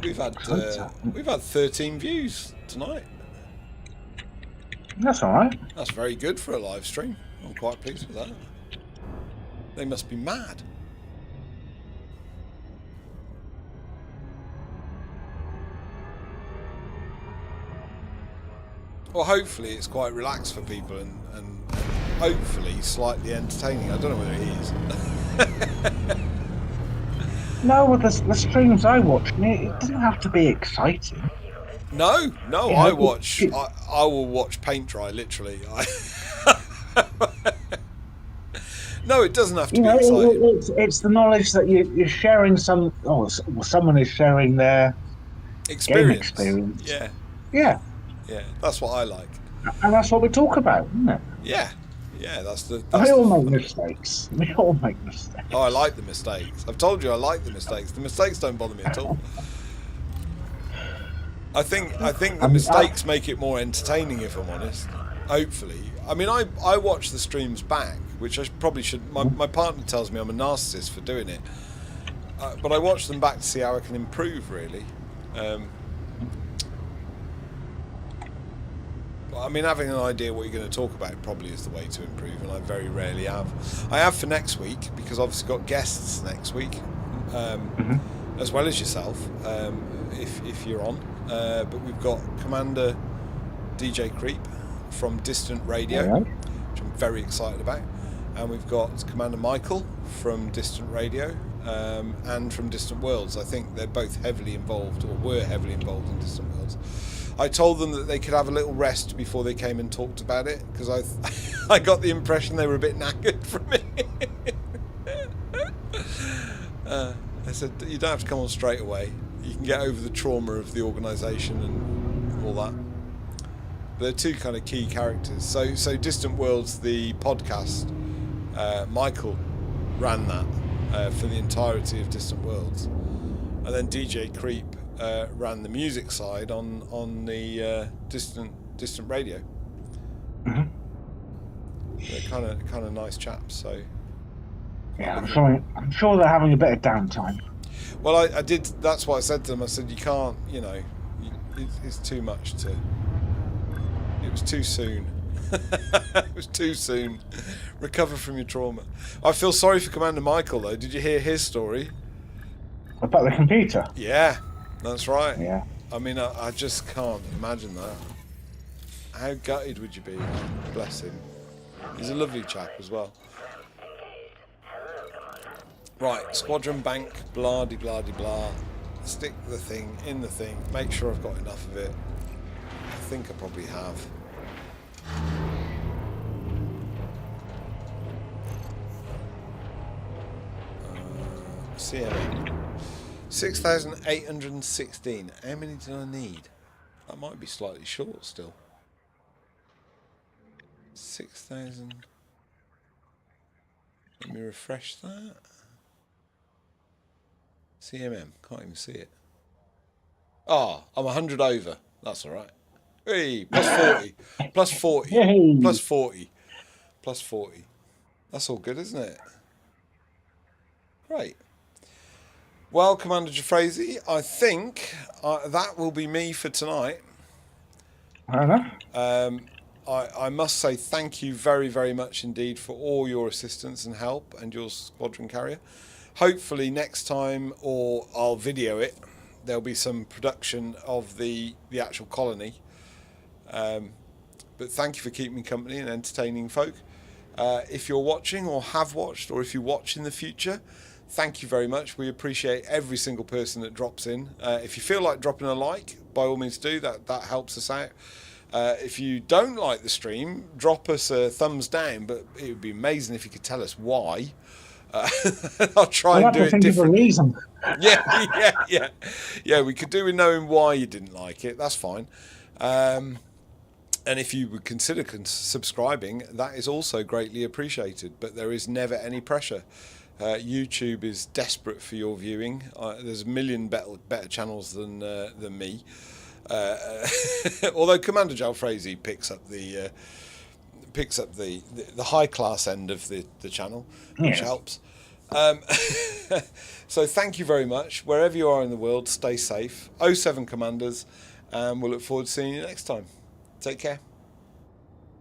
We've had 13 views tonight. That's all right. That's very good for a live stream. I'm quite pleased with that. They must be mad. Well, hopefully it's quite relaxed for people and hopefully slightly entertaining. I don't know whether it is. No, with the streams I watch, it doesn't have to be exciting. No, Yeah, I watch. I will watch paint dry, literally. No, it doesn't have to be exciting. It's the knowledge that you're sharing someone is sharing their game experience. Yeah, Yeah. yeah, that's what I like. And that's what we talk about, isn't it? Yeah, that's the. We all make mistakes. We all make mistakes. Oh, I like the mistakes. I've told you I like the mistakes. The mistakes don't bother me at all. I think the mistakes make it more entertaining, if I'm honest. Hopefully. I mean, I watch the streams back, which I probably should. My partner tells me I'm a narcissist for doing it. But I watch them back to see how I can improve, really. I mean, having an idea what you're going to talk about probably is the way to improve, and I very rarely have. I have for next week, because obviously got guests next week, as well as yourself, if you're on. But we've got Commander DJ Creep from Distant Radio, which I'm very excited about, and we've got Commander Michael from Distant Radio, and from Distant Worlds. I think they're both heavily involved, or were heavily involved in Distant Worlds. I told them that they could have a little rest before they came and talked about it, because I got the impression they were a bit knackered from it. I said, you don't have to come on straight away. You can get over the trauma of the organisation and all that. But they're two kind of key characters. So Distant Worlds, the podcast, Michael ran that for the entirety of Distant Worlds. And then DJ Creep ran the music side on the distant radio. They're kind of nice chaps. So yeah, I'm sure they're having a bit of downtime. Well, I did. That's what I said to them. I said, you can't. You know, it's too much to. It was too soon. It was too soon. Recover from your trauma. I feel sorry for Commander Michael though. Did you hear his story? About the computer? Yeah. That's right. Yeah. I mean, I just can't imagine that. How gutted would you be? Bless him. He's a lovely chap as well. Right, Squadron Bank, blah de blah de blah. Stick the thing in the thing. Make sure I've got enough of it. I think I probably have. CMM. 6,816. How many do I need? That might be slightly short still. 6,000. Let me refresh that. CMM. Can't even see it. Ah, I'm 100 over. That's all right. Hey, plus 40. Plus 40. Yay. Plus 40. Plus 40. That's all good, isn't it? Great. Well, Commander Alfreezi, I think that will be me for tonight. Fair enough. I must say thank you very, very much indeed for all your assistance and help and your squadron carrier. Hopefully next time, or I'll video it, there'll be some production of the actual colony. But thank you for keeping me company and entertaining folk. If you're watching or have watched, or if you watch in the future, thank you very much. We appreciate every single person that drops in. If you feel like dropping a like, by all means do. That helps us out. If you don't like the stream, drop us a thumbs down, but it would be amazing if you could tell us why. I'll try and do it differently. Reason. Yeah, we could do with knowing why you didn't like it. That's fine. And if you would consider subscribing, that is also greatly appreciated. But there is never any pressure. YouTube is desperate for your viewing. There's a million better channels than me. Although Commander Alfreezi picks up the high class end of the channel, which helps. So thank you very much. Wherever you are in the world, stay safe. 07 Commanders, and we'll look forward to seeing you next time. Take care.